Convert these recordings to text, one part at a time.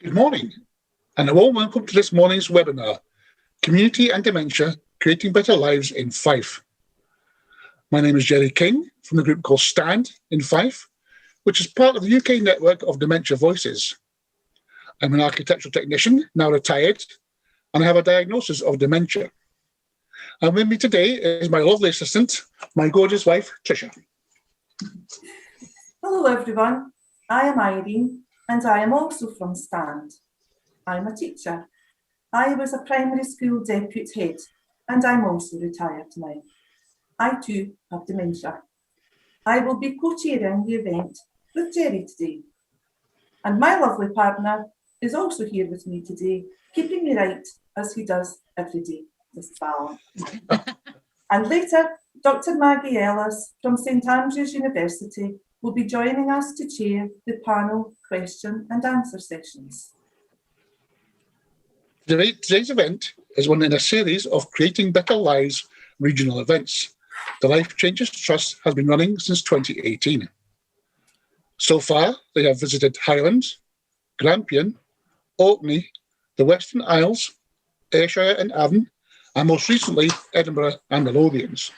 Good morning, and a warm welcome to this morning's webinar, Community and Dementia, Creating Better Lives in Fife. My name is Gerry King from the group called STAND in Fife, which is part of the UK network of Dementia Voices. I'm an architectural technician, now retired, and I have a diagnosis of dementia. And with me today is my lovely assistant, my gorgeous wife, Tricia. Hello everyone, I am Irene and I am also from STAND. I'm a teacher. I was a primary school deputy head and I'm also retired now. I too have dementia. I will be co-chairing the event with Gerry today. And my lovely partner is also here with me today, keeping me right as he does every day, Mr. Fallon. And later, Dr. Maggie Ellis from St Andrews University will be joining us to chair the panel question and answer sessions. Today's event is one in a series of Creating Better Lives regional events. The Life Changes Trust has been running since 2018. So far, they have visited Highlands, Grampian, Orkney, the Western Isles, Ayrshire and Avon, and most recently, Edinburgh and the Lothians.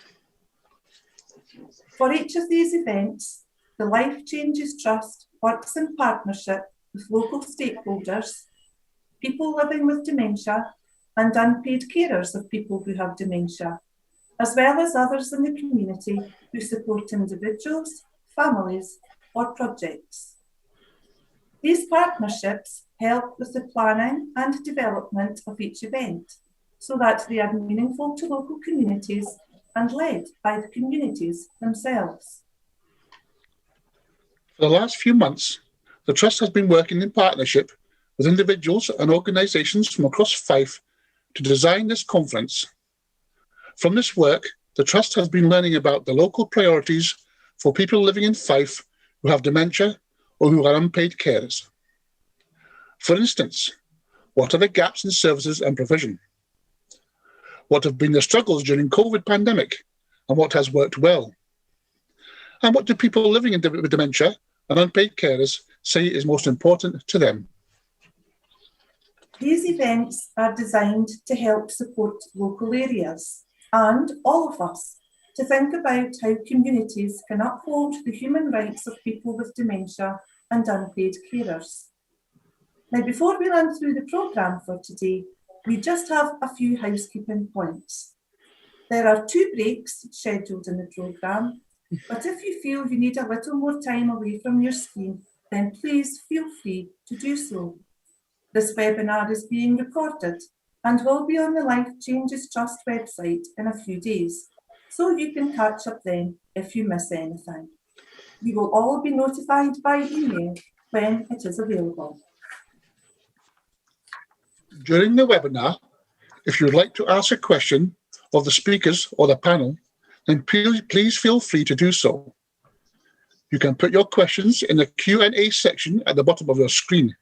For each of these events, the Life Changes Trust works in partnership with local stakeholders, people living with dementia, and unpaid carers of people who have dementia, as well as others in the community who support individuals, families, or projects. These partnerships help with the planning and development of each event so that they are meaningful to local communities and led by the communities themselves. For the last few months, the Trust has been working in partnership with individuals and organisations from across Fife to design this conference. From this work, the Trust has been learning about the local priorities for people living in Fife who have dementia or who are unpaid carers. For instance, what are the gaps in services and provision? What have been the struggles during COVID pandemic and what has worked well? And what do people living with dementia and unpaid carers say is most important to them? These events are designed to help support local areas and all of us to think about how communities can uphold the human rights of people with dementia and unpaid carers. Now, before we run through the programme for today, we just have a few housekeeping points. There are 2 breaks scheduled in the programme, but if you feel you need a little more time away from your screen, then please feel free to do so. This webinar is being recorded and will be on the Life Changes Trust website in a few days, so you can catch up then if you miss anything. You will all be notified by email when it is available. During the webinar, if you would like to ask a question of the speakers or the panel, then please feel free to do so. You can put your questions in the Q&A section at the bottom of your screen.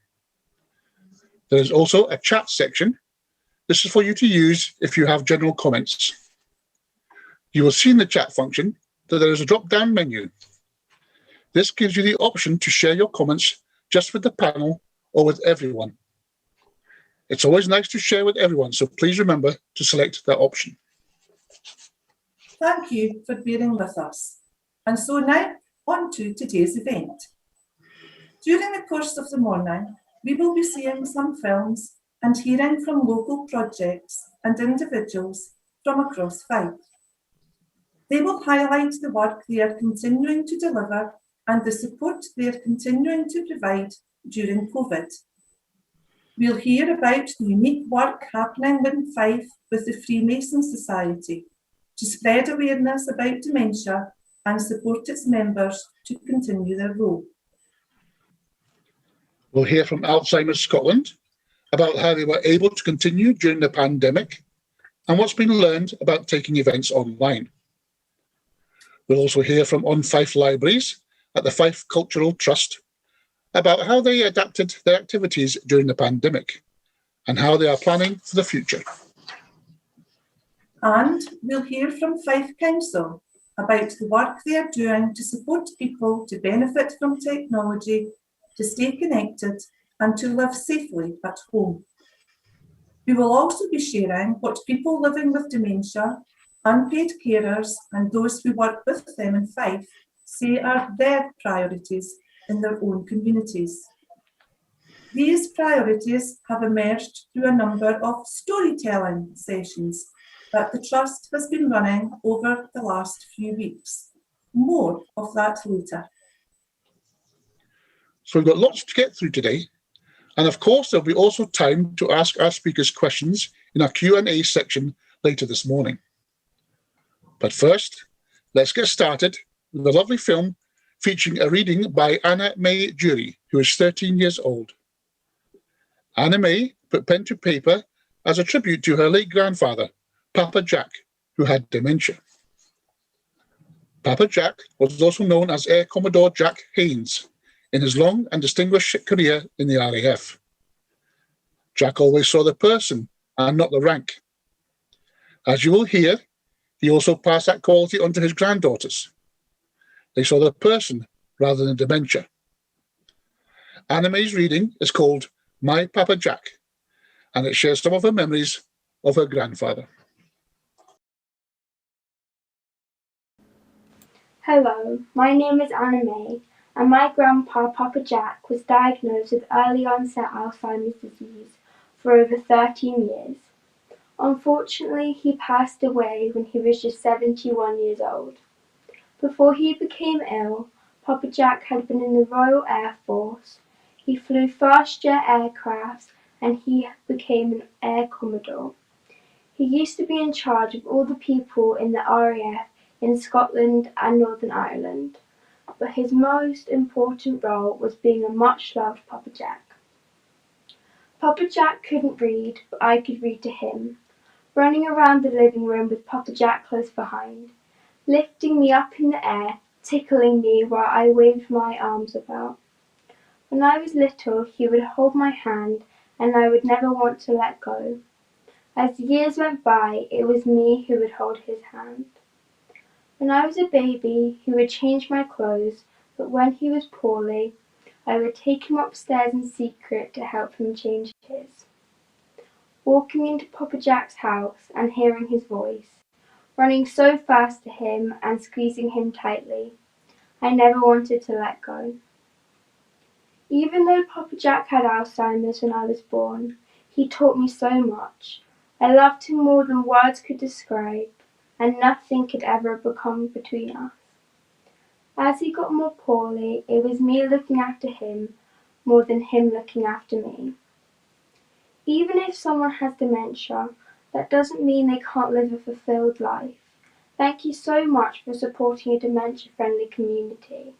There is also a chat section. This is for you to use if you have general comments. You will see in the chat function that there is a drop-down menu. This gives you the option to share your comments just with the panel or with everyone. It's always nice to share with everyone, so please remember to select that option. Thank you for bearing with us. And so now, on to today's event. During the course of the morning, we will be seeing some films and hearing from local projects and individuals from across Fife. They will highlight the work they are continuing to deliver and the support they are continuing to provide during COVID. We'll hear about the unique work happening in Fife with the Freemason Society to spread awareness about dementia and support its members to continue their role. We'll hear from Alzheimer's Scotland about how they were able to continue during the pandemic and what's been learned about taking events online. We'll also hear from On Fife Libraries at the Fife Cultural Trust about how they adapted their activities during the pandemic and how they are planning for the future. And we'll hear from Fife Council about the work they are doing to support people to benefit from technology, to stay connected and to live safely at home. We will also be sharing what people living with dementia, unpaid carers, and those who work with them in Fife say are their priorities in their own communities. These priorities have emerged through a number of storytelling sessions that the Trust has been running over the last few weeks. More of that later. So we've got lots to get through today. And of course, there'll be also time to ask our speakers questions in our Q&A section later this morning. But first, let's get started with a lovely film featuring a reading by Anna May Gerry, who is 13 years old. Anna May put pen to paper as a tribute to her late grandfather, Papa Jack, who had dementia. Papa Jack was also known as Air Commodore Jack Haynes in his long and distinguished career in the RAF. Jack always saw the person and not the rank. As you will hear, he also passed that quality on to his granddaughters. They saw the person rather than dementia. Anna May's reading is called My Papa Jack, and it shares some of her memories of her grandfather. Hello, my name is Anna May, and my grandpa, Papa Jack, was diagnosed with early onset Alzheimer's disease for over 13 years. Unfortunately, he passed away when he was just 71 years old. Before he became ill, Papa Jack had been in the Royal Air Force. He flew fast jet aircraft and he became an Air Commodore. He used to be in charge of all the people in the RAF in Scotland and Northern Ireland, but his most important role was being a much-loved Papa Jack. Papa Jack couldn't read, but I could read to him, running around the living room with Papa Jack close behind, lifting me up in the air, tickling me while I waved my arms about. When I was little, he would hold my hand, and I would never want to let go. As the years went by, it was me who would hold his hand. When I was a baby, he would change my clothes, but when he was poorly, I would take him upstairs in secret to help him change his. Walking into Papa Jack's house and hearing his voice, running so fast to him and squeezing him tightly, I never wanted to let go. Even though Papa Jack had Alzheimer's when I was born, he taught me so much. I loved him more than words could describe, and nothing could ever become between us. As he got more poorly, it was me looking after him more than him looking after me. Even if someone has dementia, that doesn't mean they can't live a fulfilled life. Thank you so much for supporting a dementia-friendly community.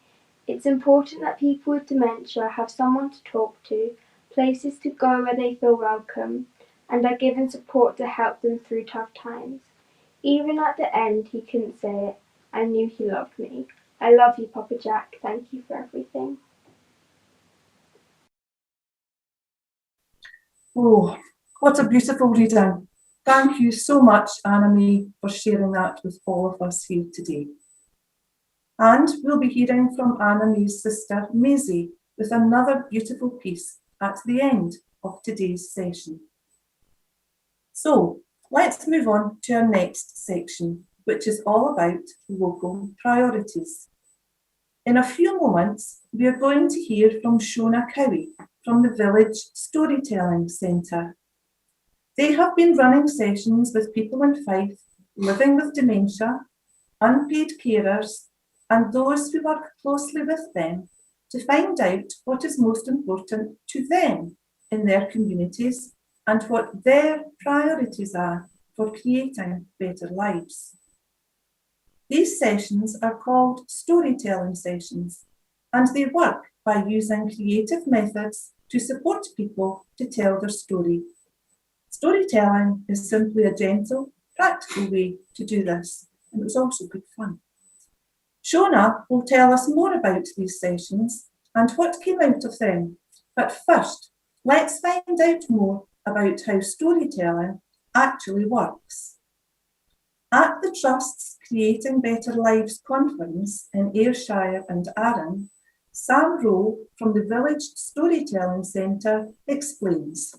It's important that people with dementia have someone to talk to, places to go where they feel welcome, and are given support to help them through tough times. Even at the end, he couldn't say it. I knew he loved me. I love you, Papa Jack. Thank you for everything. Oh, what a beautiful reading. Thank you so much, Anna May, for sharing that with all of us here today. And we'll be hearing from Anna May's sister, Maisie, with another beautiful piece at the end of today's session. So, let's move on to our next section, which is all about local priorities. In a few moments, we are going to hear from Shona Cowie from the Village Storytelling Centre. They have been running sessions with people in Fife living with dementia, unpaid carers, and those who work closely with them to find out what is most important to them in their communities and what their priorities are for creating better lives. These sessions are called storytelling sessions, and they work by using creative methods to support people to tell their story. Storytelling is simply a gentle, practical way to do this, and it's also good fun. Shona will tell us more about these sessions and what came out of them, but first, let's find out more about how storytelling actually works. At the Trust's Creating Better Lives conference in Ayrshire and Arran, Sam Rowe from the Village Storytelling Centre explains.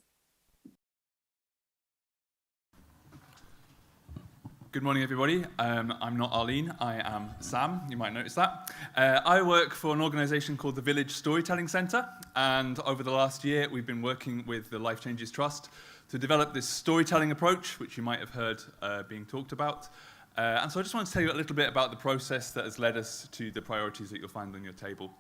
Good morning, everybody. I'm not Arlene, I am Sam, you might notice that. I work for an organisation called the Village Storytelling Centre, and over the last year we've been working with the Life Changes Trust to develop this storytelling approach, which you might have heard being talked about. And so I just want to tell you a little bit about the process that has led us to the priorities that you'll find on your table.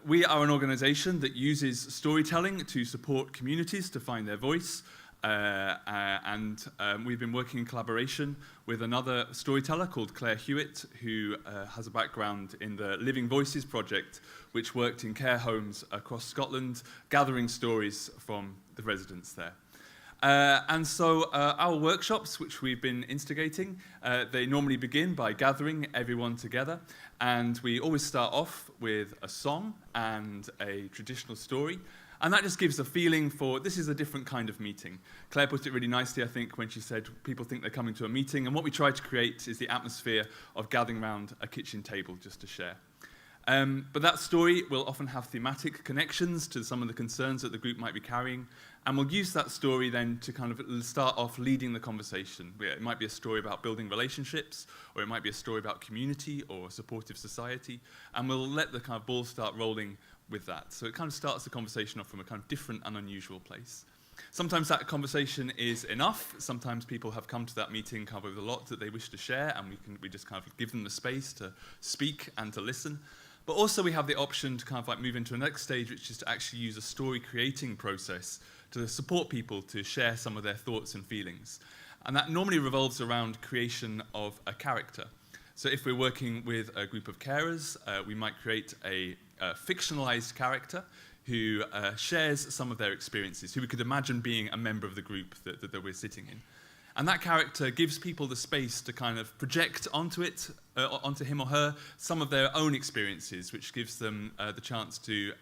We are an organisation that uses storytelling to support communities to find their voice. We've been working in collaboration with another storyteller called Claire Hewitt, who has a background in the Living Voices project, which worked in care homes across Scotland, gathering stories from the residents there. Our workshops, which we've been instigating, they normally begin by gathering everyone together, and we always start off with a song and a traditional story. And that just gives a feeling for, this is a different kind of meeting. Claire put it really nicely, I think, when she said people think they're coming to a meeting, and what we try to create is the atmosphere of gathering around a kitchen table just to share. But that story will often have thematic connections to some of the concerns that the group might be carrying, and we'll use that story then to kind of start off leading the conversation. It might be a story about building relationships, or it might be a story about community or a supportive society, and we'll let the kind of ball start rolling with that. So it kind of starts the conversation off from a kind of different and unusual place. Sometimes that conversation is enough. Sometimes people have come to that meeting kind of with a lot that they wish to share, and we just kind of give them the space to speak and to listen. But also we have the option to kind of like move into a next stage, which is to actually use a story creating process to support people to share some of their thoughts and feelings. And that normally revolves around creation of a character. So if we're working with a group of carers, we might create a fictionalized character who shares some of their experiences, who we could imagine being a member of the group that we're sitting in. And that character gives people the space to kind of project onto him or her, some of their own experiences, which gives them the chance to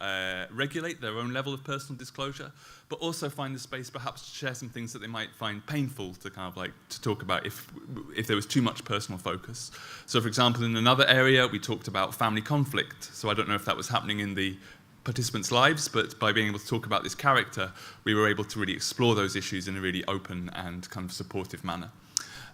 regulate their own level of personal disclosure, but also find the space perhaps to share some things that they might find painful to kind of like to talk about if there was too much personal focus. So for example, in another area, we talked about family conflict. So I don't know if that was happening in the participants' lives, but by being able to talk about this character, we were able to really explore those issues in a really open and kind of supportive manner.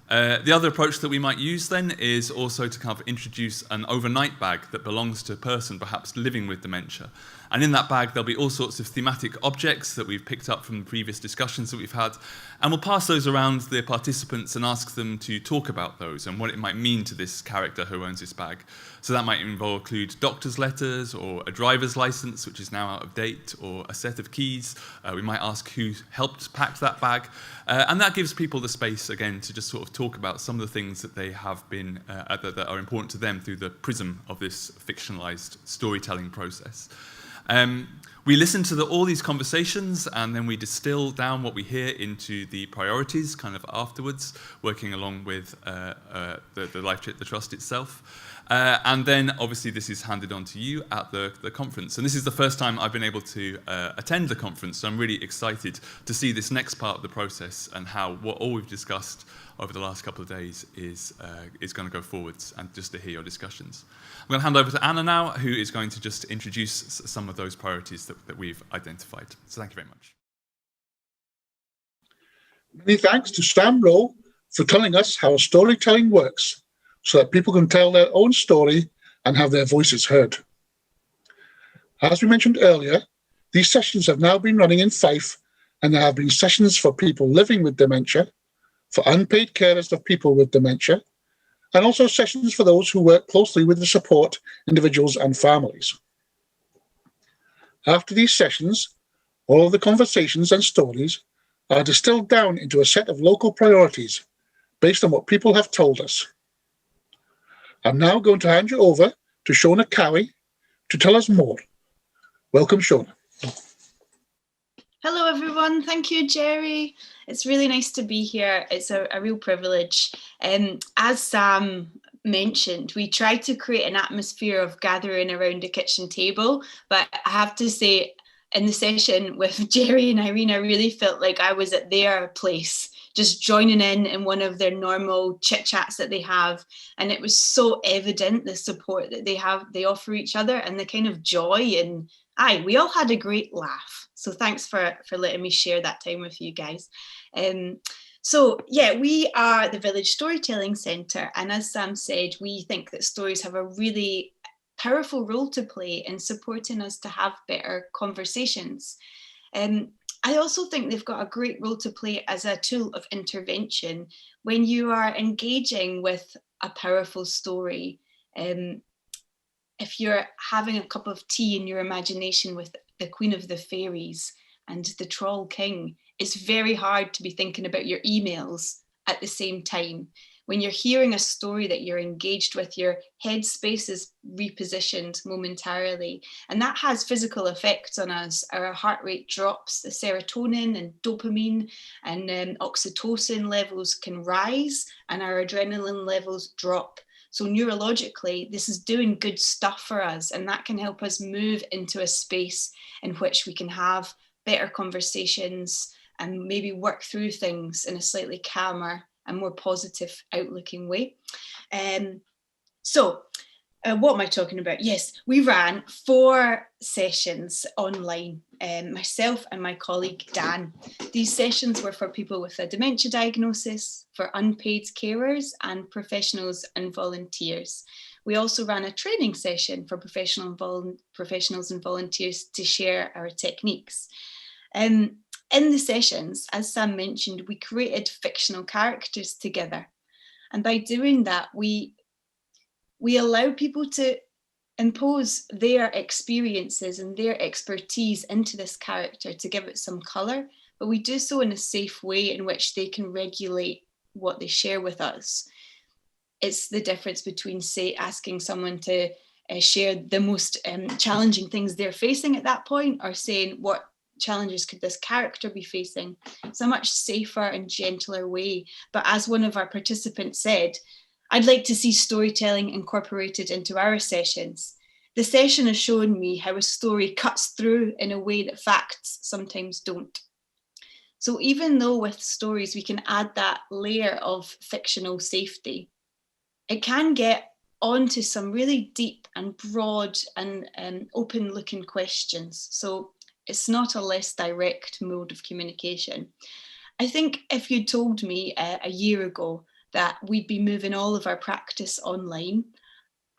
The other approach that we might use then is also to kind of introduce an overnight bag that belongs to a person perhaps living with dementia. And in that bag, there'll be all sorts of thematic objects that we've picked up from the previous discussions that we've had. And we'll pass those around the participants and ask them to talk about those and what it might mean to this character who owns this bag. So that might include doctor's letters or a driver's license, which is now out of date, or a set of keys. We might ask who helped pack that bag. And that gives people the space, again, to just sort of talk about some of the things that they have been, that are important to them through the prism of this fictionalized storytelling process. We listen to all these conversations, and then we distill down what we hear into the priorities kind of afterwards, working along with the Trust itself. And then obviously this is handed on to you at the conference. And this is the first time I've been able to attend the conference, so I'm really excited to see this next part of the process and how all we've discussed over the last couple of days is going to go forwards, and just to hear your discussions. I'm going to hand over to Anna now, who is going to just introduce some of those priorities that we've identified. So thank you very much. Many thanks to Sam Rowe for telling us how storytelling works, so that people can tell their own story and have their voices heard. As we mentioned earlier, these sessions have now been running in Fife, and there have been sessions for people living with dementia, for unpaid carers of people with dementia, and also sessions for those who work closely with the support individuals and families. After these sessions, all of the conversations and stories are distilled down into a set of local priorities based on what people have told us. I'm now going to hand you over to Shona Cowie to tell us more. Welcome, Shona. Hello, everyone. Thank you, Gerry. It's really nice to be here. It's a real privilege. As Sam mentioned, we tried to create an atmosphere of gathering around a kitchen table, but I have to say, in the session with Gerry and Irene, I really felt like I was at their place just joining in one of their normal chit chats that they have. And it was so evident, the support that they offer each other, and the kind of joy. And we all had a great laugh. So thanks for letting me share that time with you guys. So yeah, we are the Village Storytelling Centre, and as Sam said, we think that stories have a really powerful role to play in supporting us to have better conversations. I also think they've got a great role to play as a tool of intervention when you are engaging with a powerful story. If you're having a cup of tea in your imagination with the Queen of the Fairies and the Troll King, it's very hard to be thinking about your emails at the same time. When you're hearing a story that you're engaged with, your headspace is repositioned momentarily, and that has physical effects on us. Our heart rate drops, the serotonin and dopamine and oxytocin levels can rise, and our adrenaline levels drop. So neurologically, this is doing good stuff for us, and that can help us move into a space in which we can have better conversations and maybe work through things in a slightly calmer and more positive outlooking way. What am I talking about? Yes, we ran 4 sessions online, myself and my colleague Dan. These sessions were for people with a dementia diagnosis, for unpaid carers and professionals and volunteers. We also ran a training session for professionals and volunteers to share our techniques. In the sessions, as Sam mentioned, we created fictional characters together. And by doing that, we allow people to impose their experiences and their expertise into this character to give it some colour, but we do so in a safe way in which they can regulate what they share with us. It's the difference between, say, asking someone to share the most challenging things they're facing at that point, or saying, what challenges could this character be facing? It's a much safer and gentler way. But as one of our participants said, I'd like to see storytelling incorporated into our sessions. The session has shown me how a story cuts through in a way that facts sometimes don't. So even though with stories we can add that layer of fictional safety, it can get onto some really deep and broad and open-looking questions. So it's not a less direct mode of communication. I think if you told me a year ago that we'd be moving all of our practice online,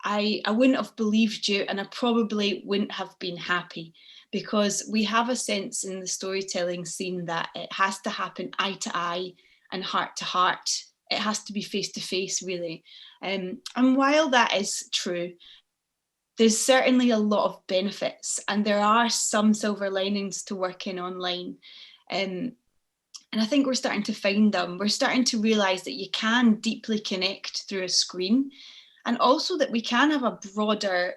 I wouldn't have believed you, and I probably wouldn't have been happy, because we have a sense in the storytelling scene that it has to happen eye to eye and heart to heart. It has to be face to face, really. And while that is true, there's certainly a lot of benefits, and there are some silver linings to working online. And I think we're starting to find them. We're starting to realise that you can deeply connect through a screen, and also that we can have a broader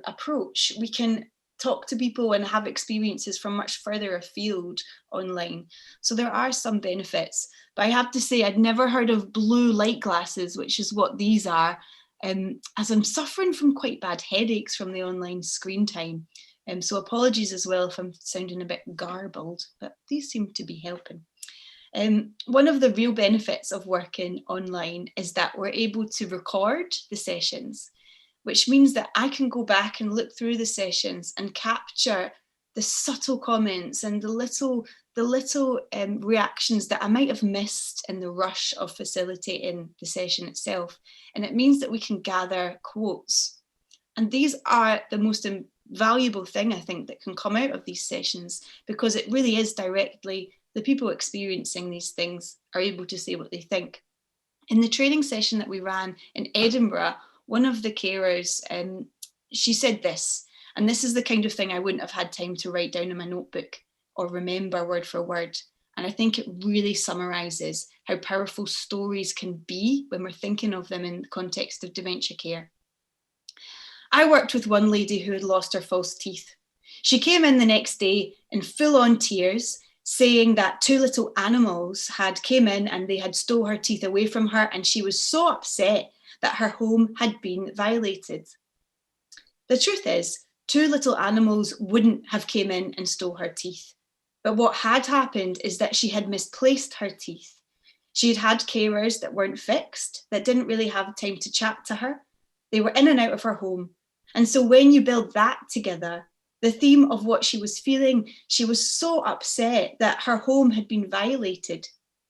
approach. We can talk to people and have experiences from much further afield online. So there are some benefits. But I have to say, I'd never heard of blue light glasses, which is what these are, as I'm suffering from quite bad headaches from the online screen time. So apologies as well if I'm sounding a bit garbled, but these seem to be helping. One of the real benefits of working online is that we're able to record the sessions, which means that I can go back and look through the sessions and capture the subtle comments and the little reactions that I might have missed in the rush of facilitating the session itself. And it means that we can gather quotes. And these are the most valuable thing, I think, that can come out of these sessions, because it really is directly the people experiencing these things are able to say what they think. In the training session that we ran in Edinburgh, one of the carers, she said this, and this is the kind of thing I wouldn't have had time to write down in my notebook or remember word for word. And I think it really summarises how powerful stories can be when we're thinking of them in the context of dementia care. I worked with one lady who had lost her false teeth. She came in the next day in full-on tears, saying that 2 little animals had came in and they had stole her teeth away from her, and she was so upset that her home had been violated. The truth is, 2 little animals wouldn't have came in and stole her teeth. But what had happened is that she had misplaced her teeth. She had carers that weren't fixed, that didn't really have time to chat to her. They were in and out of her home. And so when you build that together, the theme of what she was feeling, she was so upset that her home had been violated.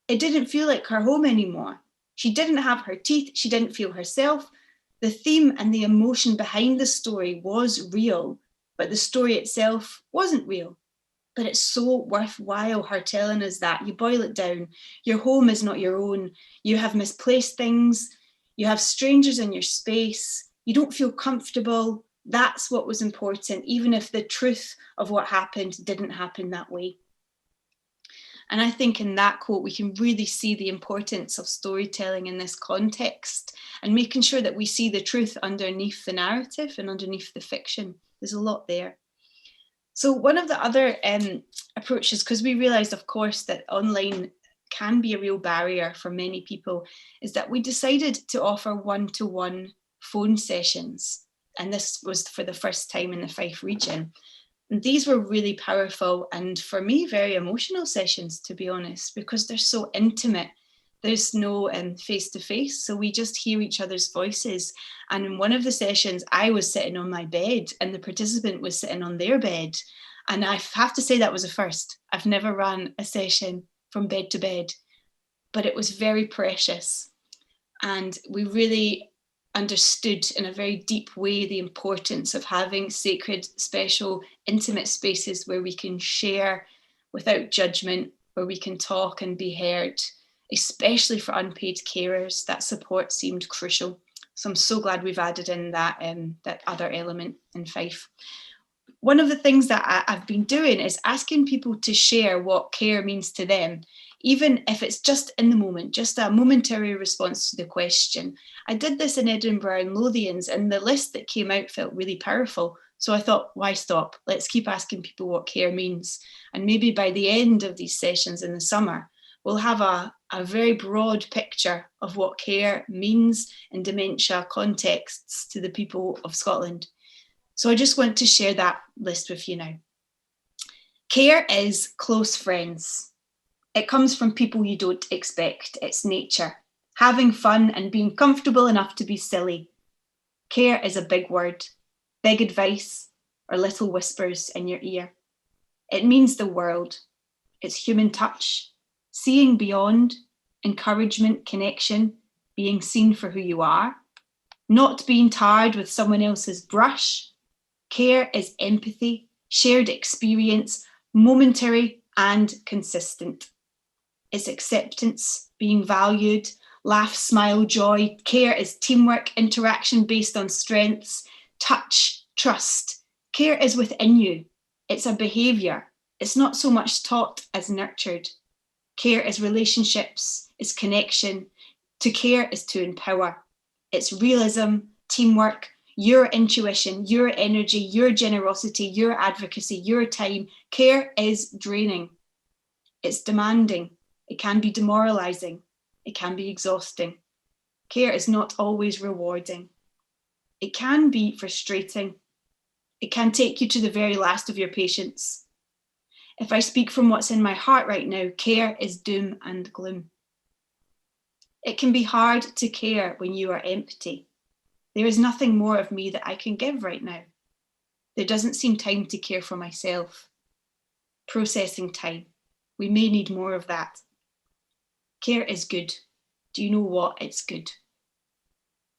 It didn't feel like her home anymore. She didn't have her teeth. She didn't feel herself. The theme and the emotion behind the story was real, but the story itself wasn't real. But it's so worthwhile her telling us that. You boil it down. Your home is not your own. You have misplaced things. You have strangers in your space. You don't feel comfortable. That's what was important, even if the truth of what happened didn't happen that way. And I think in that quote, we can really see the importance of storytelling in this context and making sure that we see the truth underneath the narrative and underneath the fiction. There's a lot there. So one of the other approaches, because we realised, of course, that online can be a real barrier for many people, is that we decided to offer one-to-one phone sessions. And this was for the first time in the Fife region. And these were really powerful and, for me, very emotional sessions, to be honest, because they're so intimate. There's no face-to-face, so we just hear each other's voices. And in one of the sessions, I was sitting on my bed and the participant was sitting on their bed. And I have to say that was a first. I've never run a session from bed to bed, but it was very precious. And we really understood in a very deep way the importance of having sacred, special, intimate spaces where we can share without judgment, where we can talk and be heard. Especially for unpaid carers, that support seemed crucial. So I'm so glad we've added in that other element in Fife. One of the things that I've been doing is asking people to share what care means to them, even if it's just in the moment, just a momentary response to the question. I did this in Edinburgh and Lothians, and the list that came out felt really powerful. So I thought, why stop? Let's keep asking people what care means. And maybe by the end of these sessions in the summer, we'll have a very broad picture of what care means in dementia contexts to the people of Scotland. So I just want to share that list with you now. Care is close friends. It comes from people you don't expect. It's nature. Having fun and being comfortable enough to be silly. Care is a big word, big advice, or little whispers in your ear. It means the world. It's human touch. Seeing beyond, encouragement, connection, being seen for who you are, not being tarred with someone else's brush. Care is empathy, shared experience, momentary and consistent. It's acceptance, being valued, laugh, smile, joy. Care is teamwork, interaction based on strengths, touch, trust. Care is within you. It's a behaviour. It's not so much taught as nurtured. Care is relationships, is connection. To care is to empower. It's realism, teamwork, your intuition, your energy, your generosity, your advocacy, your time. Care is draining. It's demanding. It can be demoralising. It can be exhausting. Care is not always rewarding. It can be frustrating. It can take you to the very last of your patience. If I speak from what's in my heart right now, care is doom and gloom. It can be hard to care when you are empty. There is nothing more of me that I can give right now. There doesn't seem time to care for myself. Processing time. We may need more of that. Care is good. Do you know what? It's good.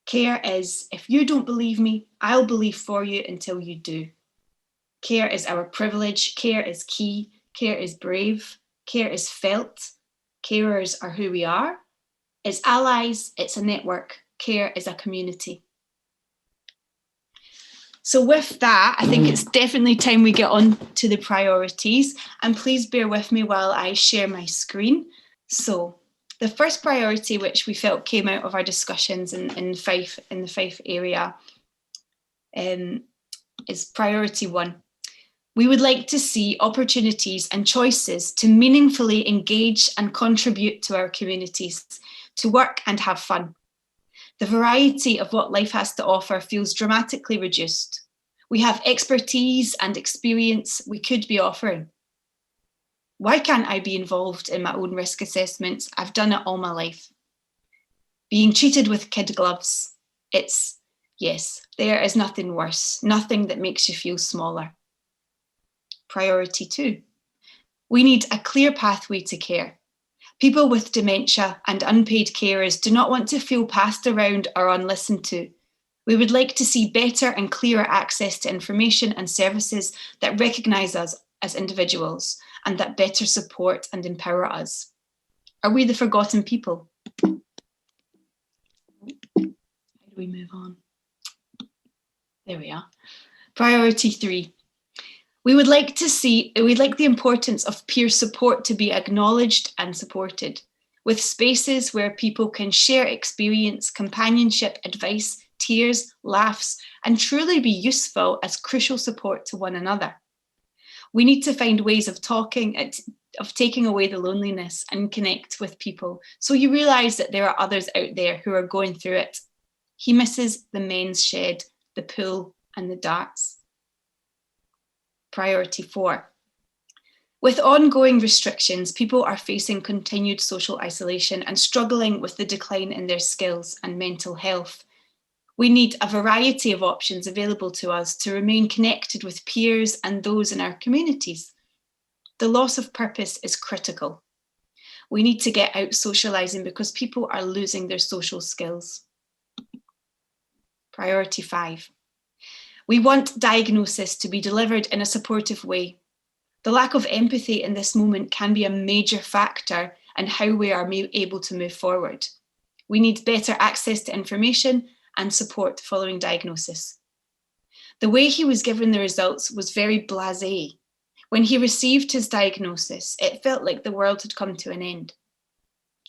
Care is, if you don't believe me, I'll believe for you until you do. Care is our privilege. Care is key. Care is brave. Care is felt. Carers are who we are. It's allies. It's a network. Care is a community. So with that, I think it's definitely time we get on to the priorities. And please bear with me while I share my screen. So the first priority, which we felt came out of our discussions in the Fife area, is priority 1. We would like to see opportunities and choices to meaningfully engage and contribute to our communities, to work and have fun. The variety of what life has to offer feels dramatically reduced. We have expertise and experience we could be offering. Why can't I be involved in my own risk assessments? I've done it all my life. Being treated with kid gloves. Yes, there is nothing worse, nothing that makes you feel smaller. Priority 2. We need a clear pathway to care. People with dementia and unpaid carers do not want to feel passed around or unlistened to. We would like to see better and clearer access to information and services that recognise us as individuals and that better support and empower us. Are we the forgotten people? How do we move on? There we are. Priority 3. We would like the importance of peer support to be acknowledged and supported, with spaces where people can share experience, companionship, advice, tears, laughs, and truly be useful as crucial support to one another. We need to find ways of taking away the loneliness and connect with people, so you realise that there are others out there who are going through it. He misses the men's shed, the pool, and the darts. Priority 4. With ongoing restrictions, people are facing continued social isolation and struggling with the decline in their skills and mental health. We need a variety of options available to us to remain connected with peers and those in our communities. The loss of purpose is critical. We need to get out socialising because people are losing their social skills. Priority 5. We want diagnosis to be delivered in a supportive way. The lack of empathy in this moment can be a major factor in how we are able to move forward. We need better access to information and support following diagnosis. The way he was given the results was very blasé. When he received his diagnosis, it felt like the world had come to an end.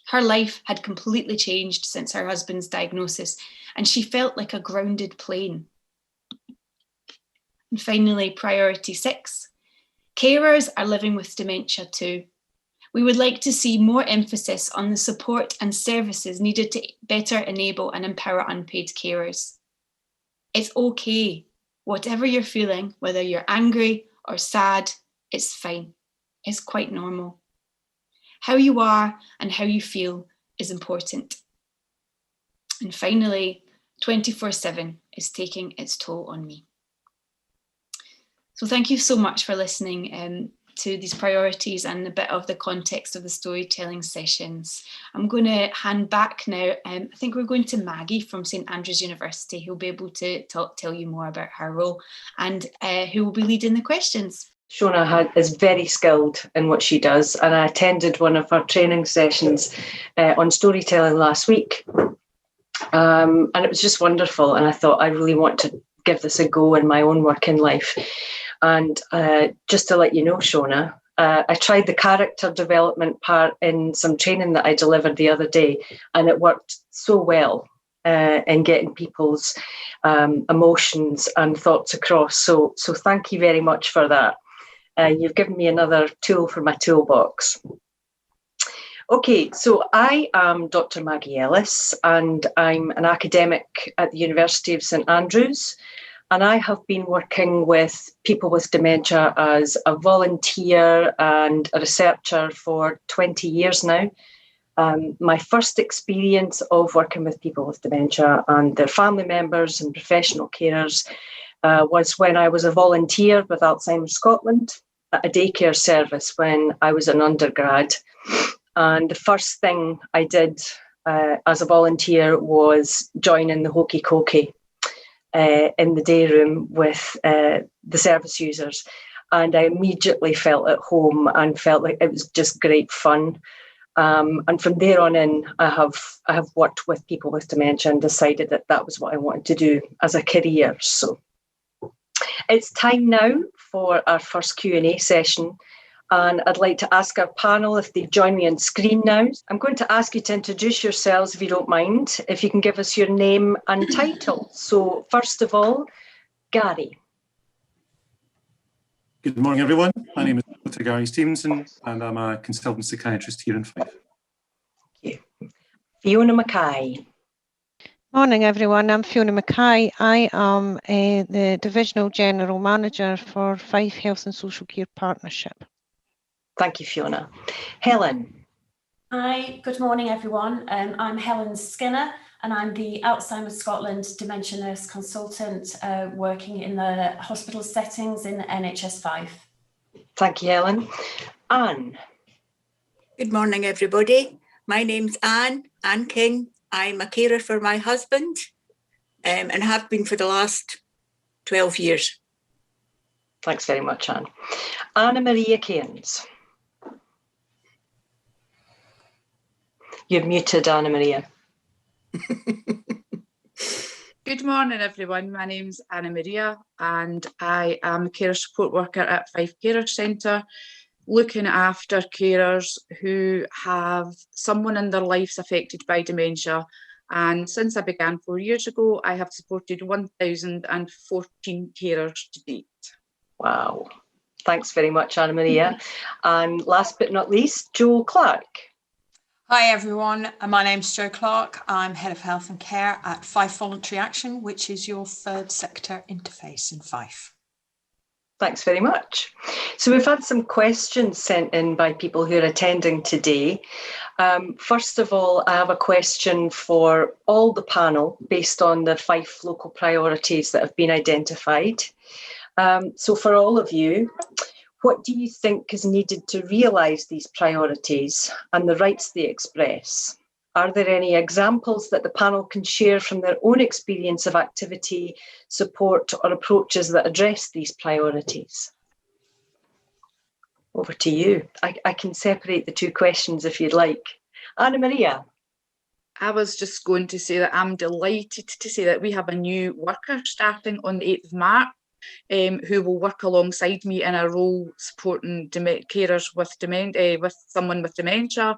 Her life had completely changed since her husband's diagnosis, and she felt like a grounded plane. And finally, priority 6. Carers are living with dementia too. We would like to see more emphasis on the support and services needed to better enable and empower unpaid carers. It's okay. Whatever you're feeling, whether you're angry or sad, it's fine. It's quite normal. How you are and how you feel is important. And finally, 24/7 is taking its toll on me. So thank you so much for listening to these priorities and a bit of the context of the storytelling sessions. I'm going to hand back now. I think we're going to Maggie from St Andrews University, who'll be able to tell you more about her role and who will be leading the questions. Shona is very skilled in what she does, and I attended one of her training sessions on storytelling last week. And it was just wonderful, and I thought I really want to give this a go in my own working life. And just to let you know, Shona, I tried the character development part in some training that I delivered the other day, and it worked so well in getting people's emotions and thoughts across. So thank you very much for that. You've given me another tool for my toolbox. Okay, so I am Dr. Maggie Ellis, and I'm an academic at the University of St Andrews. And I have been working with people with dementia as a volunteer and a researcher for 20 years now. My first experience of working with people with dementia and their family members and professional carers was when I was a volunteer with Alzheimer's Scotland at a daycare service when I was an undergrad. And the first thing I did as a volunteer was join in the hokey cokey in the day room with the service users, and I immediately felt at home and felt like it was just great fun. And from there on in, I have worked with people with dementia and decided that was what I wanted to do as a career. So it's time now for our first Q&A session. And I'd like to ask our panel if they've joined me on screen now. I'm going to ask you to introduce yourselves, if you don't mind, if you can give us your name and title. So first of all, Gary. Good morning, everyone. My name is Dr. Gerry Stevenson, and I'm a consultant psychiatrist here in Fife. Thank you. Fiona Mackay. Morning, everyone. I'm Fiona Mackay. I am the Divisional General Manager for Fife Health and Social Care Partnership. Thank you, Fiona. Helen. Hi, good morning, everyone. I'm Helen Skinner, and I'm the Alzheimer's Scotland Dementia Nurse Consultant working in the hospital settings in NHS Fife. Thank you, Helen. Anne. Good morning, everybody. My name's Anne King. I'm a carer for my husband and have been for the last 12 years. Thanks very much, Anne. Anna Maria Keynes. You're muted, Anna Maria. Good morning, everyone. My name's Anna Maria, and I am a carer support worker at Fife Carer Centre, looking after carers who have someone in their lives affected by dementia. And since I began 4 years ago, I have supported 1,014 carers to date. Wow. Thanks very much, Anna Maria. And last but not least, Jo Clark. Hi everyone, my name's Jo Clark. I'm Head of Health and Care at Fife Voluntary Action, which is your third sector interface in Fife. Thanks very much. So we've had some questions sent in by people who are attending today. First of all, I have a question for all the panel based on the Fife local priorities that have been identified. So for all of you, what do you think is needed to realise these priorities and the rights they express? Are there any examples that the panel can share from their own experience of activity, support or approaches that address these priorities? Over to you. I can separate the two questions if you'd like. Anna Maria. I was just going to say that I'm delighted to say that we have a new worker starting on the 8th of March. Who will work alongside me in a role supporting carers with someone with dementia,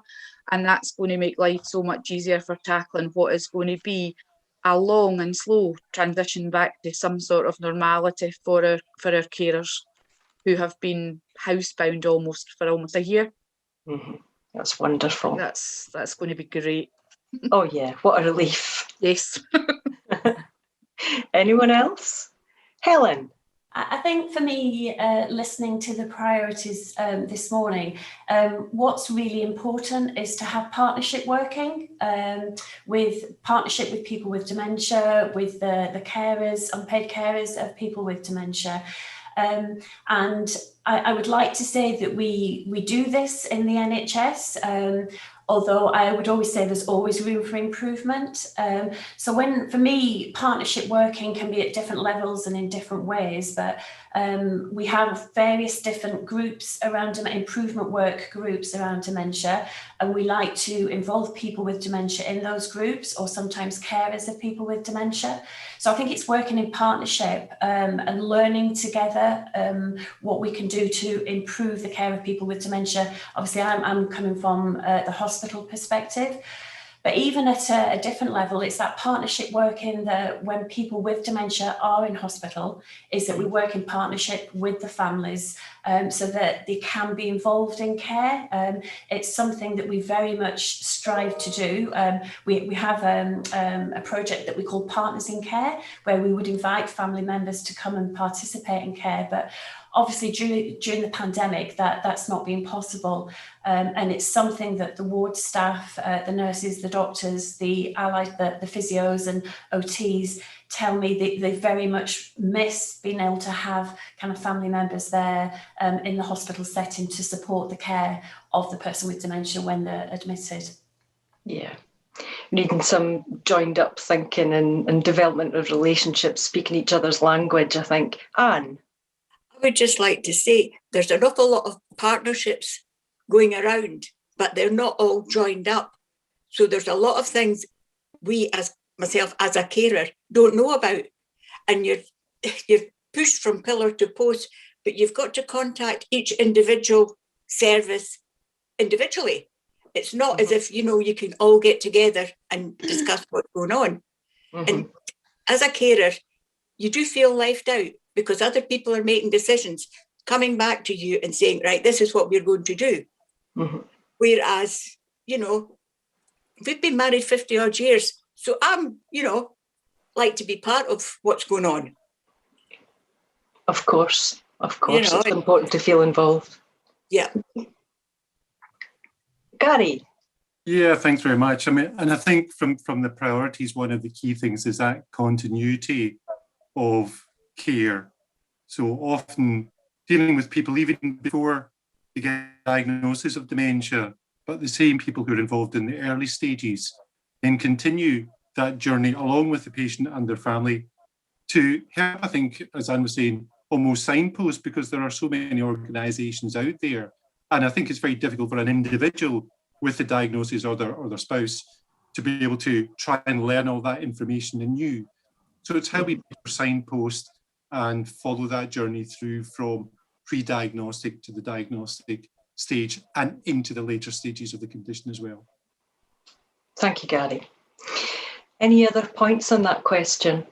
and that's going to make life so much easier for tackling what is going to be a long and slow transition back to some sort of normality for our carers who have been housebound for almost a year. Mm-hmm. That's wonderful. That's going to be great. Oh yeah, what a relief. Yes. Anyone else? Helen. I think for me, listening to the priorities this morning, what's really important is to have partnership working with people with dementia, with the carers, unpaid carers of people with dementia. And I would like to say that we do this in the NHS, although I would always say there's always room for improvement. So for me, partnership working can be at different levels and in different ways, but we have various different groups around improvement work groups around dementia, and we like to involve people with dementia in those groups, or sometimes carers of people with dementia. So I think it's working in partnership and learning together what we can do to improve the care of people with dementia. Obviously, I'm coming from the hospital perspective, but even at a different level, it's that partnership working that when people with dementia are in hospital, is that we work in partnership with the families so that they can be involved in care. It's something that we very much strive to do. We have a project that we call Partners in Care, where we would invite family members to come and participate in care. But obviously, during the pandemic, that's not been possible. And it's something that the ward staff, the nurses, the doctors, the allied, the physios and OTs tell me they very much miss being able to have kind of family members there in the hospital setting to support the care of the person with dementia when they're admitted. Yeah. Needing some joined up thinking and development of relationships, speaking each other's language, I think. Anne? I would just like to say there's an awful lot of partnerships going around, but they're not all joined up. So there's a lot of things we, as myself as a carer, don't know about. And you're pushed from pillar to post, but you've got to contact each individual service individually. It's not as if, you can all get together and discuss what's going on. Mm-hmm. And as a carer, you do feel left out because other people are making decisions, coming back to you and saying, right, this is what we're going to do. Mm-hmm. Whereas, we've been married 50 odd years. So I'm, like to be part of what's going on. Of course. It's important to feel involved. Yeah. Gerry. Yeah, thanks very much. I mean, and I think from the priorities, one of the key things is that continuity of care. So often dealing with people even before they get a diagnosis of dementia, but the same people who are involved in the early stages then continue that journey along with the patient and their family to help, I think, as Anne was saying, almost signpost, because there are so many organisations out there. And I think it's very difficult for an individual with the diagnosis or their spouse to be able to try and learn all that information anew. So it's how we signpost and follow that journey through from pre-diagnostic to the diagnostic stage and into the later stages of the condition as well. Thank you, Gerry. Any other points on that question?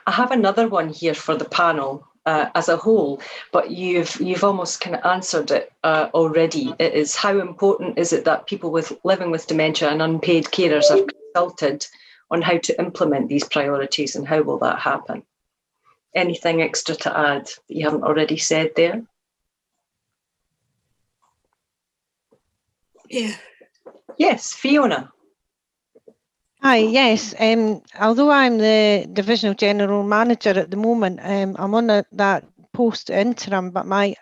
I have another one here for the panel as a whole, but you've almost kind of answered it already. It is, how important is it that people living with dementia and unpaid carers are consulted on how to implement these priorities, and how will that happen? Anything extra to add that you haven't already said there? Yeah. Yes, Fiona. Hi, yes. Although I'm the Divisional General Manager at the moment, I'm on that post interim, but my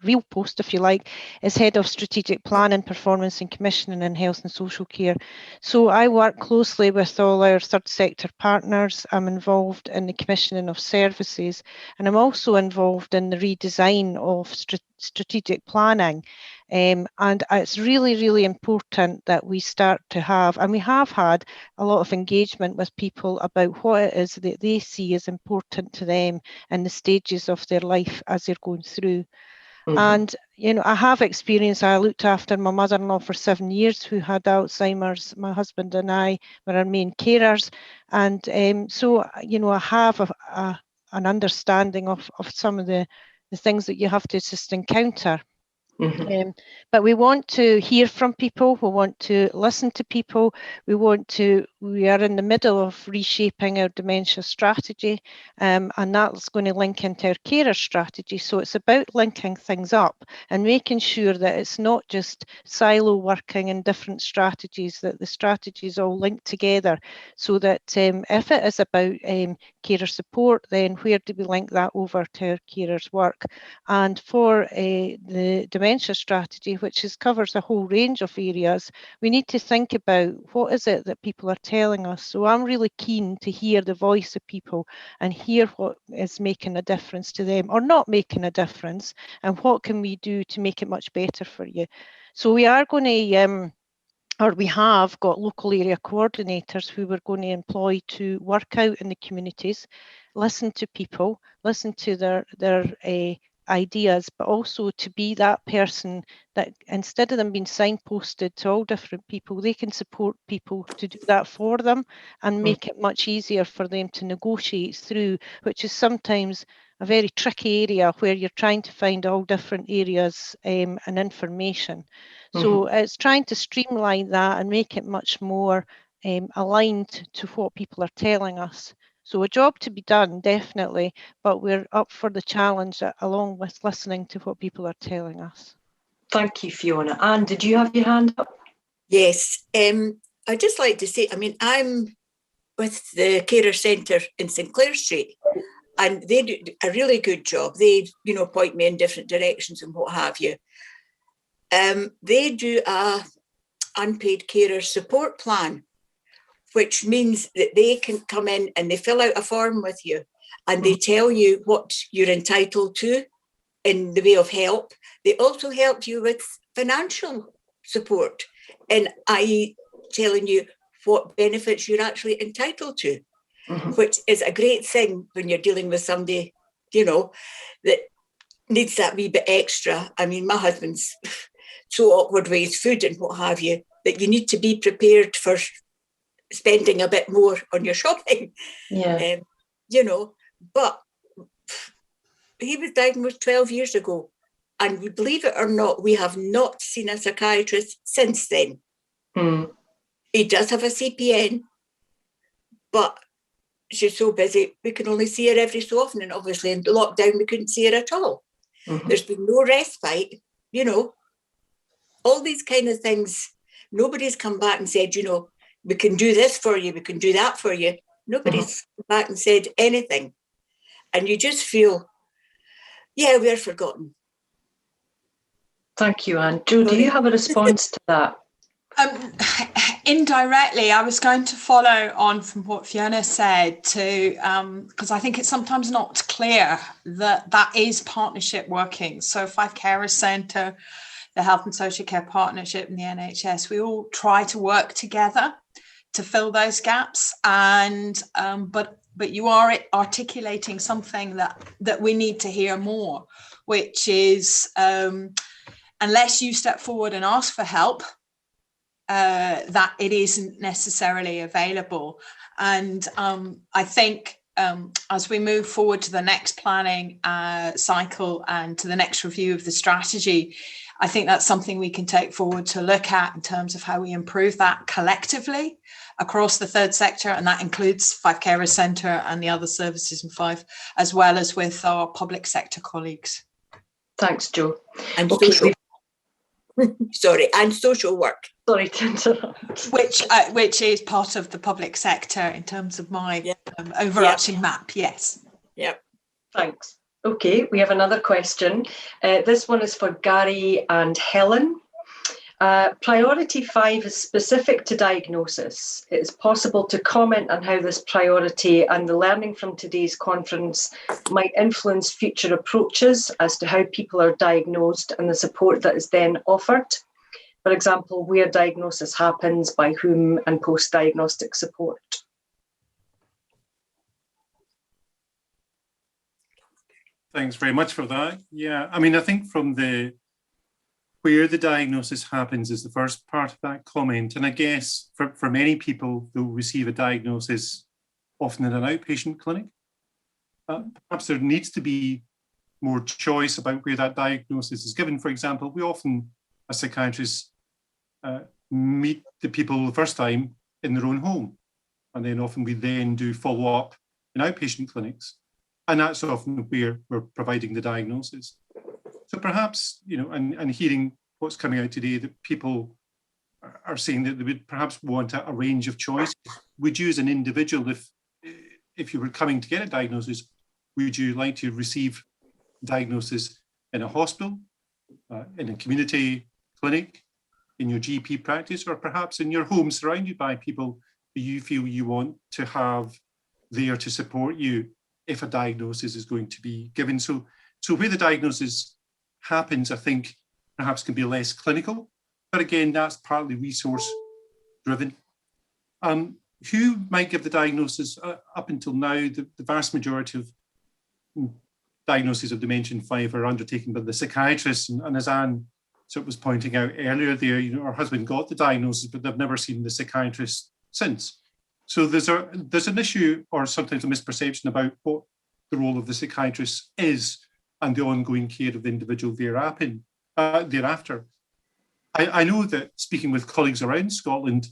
real post, if you like, is Head of Strategic Planning, Performance and Commissioning in Health and Social Care. So I work closely with all our third sector partners. I'm involved in the commissioning of services, and I'm also involved in the redesign of strategic planning. And it's really, really important that we start to have, and we have had a lot of engagement with people about what it is that they see as important to them in the stages of their life as they're going through. Mm-hmm. And, you know, I have experience. I looked after my mother-in-law for 7 years who had Alzheimer's. My husband and I were our main carers. And so, you know, I have an understanding of some of the things that you have to just encounter. Mm-hmm. But we want to hear from people, we want to listen to people, we are in the middle of reshaping our dementia strategy, and that's going to link into our carer strategy. So it's about linking things up and making sure that it's not just silo working in different strategies, that the strategies all link together, so that if it is about carer support, then where do we link that over to our carers' work? And for the dementia strategy, which covers a whole range of areas, we need to think about what is it that people are telling us. So I'm really keen to hear the voice of people and hear what is making a difference to them or not making a difference, and what can we do to make it much better for you. So we are going to we have got local area coordinators who we're going to employ to work out in the communities, listen to people, listen to their ideas, but also to be that person that instead of them being signposted to all different people, they can support people to do that for them and make it much easier for them to negotiate through, which is sometimes a very tricky area where you're trying to find all different areas and information. So it's trying to streamline that and make it much more aligned to what people are telling us. So a job to be done, definitely, but we're up for the challenge along with listening to what people are telling us. Thank you, Fiona. Anne, did you have your hand up? Yes. I'd just like to say, I mean, I'm with the Carer Centre in St Clair Street, and they do a really good job. They, you know, point me in different directions and what have you. They do a unpaid carer support plan, which means that they can come in and they fill out a form with you and they tell you what you're entitled to in the way of help. They also help you with financial support, and i.e. telling you what benefits you're actually entitled to, which is a great thing when you're dealing with somebody, you know, that needs that wee bit extra. I mean, my husband's so awkward with his food and what have you, that you need to be prepared for spending a bit more on your shopping. Yeah. You know, but he was diagnosed 12 years ago, and believe it or not, we have not seen a psychiatrist since then. He does have a CPN, but she's so busy, we can only see her every so often, and obviously in lockdown we couldn't see her at all. There's been no respite, you know, all these kind of things. Nobody's come back and said, you know, we can do this for you, we can do that for you. Nobody's come back and said anything. And you just feel, yeah, we're forgotten. Thank you, Anne. Jo, do you have a response to that? Indirectly, I was going to follow on from what Fiona said to, because I think it's sometimes not clear that that is partnership working. So Fife Carers Centre, the Health and Social Care Partnership and the NHS, we all try to work together to fill those gaps. And but you are articulating something that we need to hear more, which is unless you step forward and ask for help, that it isn't necessarily available. And I think as we move forward to the next planning cycle and to the next review of the strategy, I think that's something we can take forward to look at in terms of how we improve that collectively across the third sector, and that includes Fife Carers Centre and the other services in Fife, as well as with our public sector colleagues. Thanks, Jo. And social, sorry, and social work. Sorry to interrupt. Which is part of the public sector in terms of my overarching map. Yes. Yep. Thanks. Okay, we have another question. This one is for Gary and Helen. Priority 5 is specific to diagnosis. It is possible to comment on how this priority and the learning from today's conference might influence future approaches as to how people are diagnosed and the support that is then offered. For example, where diagnosis happens, by whom, and post-diagnostic support. Thanks very much for that. Yeah, I mean, I think from where the diagnosis happens is the first part of that comment. And I guess for many people, they'll receive a diagnosis often in an outpatient clinic. Perhaps there needs to be more choice about where that diagnosis is given. For example, we often, as psychiatrists, meet the people the first time in their own home. And then often we then do follow-up in outpatient clinics. And that's often where we're providing the diagnosis. So perhaps, you know, and hearing what's coming out today, that people are saying that they would perhaps want a range of choices. Would you as an individual, if you were coming to get a diagnosis, would you like to receive diagnosis in a hospital, in a community clinic, in your GP practice, or perhaps in your home surrounded by people that you feel you want to have there to support you if a diagnosis is going to be given? So where the diagnosis happens, I think perhaps can be less clinical, but again, that's partly resource driven. Who might give the diagnosis? Up until now, the vast majority of diagnoses of dementia in Fife are undertaken by the psychiatrists, and as Anne sort of was pointing out earlier there, you know, her husband got the diagnosis, but they've never seen the psychiatrist since. So there's an issue, or sometimes a misperception, about what the role of the psychiatrist is and the ongoing care of the individual thereafter. I know that speaking with colleagues around Scotland,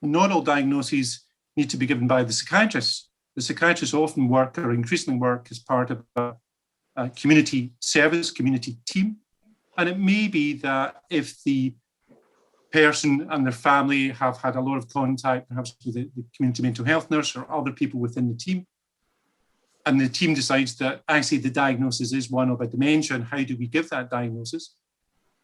not all diagnoses need to be given by the psychiatrists. The psychiatrists often work, or increasingly work, as part of a community service, community team. And it may be that if the person and their family have had a lot of contact, perhaps with the community mental health nurse or other people within the team, and the team decides that actually the diagnosis is one of a dementia, and how do we give that diagnosis?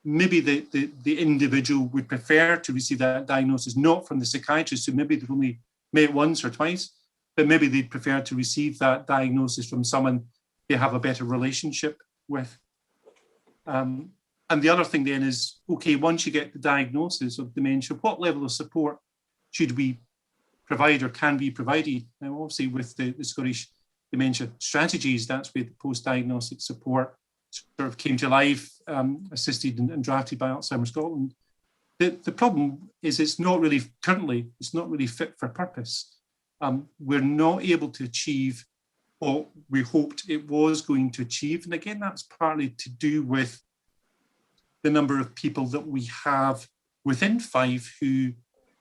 Maybe the individual would prefer to receive that diagnosis not from the psychiatrist, who maybe they've only met once or twice, but maybe they'd prefer to receive that diagnosis from someone they have a better relationship with. And the other thing then is, okay, once you get the diagnosis of dementia, what level of support should we provide or can be provided? Now, obviously, with the Scottish Dementia Strategies, that's where the post-diagnostic support sort of came to life, assisted and drafted by Alzheimer's Scotland. The problem is it's not really fit for purpose. We're not able to achieve what we hoped it was going to achieve. And again, that's partly to do with the number of people that we have within Fife who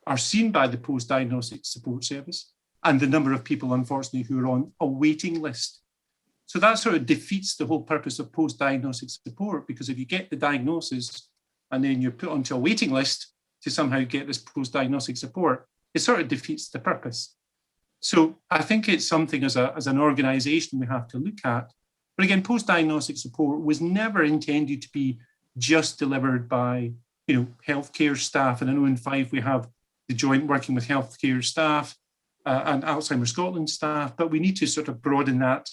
are seen by the post-diagnostic support service, and the number of people, unfortunately, who are on a waiting list. So that sort of defeats the whole purpose of post-diagnostic support, because if you get the diagnosis and then you're put onto a waiting list to somehow get this post-diagnostic support, it sort of defeats the purpose. So I think it's something as an organisation we have to look at. But again, post-diagnostic support was never intended to be just delivered by, healthcare staff. And I know in Fife we have the joint working with healthcare staff and Alzheimer's Scotland staff, but we need to sort of broaden that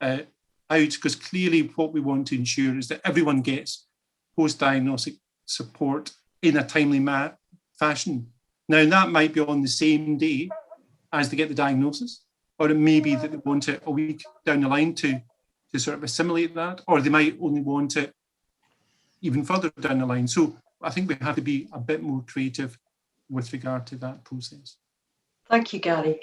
out, because clearly what we want to ensure is that everyone gets post-diagnostic support in a timely fashion. Now, that might be on the same day as they get the diagnosis, or it may be that they want it a week down the line to sort of assimilate that, or they might only want it even further down the line. So I think we have to be a bit more creative with regard to that process. Thank you, Gary.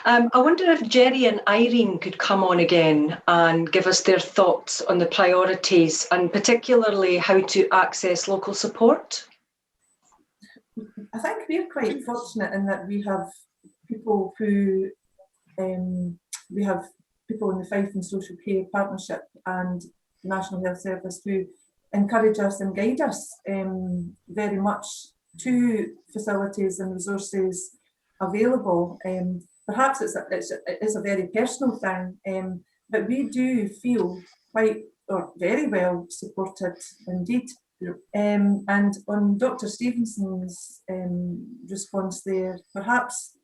I wonder if Gerry and Irene could come on again and give us their thoughts on the priorities and particularly how to access local support. I think we're quite fortunate in that we have people who, we have people in the Fife and Social Care Partnership and National Health Service who encourage us and guide us very much to facilities and resources available. Perhaps it's a very personal thing, but we do feel quite or very well supported indeed. Yep. And on Dr. Stevenson's response there, perhaps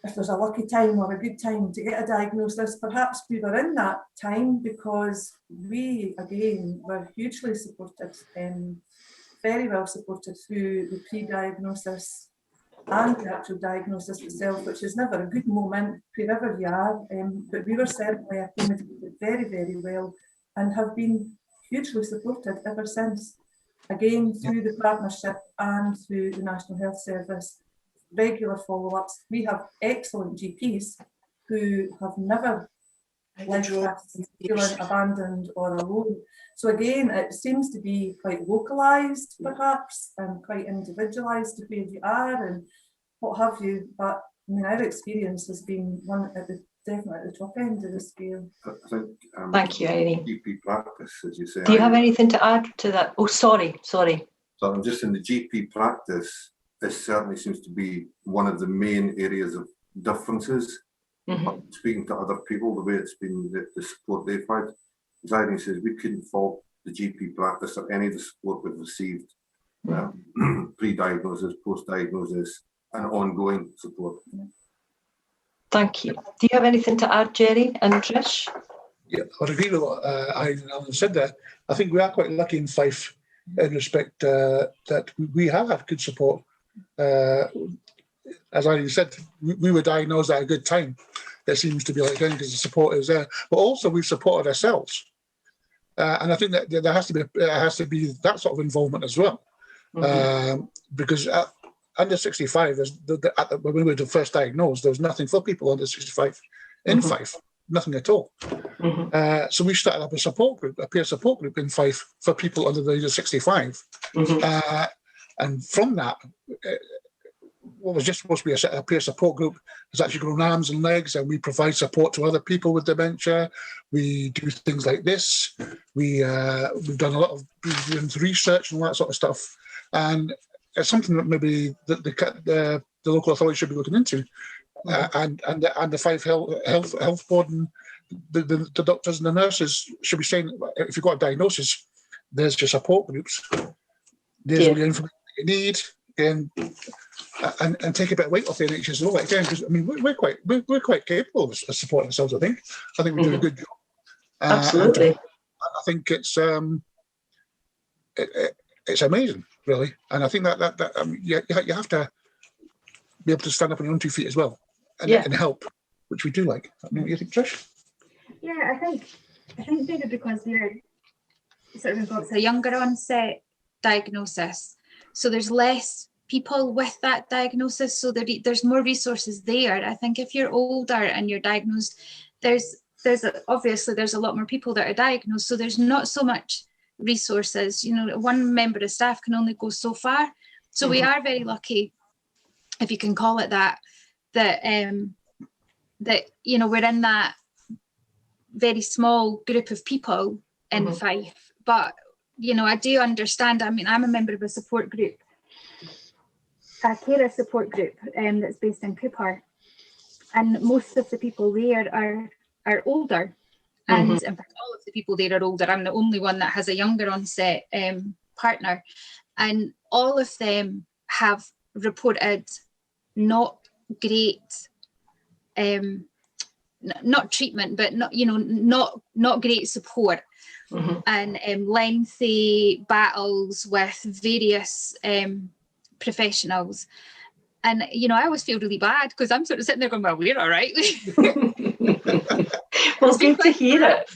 if there's a lucky time or a good time to get a diagnosis, perhaps we were in that time because we, again, were hugely supported, very well supported through the pre-diagnosis and the actual diagnosis itself, which is never a good moment, wherever you are, but we were certainly accommodated very, very well and have been hugely supported ever since. Again, through the partnership and through the National Health Service, regular follow-ups. We have excellent GPs who have never left us feeling abandoned or alone. So again, it seems to be quite localised perhaps and quite individualised to where you are and what have you. But I mean, our experience has been one at the definitely at the top end of the scale. I think, thank you, Irene. GP practice, as you say. Do you have anything to add to that? Oh, sorry. So I'm just in the GP practice. This certainly seems to be one of the main areas of differences. Mm-hmm. Speaking to other people, the way it's been, the support they've had, as Irene says, we couldn't fault the GP practice or any of the support we've received, pre-diagnosis, post-diagnosis, and ongoing support. Thank you. Do you have anything to add, Gerry and Trish? Yeah, I would agree with what Irene said there. I think we are quite lucky in Fife in respect that we have had good support. As Irene said, we were diagnosed at a good time. There seems to be like because the support is there, but also we've supported ourselves, and I think that there has to be that sort of involvement as well, because under 65, when we were first diagnosed, there was nothing for people under 65 in Fife, nothing at all. So we started up a support group, a peer support group in Fife for people under the age of 65, and from that. What was just supposed to be a peer support group has actually grown arms and legs, and we provide support to other people with dementia. We do things like this. We've done a lot of research and all that sort of stuff, and it's something that maybe the local authority should be looking into, and the Fife Health Board and the doctors and the nurses should be saying, if you've got a diagnosis, there's your support groups. There's all the information you need. And take a bit of weight off the NHS as well. Again, because I mean, we're quite capable of supporting ourselves. I think we do a good job. Absolutely. I think it's amazing, really. And I think that you have to be able to stand up on your own 2 feet as well, and help, which we do like. I mean, what do you think, Trish? Yeah, I think maybe because we're sort of got a younger onset diagnosis. So there's less people with that diagnosis, so there's more resources there. I think if you're older and you're diagnosed, there's obviously a lot more people that are diagnosed, so there's not so much resources. You know, one member of staff can only go so far. So we are very lucky, if you can call it that you know, we're in that very small group of people in Fife, but you know, I do understand. I mean, I'm a member of a support group, a carer support group that's based in Cooper, and most of the people there are older. And in fact, all of the people there are older. I'm the only one that has a younger onset partner. And all of them have reported not great, not treatment, but not great support, and lengthy battles with various professionals. And, you know, I always feel really bad because I'm sort of sitting there going, well, we're all right. Well, good to hear it.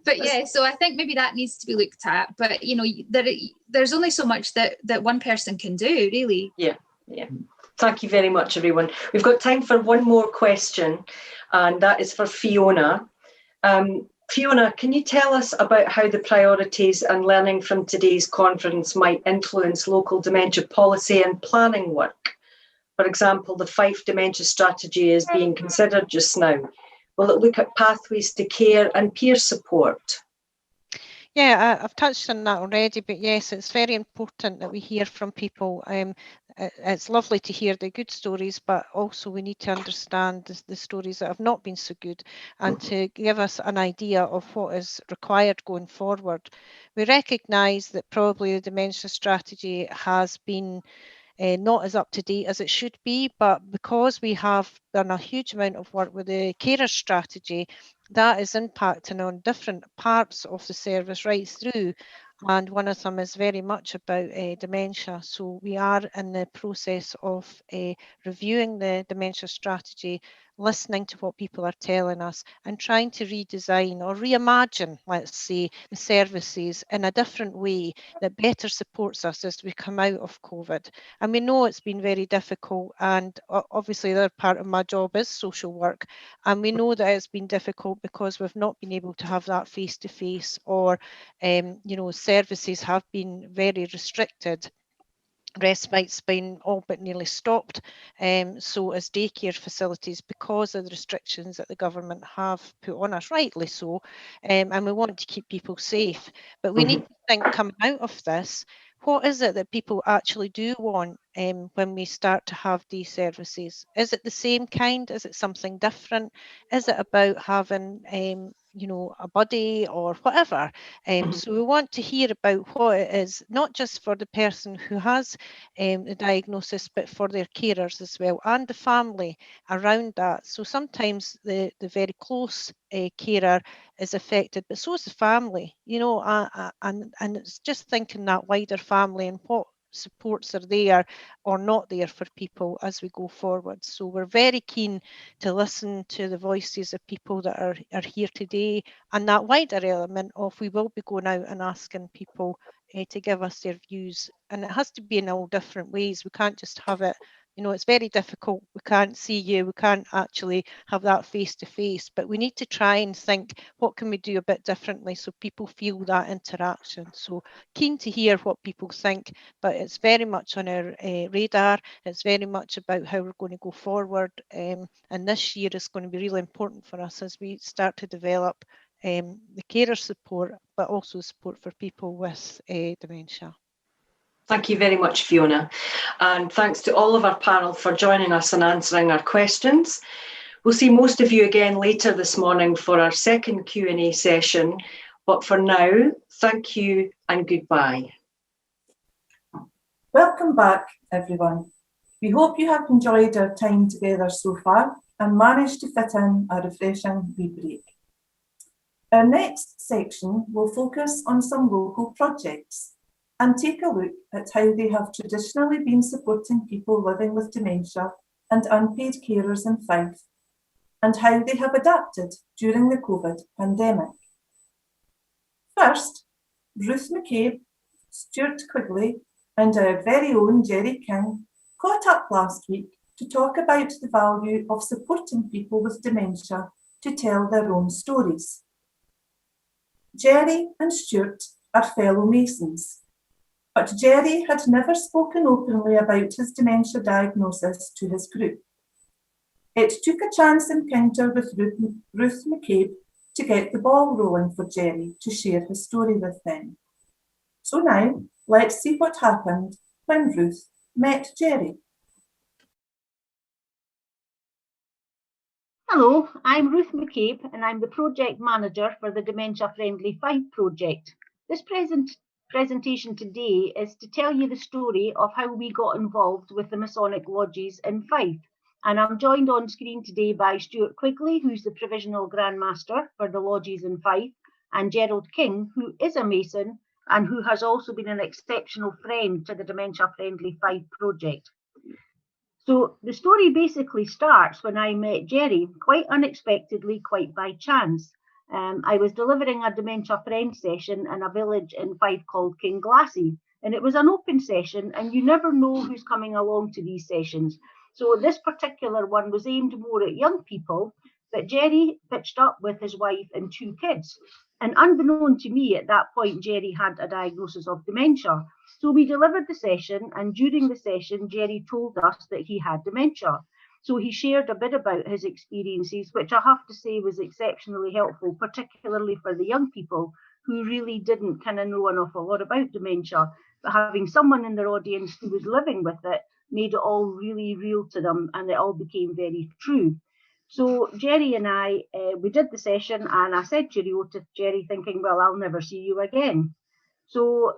But yeah, so I think maybe that needs to be looked at. But, you know, there's only so much that one person can do, really. Yeah. Thank you very much, everyone. We've got time for one more question, and that is for Fiona. Fiona, can you tell us about how the priorities and learning from today's conference might influence local dementia policy and planning work? For example, the Fife dementia strategy is being considered just now. Will it look at pathways to care and peer support? Yeah, I've touched on that already, but yes, it's very important that we hear from people. It's lovely to hear the good stories, but also we need to understand the stories that have not been so good, and to give us an idea of what is required going forward. We recognise that probably the dementia strategy has been not as up to date as it should be, but because we have done a huge amount of work with the carer strategy, that is impacting on different parts of the service right through, and one of them is very much about dementia. So we are in the process of reviewing the dementia strategy, listening to what people are telling us, and trying to redesign or reimagine, let's say, the services in a different way that better supports us as we come out of COVID. And we know it's been very difficult, and obviously the other part of my job is social work, and we know that it's been difficult because we've not been able to have that face-to-face, or services have been very restricted. Respite's been all but nearly stopped, so as daycare facilities, because of the restrictions that the government have put on us, rightly so, and we want to keep people safe. But we need to think, coming out of this, what is it that people actually do want when we start to have these services? Is it the same kind? Is it something different? Is it about having a buddy or whatever? So we want to hear about what it is, not just for the person who has the diagnosis, but for their carers as well, and the family around that. So sometimes the very close carer is affected, but so is the family, and it's just thinking that wider family and what supports are there or not there for people as we go forward. So we're very keen to listen to the voices of people that are here today, and that wider element of we will be going out and asking people to give us their views, and it has to be in all different ways. We can't just have it, it's very difficult. We can't see you, we can't actually have that face to face, but we need to try and think, what can we do a bit differently so people feel that interaction? So keen to hear what people think, but it's very much on our radar. It's very much about how we're going to go forward, and this year is going to be really important for us as we start to develop the carer support, but also support for people with dementia. Thank you very much, Fiona. And thanks to all of our panel for joining us and answering our questions. We'll see most of you again later this morning for our second Q&A session. But for now, thank you and goodbye. Welcome back, everyone. We hope you have enjoyed our time together so far and managed to fit in a refreshing wee break. Our next section will focus on some local projects and take a look at how they have traditionally been supporting people living with dementia and unpaid carers in Fife, and how they have adapted during the COVID pandemic. First, Ruth McCabe, Stuart Quigley, and our very own Gerry King caught up last week to talk about the value of supporting people with dementia to tell their own stories. Gerry and Stuart are fellow Masons, but Gerry had never spoken openly about his dementia diagnosis to his group. It took a chance encounter with Ruth McCabe to get the ball rolling for Gerry to share his story with them. So now, let's see what happened when Ruth met Gerry. Hello, I'm Ruth McCabe and I'm the Project Manager for the Dementia Friendly Fife project. This presentation today is to tell you the story of how we got involved with the Masonic Lodges in Fife. And I'm joined on screen today by Stuart Quigley, who's the Provisional Grand Master for the Lodges in Fife, and Gerry King, who is a Mason and who has also been an exceptional friend to the Dementia Friendly Fife project. So the story basically starts when I met Gerry, quite unexpectedly, quite by chance. I was delivering a Dementia Friend session in a village in Fife called Kinglassy, and it was an open session and you never know who's coming along to these sessions. So this particular one was aimed more at young people, but Gerry pitched up with his wife and 2 kids. And unbeknown to me at that point, Gerry had a diagnosis of dementia. So we delivered the session, and during the session, Gerry told us that he had dementia. So he shared a bit about his experiences, which I have to say was exceptionally helpful, particularly for the young people who really didn't kind of know an awful lot about dementia. But having someone in their audience who was living with it made it all really real to them, and it all became very true. So Gerry and I, we did the session, and I said cheerio to Gerry thinking, well, I'll never see you again. So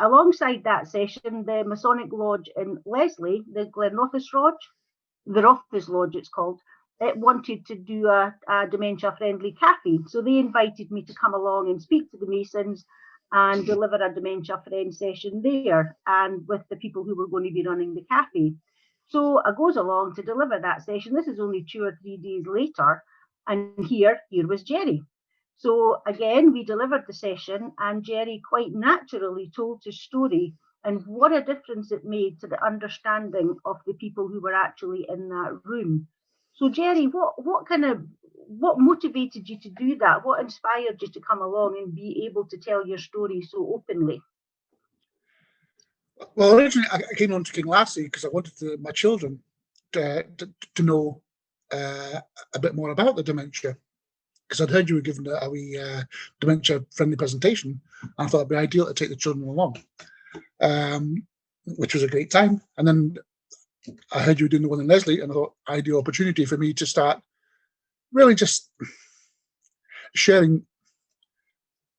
alongside that session, the Masonic Lodge in Leslie, the Glenrothes Lodge, the Rothes Lodge it's called, it wanted to do a dementia-friendly cafe. So they invited me to come along and speak to the Masons and deliver a dementia friend session there, and with the people who were going to be running the cafe. So I goes along to deliver that session. This is only 2 or 3 days later, and here was Gerry. So again, we delivered the session, and Gerry quite naturally told his story and what a difference it made to the understanding of the people who were actually in that room. So Gerry, what motivated you to do that? What inspired you to come along and be able to tell your story so openly? Well, originally I came on to Kinglassy because I wanted my children to know a bit more about the dementia, because I'd heard you were giving a wee dementia-friendly presentation, and I thought it'd be ideal to take the children along, which was a great time. And then I heard you were doing the one in Leslie, and I thought ideal opportunity for me to start really just sharing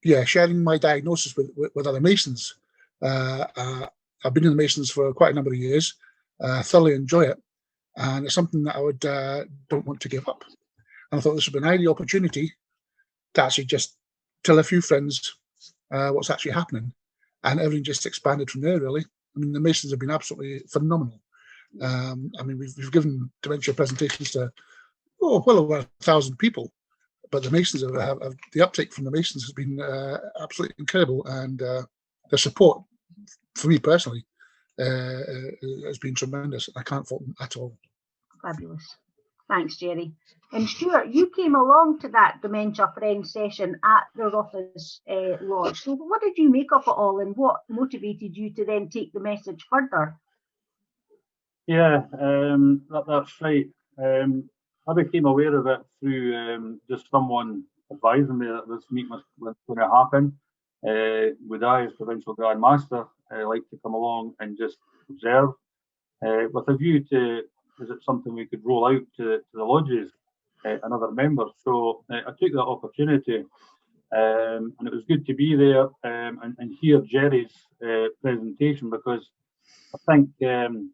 my diagnosis with other Masons. I've been in the Masons for quite a number of years, thoroughly enjoy it, and it's something that I would don't want to give up. And I thought this would be an ideal opportunity to actually just tell a few friends what's actually happening, and everything just expanded from there, really. I mean, the Masons have been absolutely phenomenal. I mean, we've given dementia presentations to well over 1,000 people, but the Masons have the uptake from the Masons has been absolutely incredible, and the support for me personally has been tremendous. I can't fault them at all. Fabulous. Thanks, Gerry. And Stuart, you came along to that Dementia Friend session at the Rothes Lodge. So what did you make of it all, and what motivated you to then take the message further? Yeah, that's right. I became aware of it through just someone advising me that this meeting was going to happen. Would I, as Provincial Grand Master, like to come along and just observe with a view to, is it something we could roll out to the lodges and other members? So I took that opportunity, and it was good to be there and hear Gerry's presentation, because I think that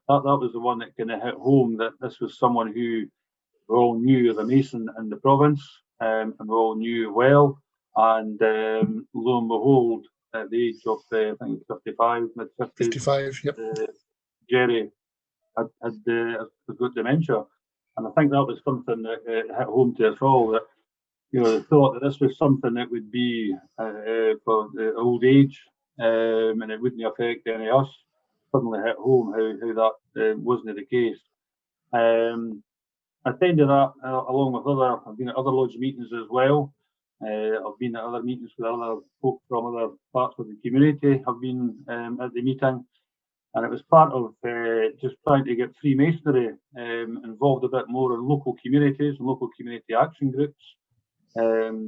was the one that kind of hit home, that this was someone who we all knew as a Mason in the province, and we all knew well. And lo and behold, at the age of I think 55, mid-50s, 55, yep. Gerry had got dementia, and I think that was something that hit home to us all, that the thought that this was something that would be for the old age, and it wouldn't affect any of us, suddenly hit home how that wasn't the case. I attended that along with I've been at other lodge meetings as well. I've been at other meetings with other folk from other parts of the community. I've been at the meeting, and it was part of just trying to get Freemasonry involved a bit more in local communities and local community action groups,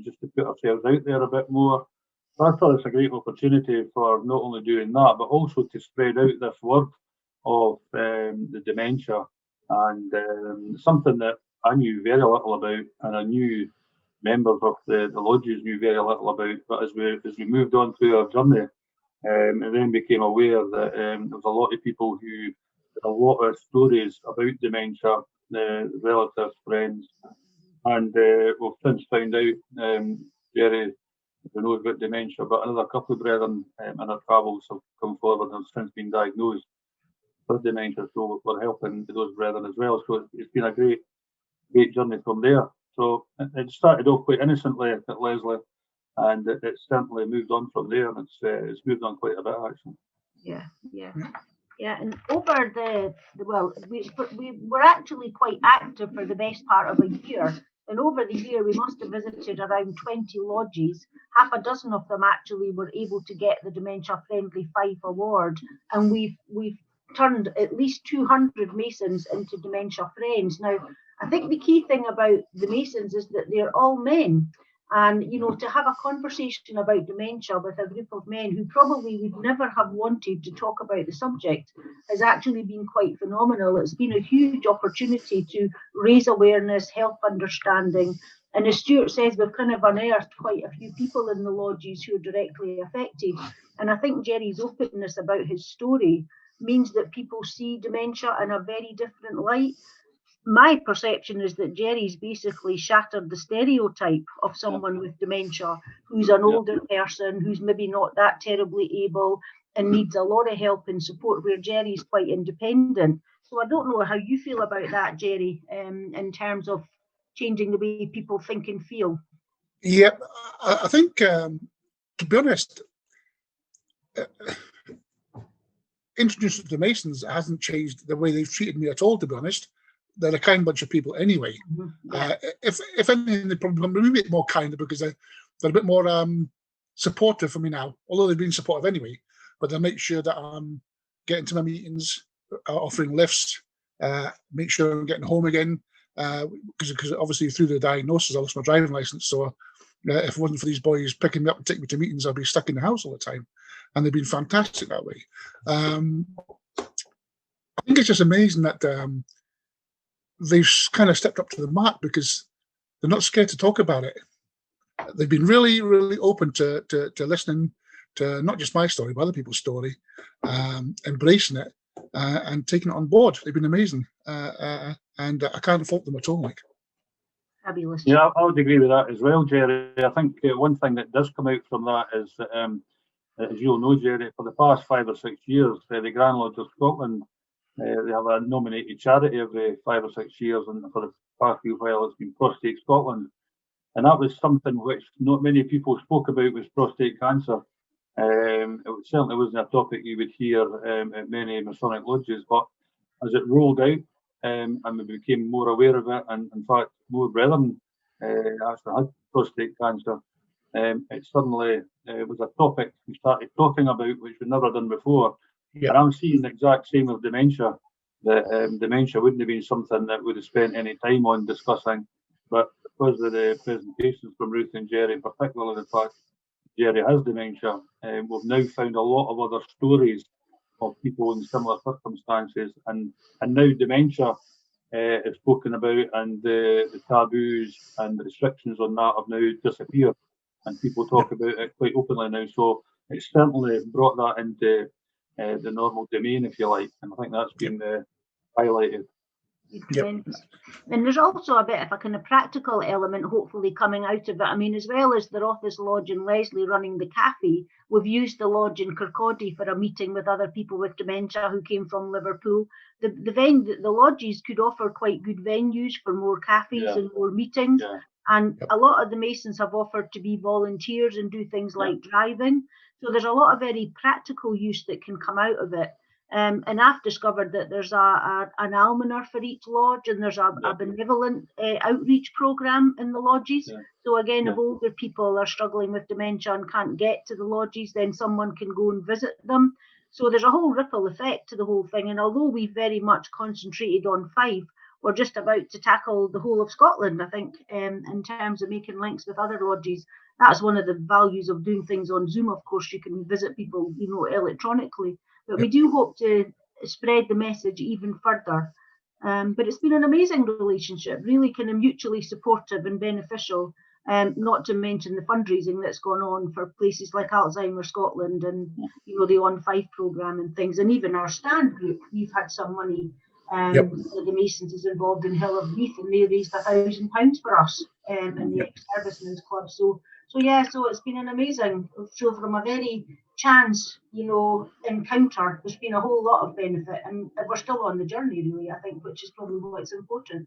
just to put ourselves out there a bit more. So I thought it's a great opportunity for not only doing that, but also to spread out this word of the dementia, and something that I knew very little about, and I knew members of the lodges knew very little about. But as we moved on through our journey, and then became aware that there was a lot of people who had a lot of stories about dementia, relatives, friends, and we've since found out, Gerry, who knows about dementia, but another couple of brethren in our travels have come forward and have since been diagnosed with dementia, so we're helping those brethren as well. So it's been a great journey from there. So it started off quite innocently at Leslie, and it's certainly moved on from there, and it's moved on quite a bit actually. Yeah, and over we were actually quite active for the best part of a year. And over the year, we must have visited around 20 lodges. Half a dozen of them actually were able to get the Dementia Friendly Fife Award, and we've turned at least 200 Masons into dementia friends. Now, I think the key thing about the Masons is that they're all men. And, you know, to have a conversation about dementia with a group of men who probably would never have wanted to talk about the subject has actually been quite phenomenal. It's been a huge opportunity to raise awareness, help understanding. And as Stuart says, we've kind of unearthed quite a few people in the lodges who are directly affected. And I think Gerry's openness about his story means that people see dementia in a very different light. My perception is that Gerry's basically shattered the stereotype of someone with dementia who's an older person, who's maybe not that terribly able and needs a lot of help and support, where Gerry's quite independent. So I don't know how you feel about that, Gerry, in terms of changing the way people think and feel. Yeah, I think, to be honest, introduced to the Masons hasn't changed the way they've treated me at all, to be honest. They're a kind bunch of people anyway. If anything, they probably become a bit more kinder because they're a bit more supportive for me now, although they've been supportive anyway. But they make sure that I'm getting to my meetings, offering lifts, make sure I'm getting home again, because obviously through the diagnosis I lost my driving license. So if it wasn't for these boys picking me up and taking me to meetings, I'd be stuck in the house all the time. And they've been fantastic that way. I think it's just amazing that they've kind of stepped up to the mark because they're not scared to talk about it. They've been really, really open to listening to not just my story, but other people's story, embracing it and taking it on board. They've been amazing, and I can't fault them at all. Like, fabulous. Yeah, I would agree with that as well, Gerry. I think one thing that does come out from that is that, as you'll know, Gerry, for the past 5 or 6 years, the Grand Lodge of Scotland, they have a nominated charity every 5 or 6 years, and for the past few while it's been Prostate Scotland. And that was something which not many people spoke about, was prostate cancer. It certainly wasn't a topic you would hear at many Masonic lodges, but as it rolled out and we became more aware of it, and in fact more brethren actually had prostate cancer, it suddenly was a topic we started talking about, which we'd never done before. And I'm seeing the exact same with dementia, that dementia wouldn't have been something that we'd have spent any time on discussing, but because of the presentations from Ruth and Gerry, particularly the fact Gerry has dementia, we've now found a lot of other stories of people in similar circumstances, and now dementia is spoken about, and the taboos and the restrictions on that have now disappeared, and people talk about it quite openly now. So it's certainly brought that into the normal domain, if you like, and I think that's been highlighted. And there's also a bit of a kind of practical element hopefully coming out of it. I mean, as well as the Rothes Lodge and Leslie running the cafe, we've used the lodge in Kirkcaldy for a meeting with other people with dementia who came from Liverpool. The lodges could offer quite good venues for more cafes and more meetings. And a lot of the Masons have offered to be volunteers and do things like driving. So there's a lot of very practical use that can come out of it. And I've discovered that there's an almoner for each lodge, and there's a benevolent outreach program in the lodges. So again, if older people are struggling with dementia and can't get to the lodges, then someone can go and visit them. So there's a whole ripple effect to the whole thing. And although we've very much concentrated on Fife, we're just about to tackle the whole of Scotland, I think, in terms of making links with other lodges. That's one of the values of doing things on Zoom. Of course, you can visit people, electronically, but we do hope to spread the message even further. But it's been an amazing relationship, really kind of mutually supportive and beneficial, not to mention the fundraising that's gone on for places like Alzheimer's Scotland and, the On Fife programme and things. And even our stand group, we've had some money. The Masons is involved in Hill of Meath, and they raised £1,000 for us in the ex-servicemen's club. So it's been an amazing. So from a very chance, encounter, there's been a whole lot of benefit, and we're still on the journey, really, I think, which is probably what's important.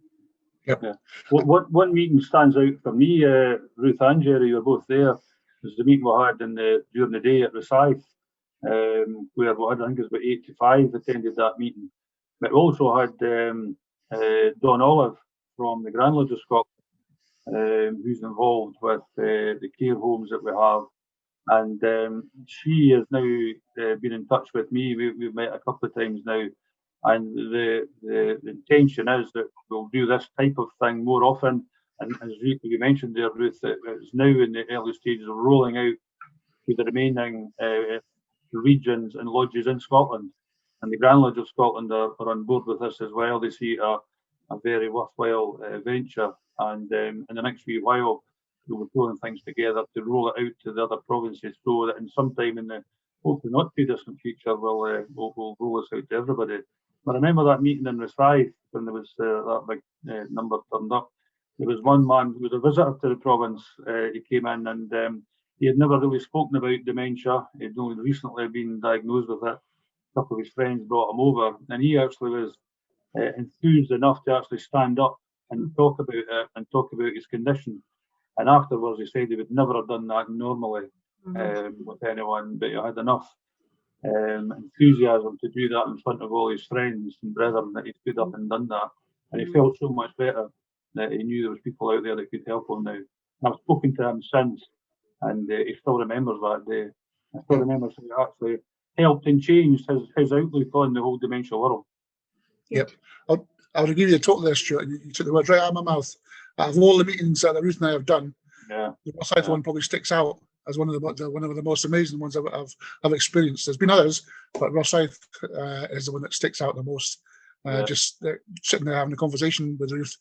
Yeah. One meeting stands out for me, Ruth and Gerry, you're both there, is the meeting we had during the day at Fife, where we had, I think it was about 8 to 5 attended that meeting. But we also had Dawn Olive from the Grand Lodge of Scotland, who's involved with the care homes that we have. And she has now been in touch with me. We've met a couple of times now. And the intention is that we'll do this type of thing more often. And as you mentioned there, Ruth, it's now in the early stages of rolling out to the remaining regions and lodges in Scotland. And the Grand Lodge of Scotland are on board with this as well. They see it a very worthwhile venture. And in the next few while, we'll be pulling things together to roll it out to the other provinces, so that in sometime in the hopefully not too distant future, we'll roll this out to everybody. I remember that meeting in Fife when there was that big number turned up. There was one man who was a visitor to the province. He came in and he had never really spoken about dementia. He'd only recently been diagnosed with it. A couple of his friends brought him over, and he actually was enthused enough to actually stand up and talk about it and talk about his condition. And afterwards, he said he would never have done that normally with anyone, but he had enough enthusiasm to do that in front of all his friends and brethren that he stood up and done that. And he felt so much better that he knew there was people out there that could help him now. And I've spoken to him since, and he still remembers that day. I still remember how it actually helped and changed his outlook on the whole dementia world. Yep. I would agree with you totally there, Stuart. You took the words right out of my mouth. Out of all the meetings that Ruth and I have done, the Rosyth one probably sticks out as one of the most amazing ones I've experienced. There's been others, but Rosyth is the one that sticks out the most. Just sitting there having a conversation with Ruth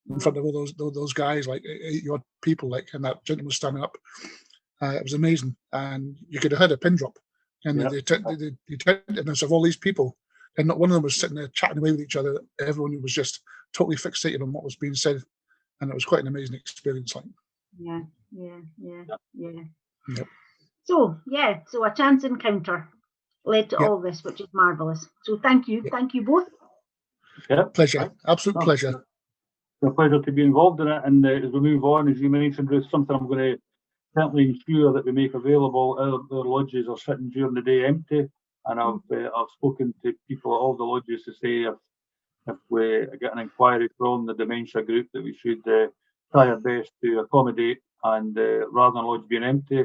in front of all those guys, like 80-odd people, and that gentleman standing up. It was amazing, and you could have heard a pin drop. And the attentiveness of all these people, and not one of them was sitting there chatting away with each other. Everyone was just totally fixated on what was being said, and it was quite an amazing experience. Yeah. Yep. So a chance encounter led to all this, which is marvellous. So thank you both. Yeah, pleasure, absolute pleasure. It's a pleasure to be involved in it. And as we move on, as you mentioned, Ruth, something I'm going to certainly ensure that we make available. Our lodges are sitting during the day empty, and I've spoken to people at all the lodges to say if we get an inquiry from the dementia group that we should try our best to accommodate, and rather than lodge being empty,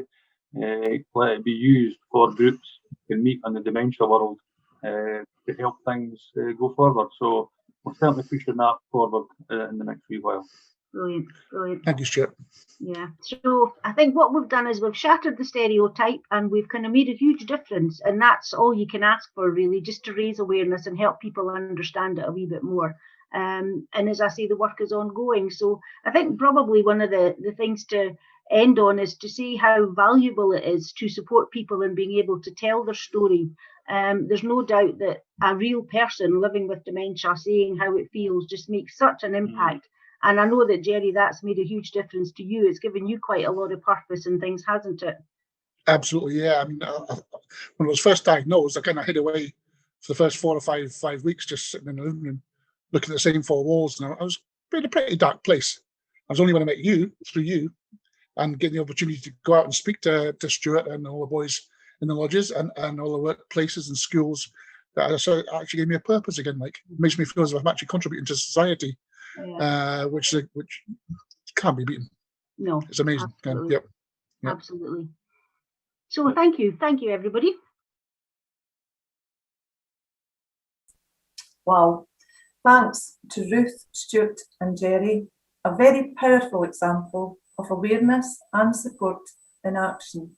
let it be used for groups who can meet on the dementia world to help things go forward. So we're certainly pushing that forward in the next few while. Brilliant. Thank you, Stuart. Yeah. So I think what we've done is we've shattered the stereotype, and we've kind of made a huge difference. And that's all you can ask for, really, just to raise awareness and help people understand it a wee bit more. And as I say, the work is ongoing. So I think probably one of the things to end on is to see how valuable it is to support people in being able to tell their story. There's no doubt that a real person living with dementia saying how it feels just makes such an impact. And I know that, Gerry, that's made a huge difference to you. It's given you quite a lot of purpose and things, hasn't it? Absolutely, yeah. I mean, when I was first diagnosed, I kind of hid away for the first 4 or 5 weeks, just sitting in the living room, looking at the same 4 walls. And I was in a pretty dark place. I was only when I met you, through you, and getting the opportunity to go out and speak to Stuart and all the boys in the lodges and all the workplaces and schools, that actually gave me a purpose again. Like, it makes me feel as if I'm actually contributing to society. Which can't be beaten. No, it's amazing. Absolutely. Yep. Absolutely. So thank you everybody. Wow, Thanks to Ruth, Stuart and Gerry, a very powerful example of awareness and support in action.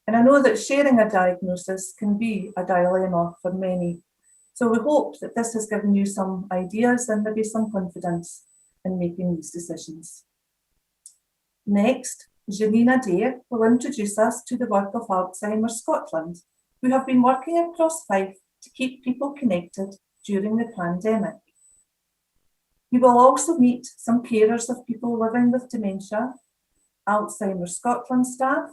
And I know that sharing a diagnosis can be a dilemma for many. So we hope that this has given you some ideas and maybe some confidence in making these decisions. Next, Janine Adair will introduce us to the work of Alzheimer's Scotland, who have been working across Fife to keep people connected during the pandemic. We will also meet some carers of people living with dementia, Alzheimer's Scotland staff,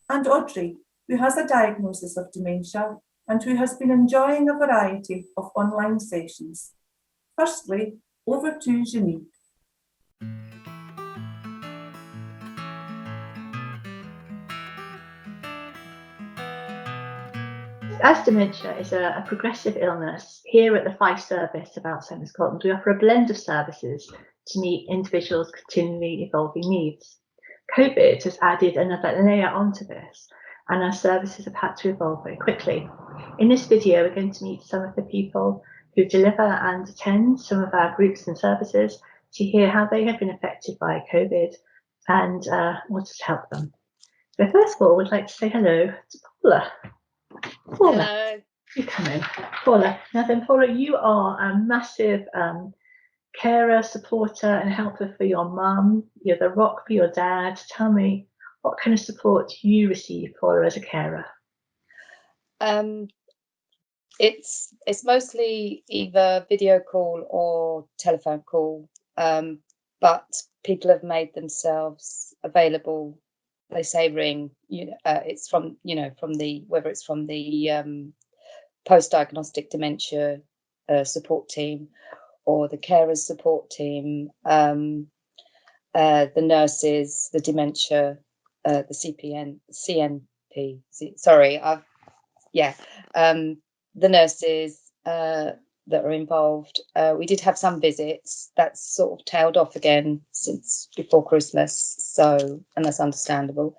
and Audrey, who has a diagnosis of dementia and who has been enjoying a variety of online sessions. Firstly, over to Janine. As dementia is a progressive illness, here at the Fife service of Alzheimer's Scotland, we offer a blend of services to meet individuals' continually evolving needs. COVID has added another layer onto this, and our services have had to evolve very quickly. In this video, we're going to meet some of the people who deliver and attend some of our groups and services to hear how they have been affected by COVID and what has helped them. So first of all, we'd like to say hello to Paula. Paula, hello. You come in. Paula, now then, Paula, you are a massive carer, supporter and helper for your mum. You're the rock for your dad. Tell me, what kind of support do you receive, Paula, as a carer? It's mostly either video call or telephone call, but people have made themselves available. They say ring. It's from from the whether it's from the post-diagnostic dementia support team or the carers support team, the nurses, the dementia, the CNP. Sorry, the nurses that are involved. We did have some visits. That's sort of tailed off again since before Christmas, so, and that's understandable.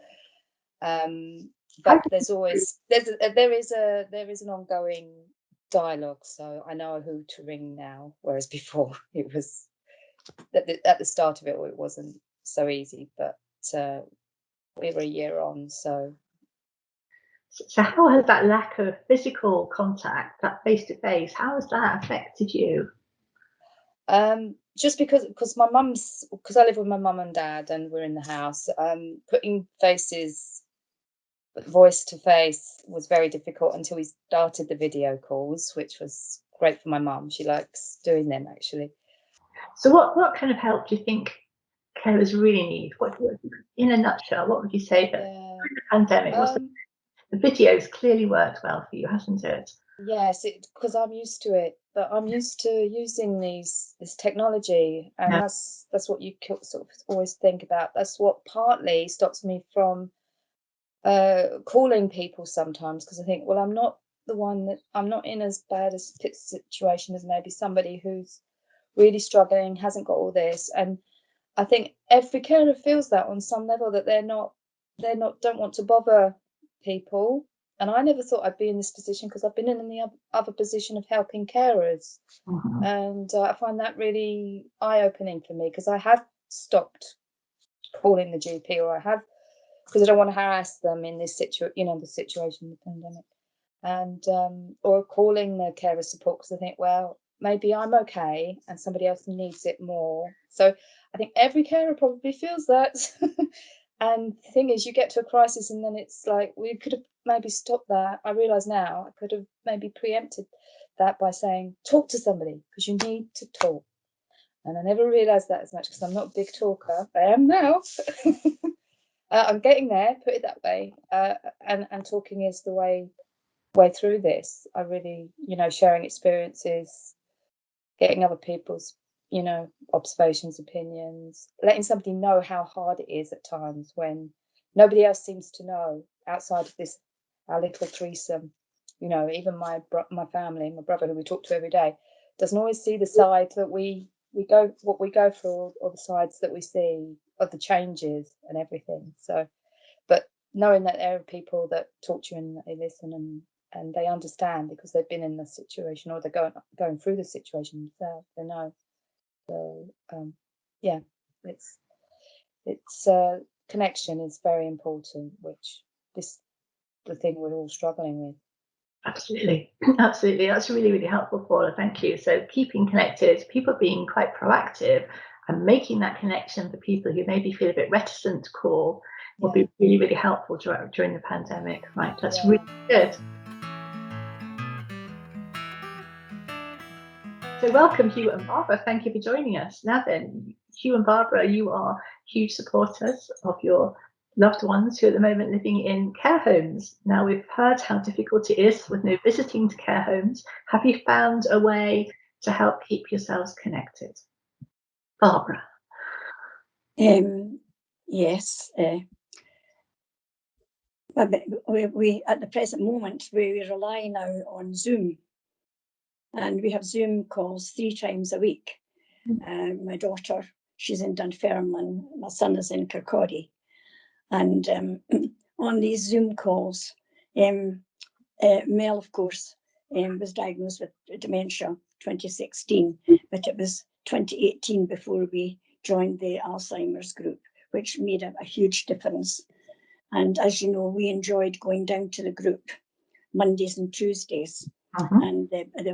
But there is an ongoing dialogue, so I know who to ring now, whereas before it was at the start of it wasn't so easy, but we were a year on, so. So how has that lack of physical contact, that face-to-face, how has that affected you? Just because I live with my mum and dad and we're in the house, putting voice to face was very difficult until we started the video calls, which was great for my mum. She likes doing them, actually. So what kind of help do you think carers really need? What in a nutshell, what would you say that during the pandemic, the videos clearly worked well for you, hasn't it? Yes, because I'm used to it, but I'm used to using this technology, and that's what you sort of always think about. That's what partly stops me from calling people sometimes, because I think, well, I'm not in as bad a situation as maybe somebody who's really struggling, hasn't got all this, and I think every carer feels that on some level, that don't want to bother people. And I never thought I'd be in this position, because I've been in the other position of helping carers. Mm-hmm. And I find that really eye-opening for me, because I have stopped calling the GP, or I have, because I don't want to harass them in this the situation of the pandemic, and or calling the carer support, because I think, well, maybe I'm okay and somebody else needs it more. So I think every carer probably feels that. And the thing is, you get to a crisis and then it's like, we could have maybe stopped that. I realise now I could have maybe preempted that by saying, talk to somebody, because you need to talk. And I never realised that as much, because I'm not a big talker. I am now. I'm getting there, put it that way. And talking is the way through this. I really, sharing experiences, getting other people's observations, opinions, letting somebody know how hard it is at times when nobody else seems to know outside of this, our little threesome. Even my family, my brother, who we talk to every day, doesn't always see the side that we go through, or the sides that we see of the changes and everything. So, but knowing that there are people that talk to you and they listen, and and they understand because they've been in the situation, or they're going through the situation themselves. They know. So yeah, it's connection is very important, which the thing we're all struggling with. Absolutely, absolutely. That's really, really helpful, Paula. Thank you. So keeping connected, people being quite proactive and making that connection for people who maybe feel a bit reticent to call will be really, really helpful during the pandemic. Right, that's really good. So welcome, Hugh and Barbara. Thank you for joining us. Now then, Hugh and Barbara, you are huge supporters of your loved ones who are at the moment living in care homes. Now, we've heard how difficult it is with no visiting to care homes. Have you found a way to help keep yourselves connected? Barbara. Yes. We at the present moment, we rely now on Zoom. And we have Zoom calls 3 times a week. My daughter, she's in Dunfermline. My son is in Kirkcaldy. And on these Zoom calls, Mel, of course, was diagnosed with dementia 2016, but it was 2018 before we joined the Alzheimer's group, which made a huge difference. And as you know, we enjoyed going down to the group Mondays and Tuesdays. And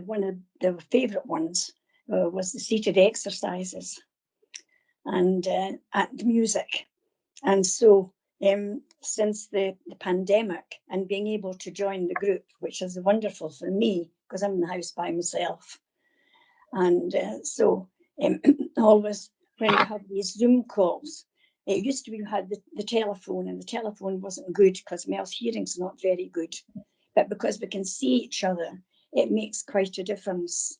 one of the favourite ones was the seated exercises and the music. And so since the pandemic and being able to join the group, which is wonderful for me because I'm in the house by myself. And so always when we have these Zoom calls, it used to be we had the telephone, and the telephone wasn't good because Mel's hearing's not very good. But because we can see each other, it makes quite a difference.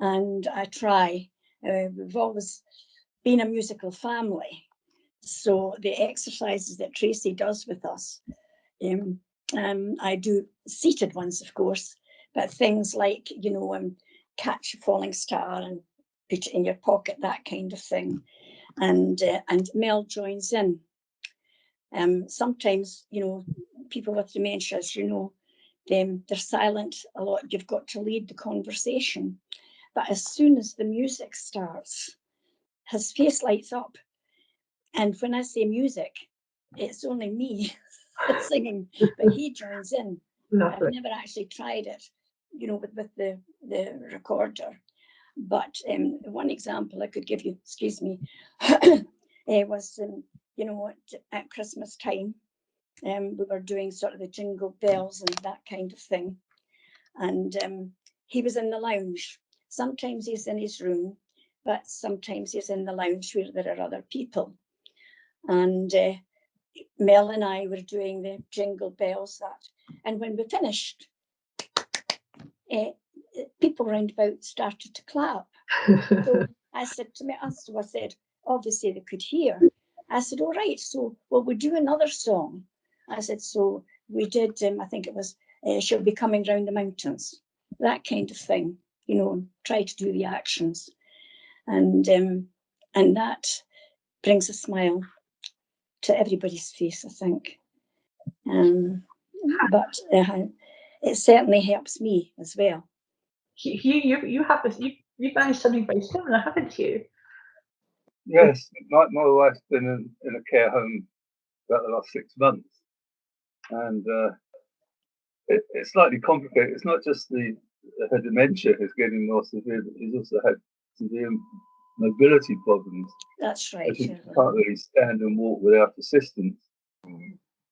And I try. We've always been a musical family. So the exercises that Tracy does with us, I do seated ones, of course, but things like, catch a falling star and put it in your pocket, that kind of thing. And Mel joins in. Sometimes, people with dementia, they're silent a lot. You've got to lead the conversation. But as soon as the music starts, his face lights up. And when I say music, it's only me singing, but he joins in. I've never actually tried it, with the recorder. But one example I could give you, excuse me, was, at Christmas time, we were doing sort of the jingle bells and that kind of thing. And he was in the lounge. Sometimes he's in his room, but sometimes he's in the lounge where there are other people. And Mel and I were doing the jingle bells and when we finished, people round about started to clap. So I said to me, I said, obviously they could hear. I said, all right, so well, we'll do another song. I said, so we did, I think it was She'll Be Coming Round the Mountains, that kind of thing, try to do the actions. And that brings a smile to everybody's face, I think. But it certainly helps me as well. You've managed something very similar, haven't you? Yes, my wife's been in a care home about the last 6 months, and it's slightly complicated. It's not just her dementia is getting more severe, but she's also had severe mobility problems. That's right. She can't really stand and walk without assistance.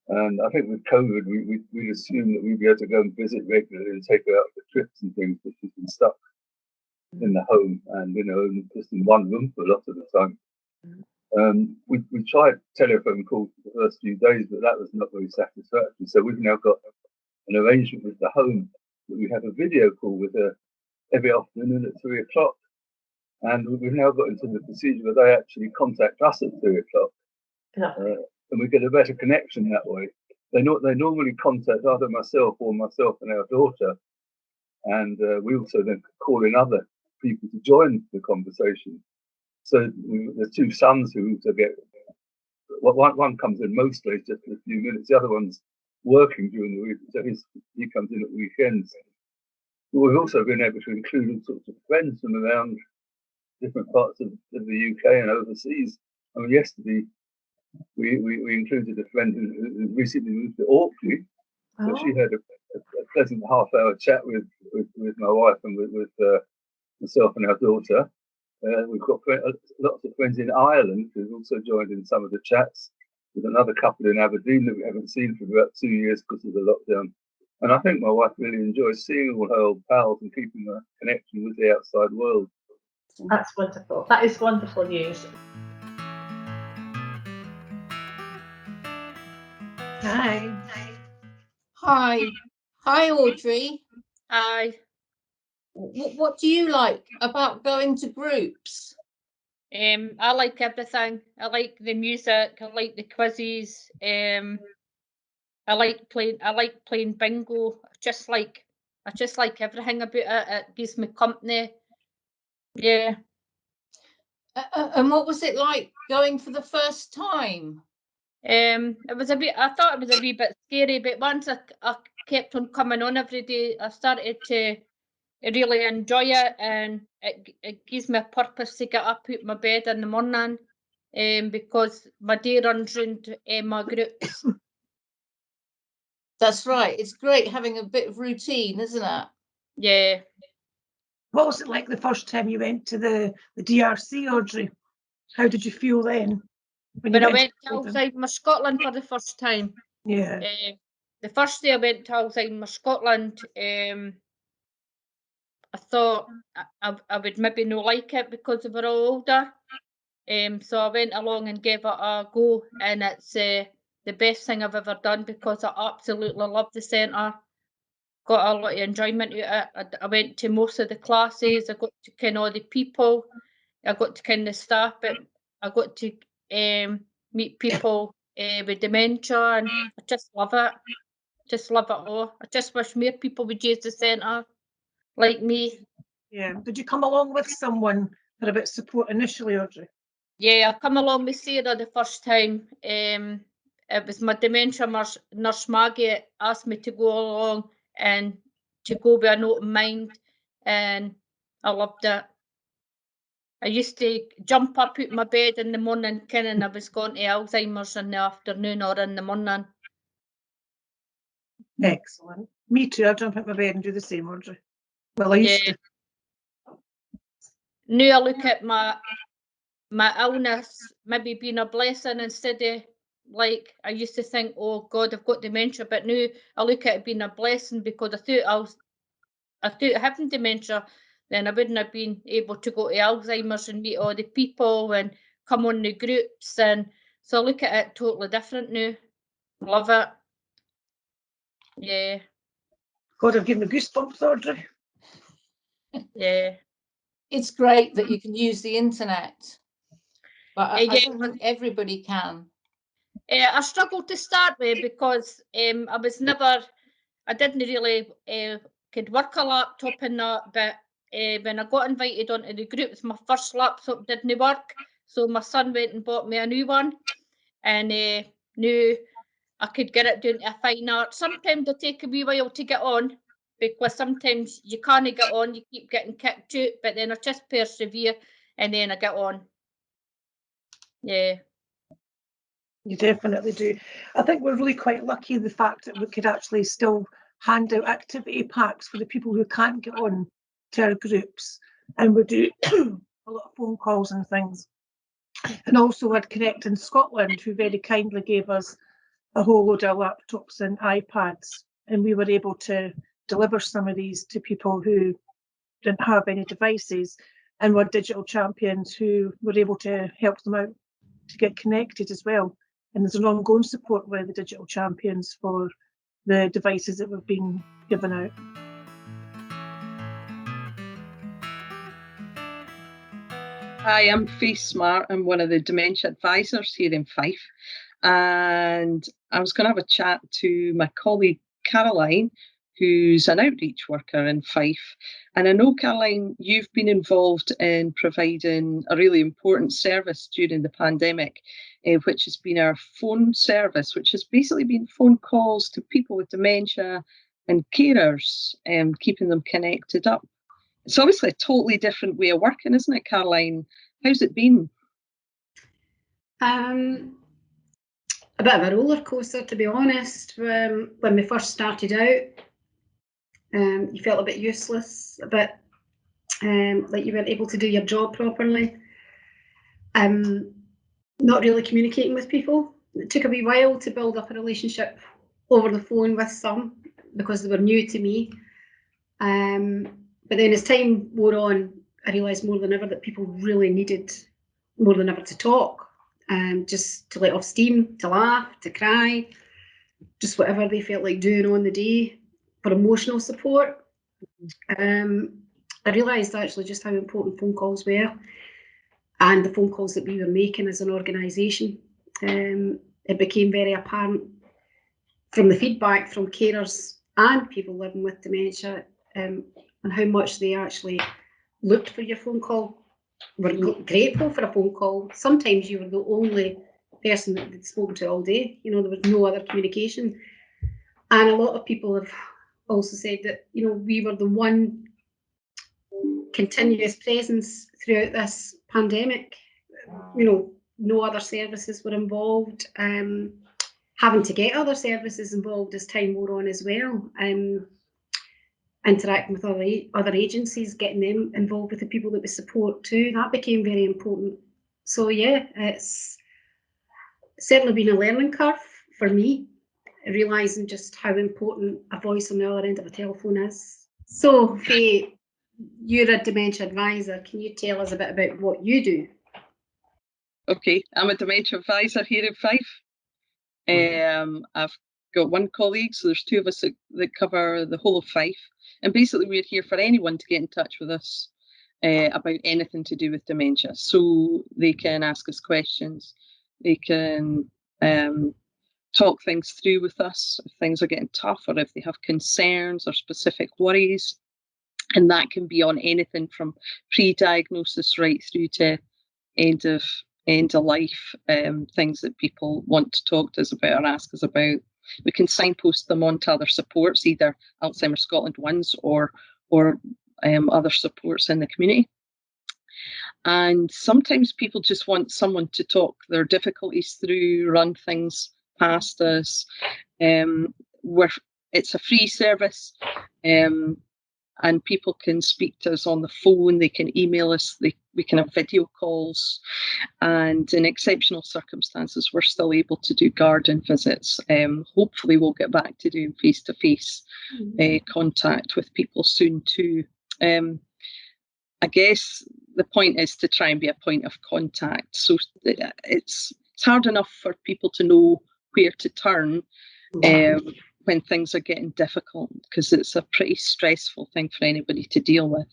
And I think with COVID, we assumed that we'd be able to go and visit regularly and take her out for trips and things, but she's been stuck in the home and, just in one room for a lot of the time. We tried telephone calls for the first few days, but that was not very satisfactory. So we've now got an arrangement with the home that we have a video call with her every afternoon at 3 o'clock. And we've now got into the procedure where they actually contact us at 3 o'clock. And we get a better connection that way. They normally contact either myself and our daughter. And we also then call in other people to join the conversation. So the 2 sons who also get, one comes in most days just for a few minutes. The other one's working during the week, so he comes in at weekends. But we've also been able to include all sorts of friends from around different parts of the UK and overseas. I mean, yesterday we included a friend who recently moved to Orkney, so she had a pleasant half-hour chat with my wife and with myself and our daughter. We've got lots of friends in Ireland who've also joined in some of the chats. There's another couple in Aberdeen that we haven't seen for about 2 years because of the lockdown. And I think my wife really enjoys seeing all her old pals and keeping a connection with the outside world. That's wonderful. That is wonderful news. Hi. Hi. Hi, Audrey. Hi. What do you like about going to groups? I like everything. I like the music. I like the quizzes. I like playing bingo. I just like everything about it. It gives me company. Yeah. And what was it like going for the first time? It was a bit. I thought it was a wee bit scary, but once I kept on coming on every day, I started to really enjoy it, and it gives me a purpose to get up out of my bed in the morning, because my day runs round my groups. That's right. It's great having a bit of routine, isn't it? Yeah. What was it like the first time you went to the DRC, Audrey? How did you feel then? When I went to Alzheimer's Scotland for the first time. Yeah. The first day I went to Alzheimer's Scotland, I thought I would maybe not like it because they were all older. So I went along and gave it a go, and it's the best thing I've ever done because I absolutely love the centre. Got a lot of enjoyment out of it. I went to most of the classes. I got to ken all the people. I got to ken the staff, but I got to meet people with dementia, and I just love it. Just love it all. I just wish more people would use the centre like me. Yeah. Did you come along with someone for a bit of support initially, Audrey? Yeah, I come along with Sarah the first time. It was my dementia nurse Maggie asked me to go along and to go with an open mind, and I loved it. I used to jump up out my bed in the morning, kenning I was going to Alzheimer's in the afternoon or in the morning. Excellent. Me too. I'll jump out my bed and do the same, Audrey. Well, I used to. Now I look at my illness maybe being a blessing instead of, like, I used to think, oh God, I've got dementia, but now I look at it being a blessing because I thought having dementia, then I wouldn't have been able to go to Alzheimer's and meet all the people and come on the groups, and so I look at it totally different now. Love it. Yeah. God, I've given me goosebumps, Audrey. Yeah. It's great that you can use the internet, but I don't think everybody can. I struggled to start with because I didn't really could work a laptop and that, but when I got invited onto the groups, my first laptop didn't work, so my son went and bought me a new one, and now I could get it down to a fine art. Sometimes it take a wee while to get on, because sometimes you can't get on, you keep getting kicked out, but then I just persevere and then I get on. Yeah. You definitely do. I think we're really quite lucky the fact that we could actually still hand out activity packs for the people who can't get on to our groups, and we do a lot of phone calls and things. And also had Connect in Scotland, who very kindly gave us a whole load of laptops and iPads, and we were able to deliver some of these to people who didn't have any devices, and were digital champions who were able to help them out to get connected as well. And there's an ongoing support with the digital champions for the devices that we've been given out. Hi, I'm Faith Smart. I'm one of the dementia advisors here in Fife. And I was going to have a chat to my colleague Caroline, who's an outreach worker in Fife. And I know, Caroline, you've been involved in providing a really important service during the pandemic, which has been our phone service, which has basically been phone calls to people with dementia and carers, keeping them connected up. It's obviously a totally different way of working, isn't it, Caroline? How's it been? A bit of a roller coaster, to be honest. When we first started out, you felt a bit useless, a bit like you weren't able to do your job properly. Not really communicating with people. It took a wee while to build up a relationship over the phone with some because they were new to me. But then as time wore on, I realised more than ever that people really needed more than ever to talk. Just to let off steam, to laugh, to cry, just whatever they felt like doing on the day for emotional support. I realised actually just how important phone calls were and the phone calls that we were making as an organisation. It became very apparent from the feedback from carers and people living with dementia and how much they actually looked for your phone call. Were grateful for a phone call. Sometimes you were the only person that they'd spoken to all day. You know, there was no other communication. And a lot of people have also said that, you know, we were the one continuous presence throughout this pandemic. You know, no other services were involved. Having to get other services involved as time wore on as well. Interacting with other agencies, getting them involved with the people that we support too, that became very important. So yeah, it's certainly been a learning curve for me, realising just how important a voice on the other end of a telephone is. So Faye, you're a dementia advisor. Can you tell us a bit about what you do? Okay, I'm a dementia advisor here in Fife. I've got one colleague, so there's two of us that cover the whole of Fife. And basically, we're here for anyone to get in touch with us about anything to do with dementia. So they can ask us questions. They can talk things through with us if things are getting tough or if they have concerns or specific worries. And that can be on anything from pre-diagnosis right through to end of life, things that people want to talk to us about or ask us about. We can signpost them onto other supports, either Alzheimer's Scotland ones or other supports in the community. And sometimes people just want someone to talk their difficulties through, run things past us. It's a free service. And people can speak to us on the phone, they can email us, we can have video calls, and in exceptional circumstances we're still able to do garden visits. Hopefully we'll get back to doing face-to-face contact with people soon too. I guess the point is to try and be a point of contact, so it's hard enough for people to know where to turn when things are getting difficult, because it's a pretty stressful thing for anybody to deal with.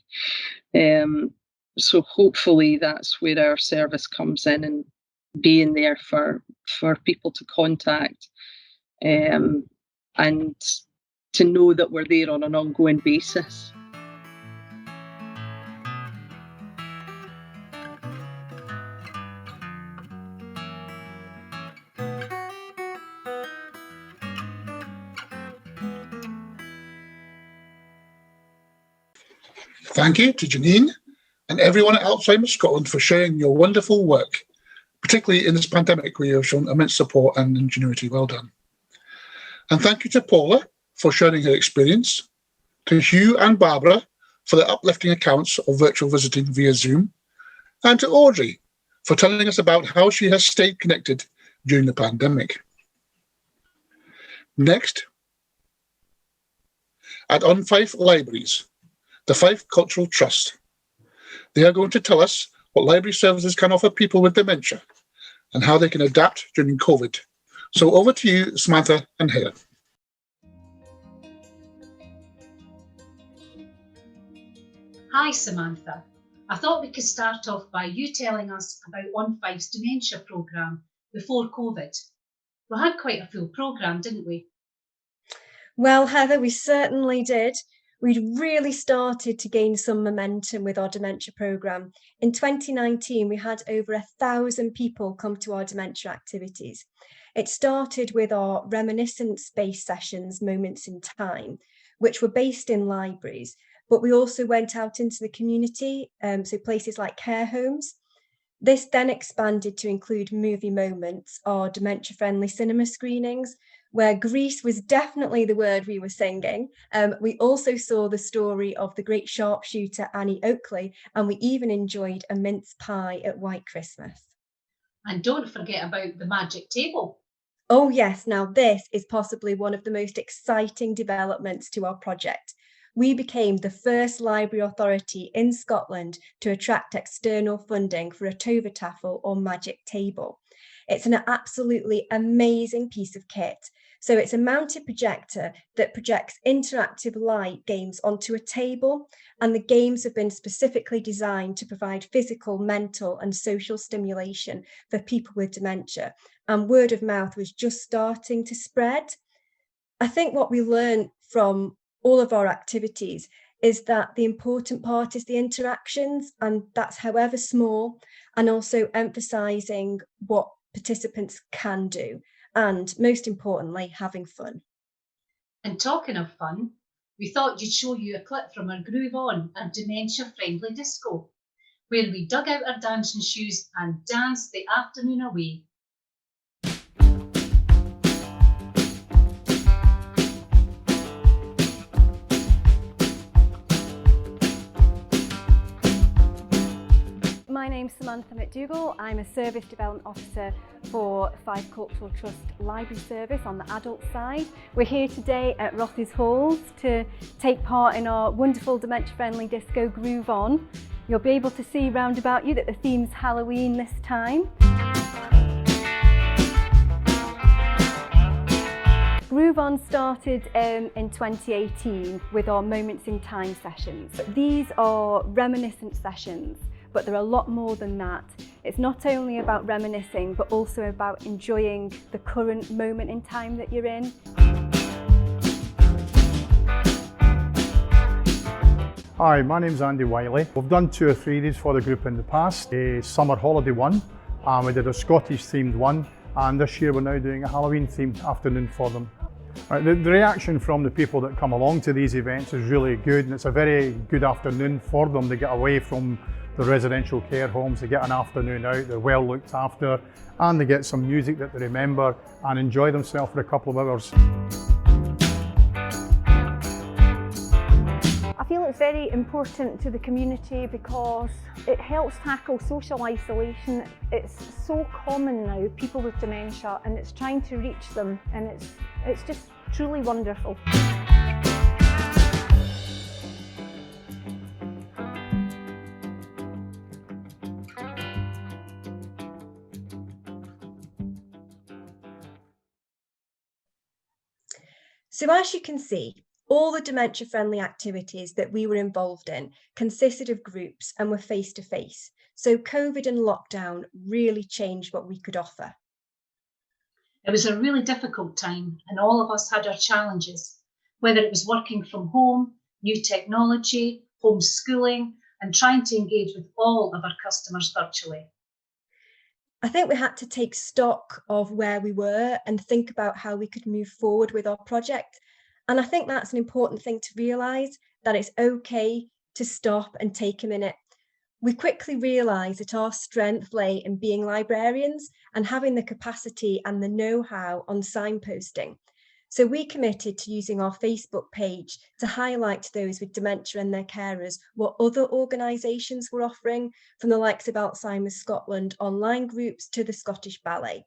So hopefully that's where our service comes in, and being there for people to contact and to know that we're there on an ongoing basis. Thank you to Janine and everyone at Alzheimer's Scotland for sharing your wonderful work, particularly in this pandemic where you have shown immense support and ingenuity. Well done. And thank you to Paula for sharing her experience, to Hugh and Barbara for their uplifting accounts of virtual visiting via Zoom, and to Audrey for telling us about how she has stayed connected during the pandemic. Next, at On Fife Libraries, the Fife Cultural Trust. They are going to tell us what library services can offer people with dementia and how they can adapt during COVID. So over to you, Samantha and Helen. Hi, Samantha. I thought we could start off by you telling us about On Fife's dementia programme before COVID. We had quite a full programme, didn't we? Well, Heather, we certainly did. We'd really started to gain some momentum with our dementia programme. In 2019, we had over 1,000 people come to our dementia activities. It started with our reminiscence-based sessions, Moments in Time, which were based in libraries, but we also went out into the community, so places like care homes. This then expanded to include movie moments, or dementia-friendly cinema screenings, where Grease was definitely the word we were singing. We also saw the story of the great sharpshooter Annie Oakley, and we even enjoyed a mince pie at White Christmas. And don't forget about the magic table. Oh yes, now this is possibly one of the most exciting developments to our project. We became the first library authority in Scotland to attract external funding for a Tovertaffel or magic table. It's an absolutely amazing piece of kit. So it's a mounted projector that projects interactive light games onto a table, and the games have been specifically designed to provide physical, mental and social stimulation for people with dementia. And word of mouth was just starting to spread. I think what we learned from all of our activities is that the important part is the interactions, and that's however small, and also emphasising what participants can do, and most importantly, having fun. And talking of fun, we thought you'd show you a clip from our Groove On, our dementia-friendly disco, where we dug out our dancing shoes and danced the afternoon away. My name's Samantha McDougall. I'm a Service Development Officer for Fife Cultural Trust Library Service on the adult side. We're here today at Rothes Halls to take part in our wonderful dementia-friendly disco Groove On. You'll be able to see round about you that the theme's Halloween this time. Groove On started in 2018 with our Moments in Time sessions. These are reminiscent sessions, but there are a lot more than that. It's not only about reminiscing, but also about enjoying the current moment in time that you're in. Hi, my name's Andy Wiley. We've done 2 or 3 of these for the group in the past. A summer holiday one, and we did a Scottish themed one, and this year we're now doing a Halloween themed afternoon for them. Right, the reaction from the people that come along to these events is really good, and it's a very good afternoon for them to get away from the residential care homes. They get an afternoon out, they're well looked after, and they get some music that they remember and enjoy themselves for a couple of hours. I feel it's very important to the community because it helps tackle social isolation. It's so common now, people with dementia, and it's trying to reach them, and it's just truly wonderful. So as you can see, all the dementia-friendly activities that we were involved in consisted of groups and were face-to-face. So COVID and lockdown really changed what we could offer. It was a really difficult time, and all of us had our challenges, whether it was working from home, new technology, homeschooling, and trying to engage with all of our customers virtually. I think we had to take stock of where we were and think about how we could move forward with our project. And I think that's an important thing to realise, that it's okay to stop and take a minute. We quickly realised that our strength lay in being librarians and having the capacity and the know-how on signposting. So we committed to using our Facebook page to highlight to those with dementia and their carers what other organisations were offering, from the likes of Alzheimer's Scotland online groups to the Scottish Ballet.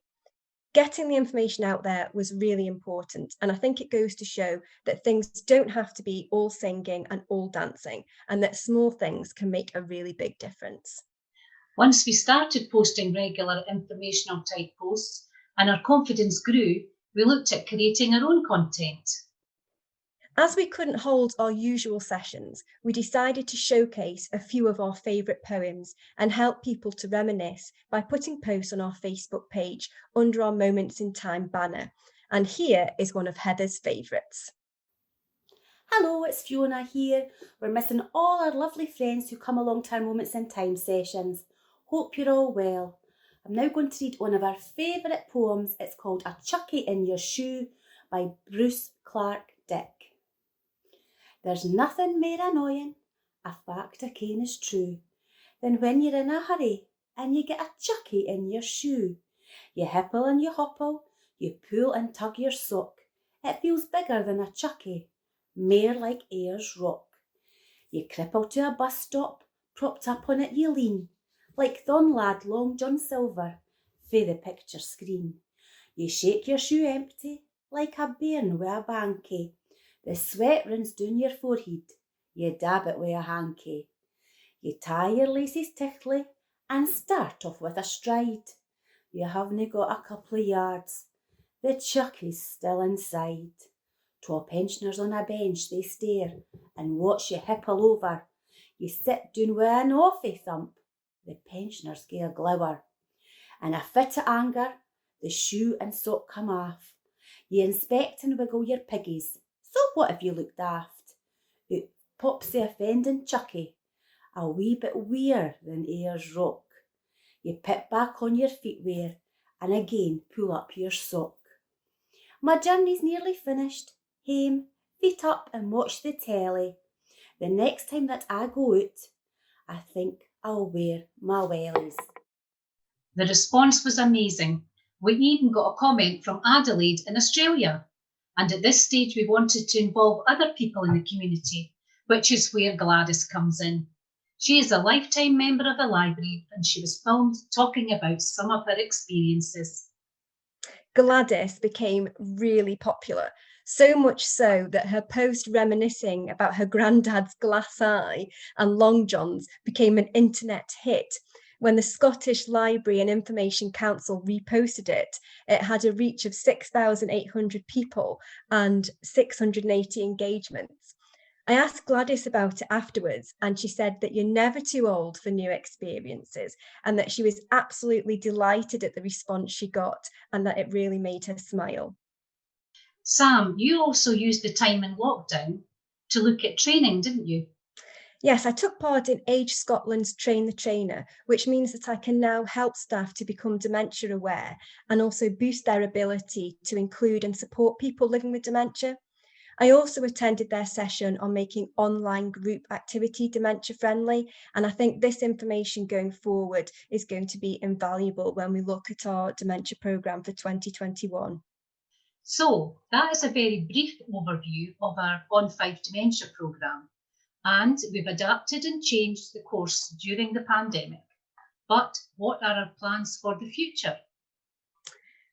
Getting the information out there was really important, and I think it goes to show that things don't have to be all singing and all dancing, and that small things can make a really big difference. Once we started posting regular informational type posts and our confidence grew, we looked at creating our own content. As we couldn't hold our usual sessions, we decided to showcase a few of our favourite poems and help people to reminisce by putting posts on our Facebook page under our Moments in Time banner. And here is one of Heather's favourites. Hello, it's Fiona here. We're missing all our lovely friends who come along to our Moments in Time sessions. Hope you're all well. I'm now going to read one of our favourite poems. It's called A Chuckie in Your Shoe by Bruce Clark Dick. There's nothing more annoying, a fact I ken is true, than when you're in a hurry and you get a chuckie in your shoe. You hipple and you hopple, you pull and tug your sock. It feels bigger than a chuckie, mair like Ayers Rock. You cripple to a bus stop, propped up on it you lean, like thon lad Long John Silver, fae the picture screen. You shake your shoe empty, like a bairn wi' a banky. The sweat runs down your forehead, you dab it wi' a hanky. You tie your laces tichtly, and start off with a stride. You havena got a couple of yards, the chuckie's still inside. Twa pensioners on a bench they stare, and watch you hipple over. You sit down wi' an awfy thump, the pensioners gie a glower. In a fit of anger, the shoe and sock come off. You inspect and wiggle your piggies, so what have you looked aft? Out pops the offending chuckie, a wee bit weir than Ayers Rock. You pip back on your feetwear, and again pull up your sock. My journey's nearly finished. Hame, feet up and watch the telly. The next time that I go out, I think I'll wear my wellies. The response was amazing. We even got a comment from Adelaide in Australia. And at this stage, we wanted to involve other people in the community, which is where Gladys comes in. She is a lifetime member of the library, and she was filmed talking about some of her experiences. Gladys became really popular, so much so that her post reminiscing about her granddad's glass eye and long johns became an internet hit. When the Scottish Library and Information Council reposted it, it had a reach of 6,800 people and 680 engagements. I asked Gladys about it afterwards, and she said that you're never too old for new experiences, and that she was absolutely delighted at the response she got and that it really made her smile. Sam, you also used the time in lockdown to look at training, didn't you? Yes, I took part in Age Scotland's Train the Trainer, which means that I can now help staff to become dementia aware and also boost their ability to include and support people living with dementia. I also attended their session on making online group activity dementia friendly, and I think this information going forward is going to be invaluable when we look at our dementia programme for 2021. So that is a very brief overview of our On Fife Dementia programme, and we've adapted and changed the course during the pandemic. But what are our plans for the future?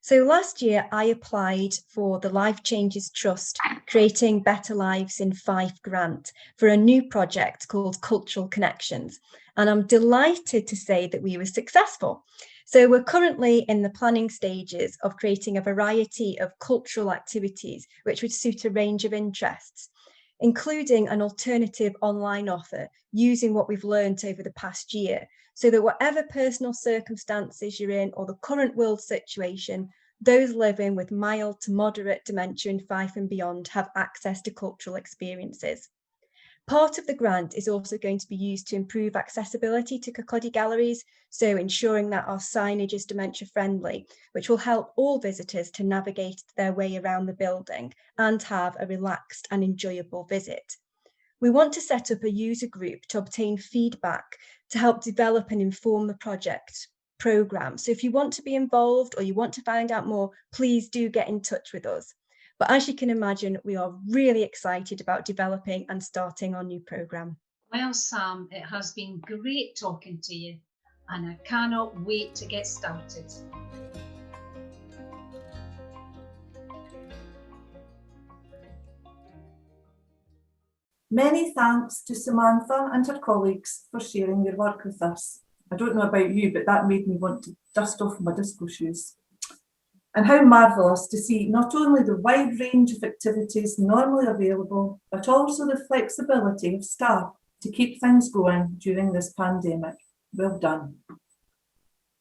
So last year I applied for the Life Changes Trust Creating Better Lives in Fife grant for a new project called Cultural Connections, and I'm delighted to say that we were successful. So we're currently in the planning stages of creating a variety of cultural activities which would suit a range of interests, including an alternative online offer using what we've learned over the past year, so that whatever personal circumstances you're in or the current world situation, those living with mild to moderate dementia in Fife and beyond have access to cultural experiences. Part of the grant is also going to be used to improve accessibility to Kirkcaldy galleries, so ensuring that our signage is dementia friendly, which will help all visitors to navigate their way around the building and have a relaxed and enjoyable visit. We want to set up a user group to obtain feedback to help develop and inform the project programme. So if you want to be involved or you want to find out more, please do get in touch with us. But as you can imagine, we are really excited about developing and starting our new programme. Well, Sam, it has been great talking to you, and I cannot wait to get started. Many thanks to Samantha and her colleagues for sharing their work with us. I don't know about you, but that made me want to dust off my disco shoes. And how marvellous to see not only the wide range of activities normally available, but also the flexibility of staff to keep things going during this pandemic. Well done.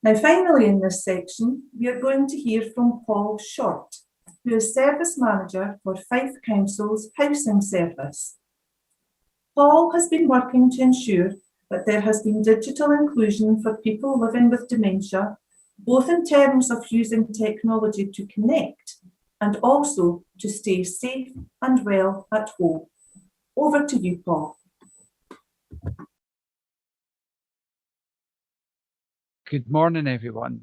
Now, finally in this section, we are going to hear from Paul Short. who is Service Manager for Fife Council's Housing Service. Paul has been working to ensure that there has been digital inclusion for people living with dementia, both in terms of using technology to connect and also to stay safe and well at home. Over to you, Paul. Good morning, everyone,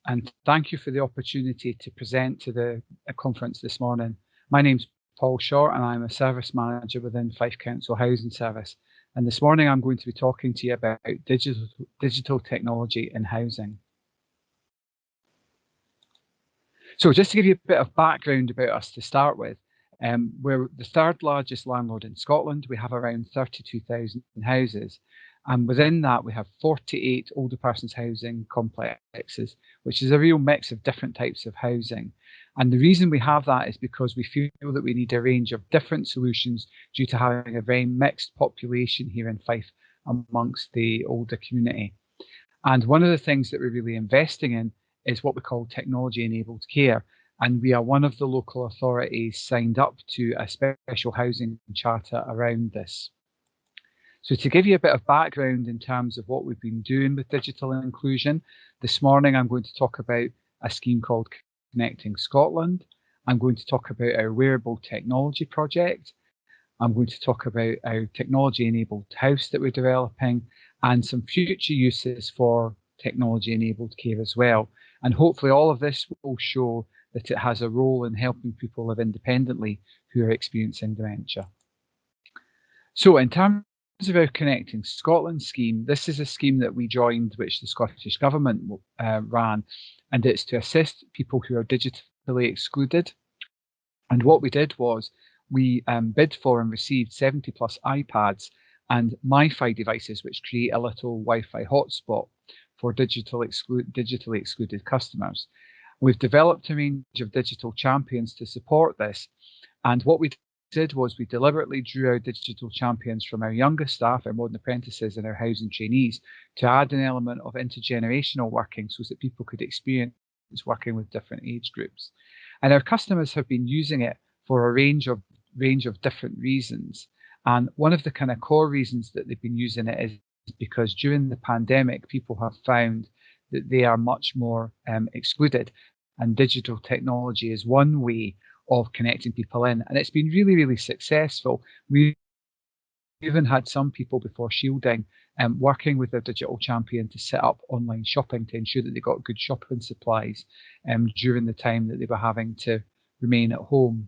and thank you for the opportunity to present to the conference this morning. My name's Paul Short and I'm a Service Manager within Fife Council Housing Service. And this morning I'm going to be talking to you about digital technology in housing. So just to give you a bit of background about us to start with, we're the third largest landlord in Scotland. We have around 32,000 houses. And within that, we have 48 older persons housing complexes, which is a real mix of different types of housing. And the reason we have that is because we feel that we need a range of different solutions due to having a very mixed population here in Fife amongst the older community. And one of the things that we're really investing in is what we call technology-enabled care. And we are one of the local authorities signed up to a special housing charter around this. So to give you a bit of background in terms of what we've been doing with digital inclusion, this morning I'm going to talk about a scheme called Connecting Scotland. I'm going to talk about our wearable technology project. I'm going to talk about our technology-enabled house that we're developing and some future uses for technology-enabled care as well. And hopefully all of this will show that it has a role in helping people live independently who are experiencing dementia. So in terms of our Connecting Scotland scheme, this is a scheme that we joined, which the Scottish Government ran, and it's to assist people who are digitally excluded. And what we did was we bid for and received 70 plus iPads and MiFi devices, which create a little Wi-Fi hotspot for digitally excluded customers. We've developed a range of digital champions to support this. And what we did was we deliberately drew our digital champions from our youngest staff, our modern apprentices and our housing trainees to add an element of intergenerational working so that people could experience working with different age groups. And our customers have been using it for a range of different reasons. And one of the kind of core reasons that they've been using it is because during the pandemic, people have found that they are much more excluded, and digital technology is one way of connecting people in, and it's been really, really successful. We even had some people before shielding working with their digital champion to set up online shopping to ensure that they got good shopping supplies during the time that they were having to remain at home.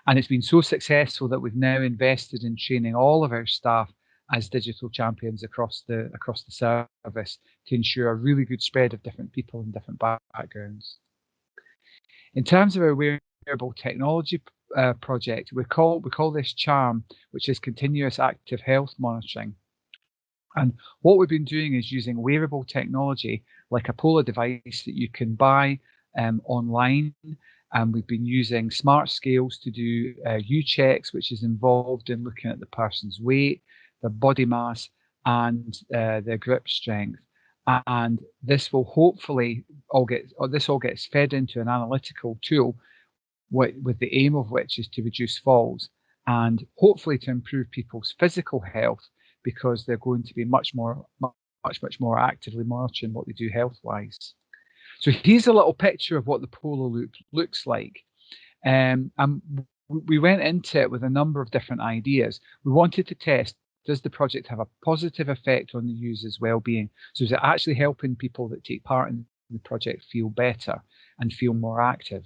And it's been so successful that we've now invested in training all of our staff as digital champions across the service to ensure a really good spread of different people and different backgrounds. In terms of our wearable technology project, we call this CHARM, which is continuous active health monitoring. And what we've been doing is using wearable technology like a Pola device that you can buy online. And we've been using smart scales to do U-checks, which is involved in looking at the person's weight, their body mass, and their grip strength. And this will hopefully all gets fed into an analytical tool with the aim of which is to reduce falls and hopefully to improve people's physical health, because they're going to be much more actively monitoring what they do health-wise. So here's a little picture of what the Pola loop looks like. And we went into it with a number of different ideas. We wanted to test, does the project have a positive effect on the user's well-being? So is it actually helping people that take part in the project feel better and feel more active?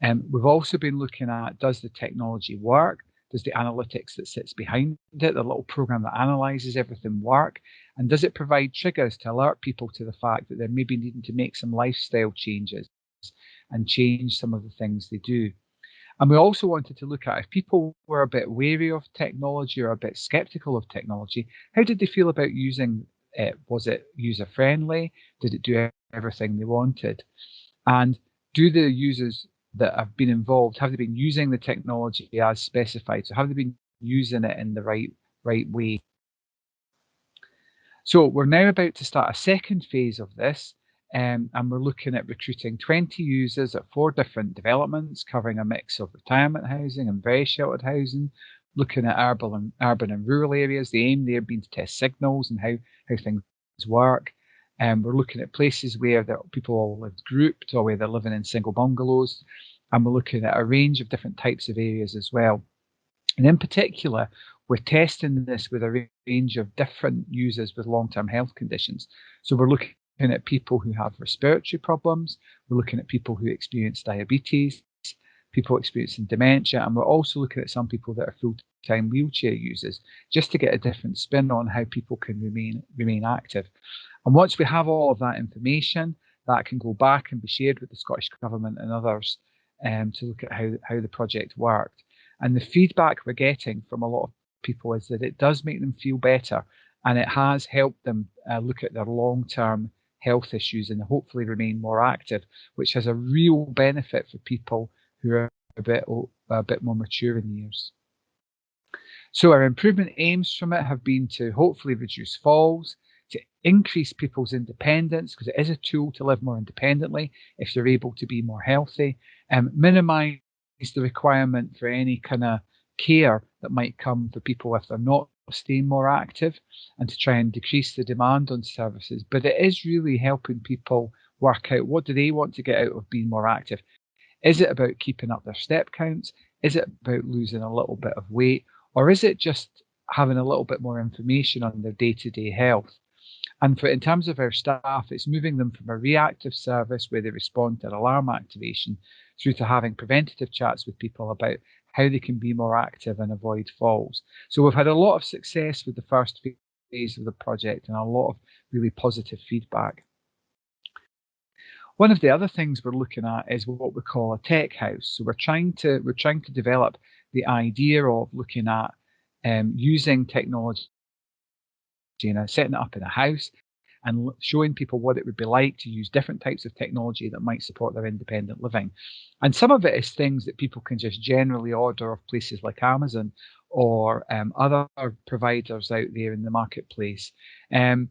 We've also been looking at, does the technology work? Does the analytics that sits behind it, the little program that analyzes everything, work? And does it provide triggers to alert people to the fact that they're maybe needing to make some lifestyle changes and change some of the things they do? And we also wanted to look at, if people were a bit wary of technology or a bit skeptical of technology, how did they feel about using it? Was it user-friendly? Did it do everything they wanted? And do the users that have been involved, have they been using the technology as specified? So have they been using it in the right way? So we're now about to start a second phase of this. and we're looking at recruiting 20 users at 4 different developments, covering a mix of retirement housing and very sheltered housing, looking at urban and rural areas. The aim there being to test signals and how things work. We're looking at places where people all live grouped or where they're living in single bungalows. And we're looking at a range of different types of areas as well. And in particular, we're testing this with a range of different users with long-term health conditions. So we're looking at people who have respiratory problems. We're looking at people who experience diabetes, people experiencing dementia, and we're also looking at some people that are full-time wheelchair users, just to get a different spin on how people can remain active. And once we have all of that information, that can go back and be shared with the Scottish Government and others to look at how the project worked. And the feedback we're getting from a lot of people is that it does make them feel better, and it has helped them look at their long-term health issues and hopefully remain more active, which has a real benefit for people who are a bit more mature in years. So our improvement aims from it have been to hopefully reduce falls, to increase people's independence, because it is a tool to live more independently if you're able to be more healthy, and minimise the requirement for any kind of care that might come for people if they're not staying more active, and to try and decrease the demand on services. But it is really helping people work out, what do they want to get out of being more active? Is it about keeping up their step counts? Is it about losing a little bit of weight? Or is it just having a little bit more information on their day-to-day health? And in terms of our staff, it's moving them from a reactive service where they respond to an alarm activation through to having preventative chats with people about how they can be more active and avoid falls. So we've had a lot of success with the first phase of the project and a lot of really positive feedback. One of the other things we're looking at is what we call a tech house. So we're trying to develop the idea of looking at using technology, setting it up in a house and showing people what it would be like to use different types of technology that might support their independent living. And some of it is things that people can just generally order off places like Amazon or other providers out there in the marketplace. And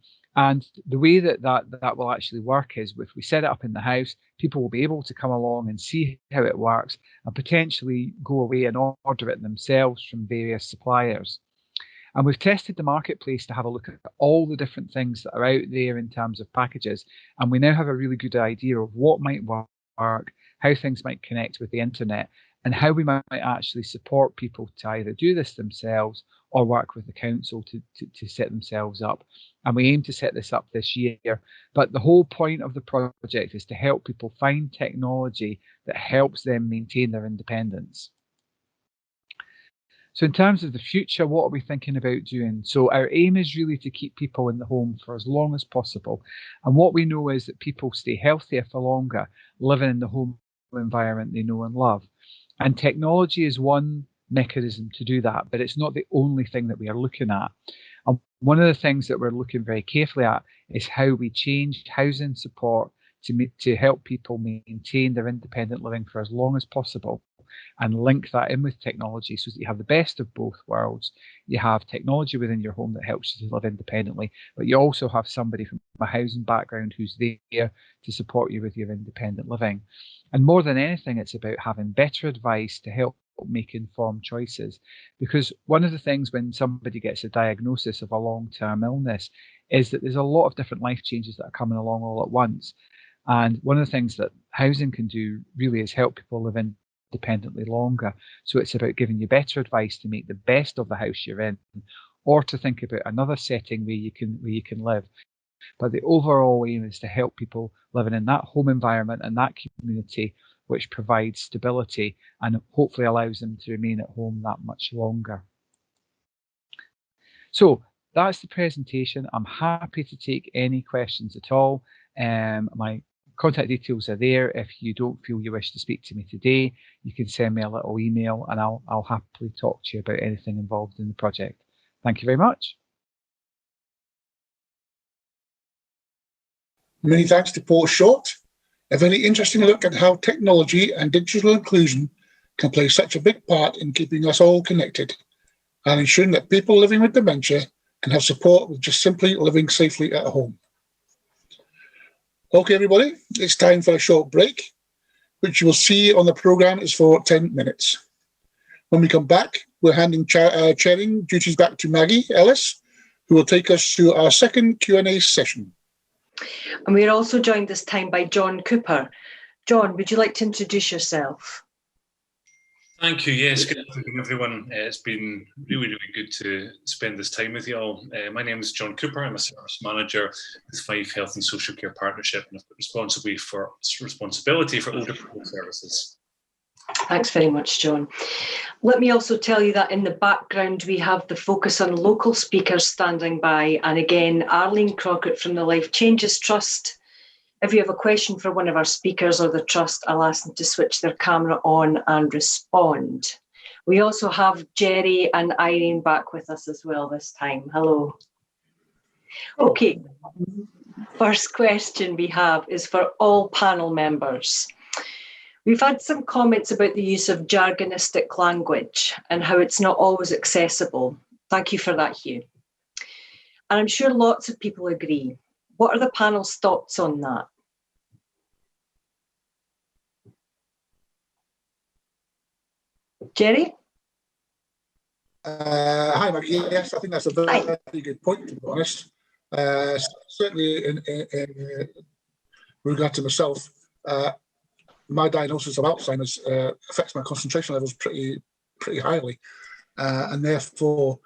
the way that will actually work is if we set it up in the house, people will be able to come along and see how it works and potentially go away and order it themselves from various suppliers. And we've tested the marketplace to have a look at all the different things that are out there in terms of packages. And we now have a really good idea of what might work, how things might connect with the internet, and how we might actually support people to either do this themselves or work with the council to set themselves up. And we aim to set this up this year. But the whole point of the project is to help people find technology that helps them maintain their independence. So in terms of the future, what are we thinking about doing? So our aim is really to keep people in the home for as long as possible. And what we know is that people stay healthier for longer, living in the home environment they know and love. And technology is one mechanism to do that, but it's not the only thing that we are looking at. And one of the things that we're looking very carefully at is how we change housing support to help people maintain their independent living for as long as possible, and link that in with technology so that you have the best of both worlds. You have technology within your home that helps you to live independently, but you also have somebody from a housing background who's there to support you with your independent living. And more than anything, it's about having better advice to help make informed choices. Because one of the things when somebody gets a diagnosis of a long-term illness is that there's a lot of different life changes that are coming along all at once. And one of the things that housing can do really is help people live independently longer. So it's about giving you better advice to make the best of the house you're in, or to think about another setting where you can live. But the overall aim is to help people living in that home environment and that community, which provides stability and hopefully allows them to remain at home that much longer. So that's the presentation. I'm happy to take any questions at all. My contact details are there. If you don't feel you wish to speak to me today, you can send me a little email and I'll happily talk to you about anything involved in the project. Thank you very much. Many thanks to Paul Short. A very interesting look at how technology and digital inclusion can play such a big part in keeping us all connected and ensuring that people living with dementia can have support with just simply living safely at home. Okay, everybody, it's time for a short break, which you will see on the programme is for 10 minutes. When we come back, we're handing chairing duties back to Maggie Ellis, who will take us through our second Q&A session. And we're also joined this time by John Cooper. John, would you like to introduce yourself? Thank you. Yes, good afternoon, everyone. It's been really, really good to spend this time with you all. My name is John Cooper. I'm a service manager with Fife Health and Social Care Partnership, and I've got responsibility for older people services. Thanks very much, John. Let me also tell you that in the background we have the Focus on Local speakers standing by, and again, Arlene Crockett from the Life Changes Trust. If you have a question for one of our speakers or the Trust, I'll ask them to switch their camera on and respond. We also have Gerry and Irene back with us as well this time. Hello. Okay, first question we have is for all panel members. We've had some comments about the use of jargonistic language and how it's not always accessible. Thank you for that, Hugh. And I'm sure lots of people agree. What are the panel's thoughts on that? Gerry? Hi, Maggie. Yes, I think that's a very good point, to be honest. Certainly in regard to myself, my diagnosis of Alzheimer's affects my concentration levels pretty highly. And therefore,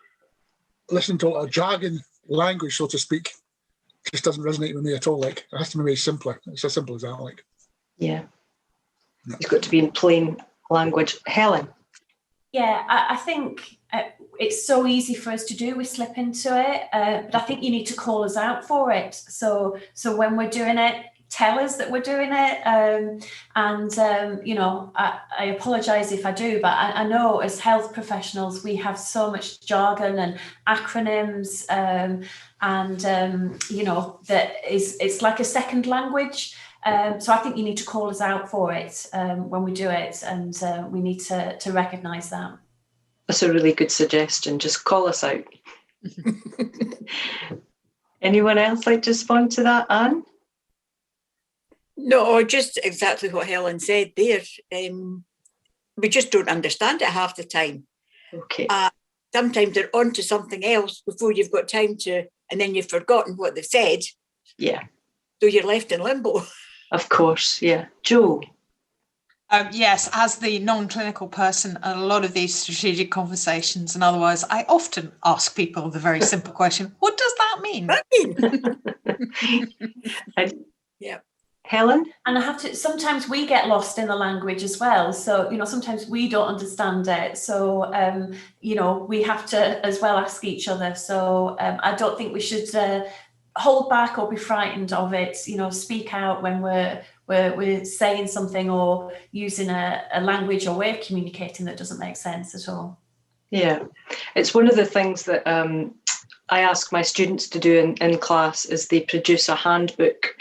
listening to a lot of jargon language, so to speak, just doesn't resonate with me at all. Like, it has to be very simpler. It's as simple as that. Like, yeah, it's got to be in plain language. Helen? Yeah, I think it's so easy for us to do. We slip into it, but I think you need to call us out for it. So when we're doing it, tell us that we're doing it. You know, I apologise if I do, but I know as health professionals, we have so much jargon and acronyms, you know, that it's like a second language. So I think you need to call us out for it when we do it, and we need to recognise that. That's a really good suggestion. Just call us out. Anyone else like to respond to that, Anne? No, just exactly what Helen said there. We just don't understand it half the time. Okay. Sometimes they're on to something else before you've got time to, and then you've forgotten what they've said. Yeah. So you're left in limbo. Of course, yeah. Jo? Yes, as the non-clinical person, a lot of these strategic conversations and otherwise, I often ask people the very simple question, what does that mean? Yeah. Helen? And I have to, sometimes we get lost in the language as well. So, you know, sometimes we don't understand it. So, you know, we have to as well ask each other. So I don't think we should hold back or be frightened of it. You know, speak out when we're saying something or using a language or way of communicating that doesn't make sense at all. Yeah, it's one of the things that I ask my students to do in class is they produce a handbook.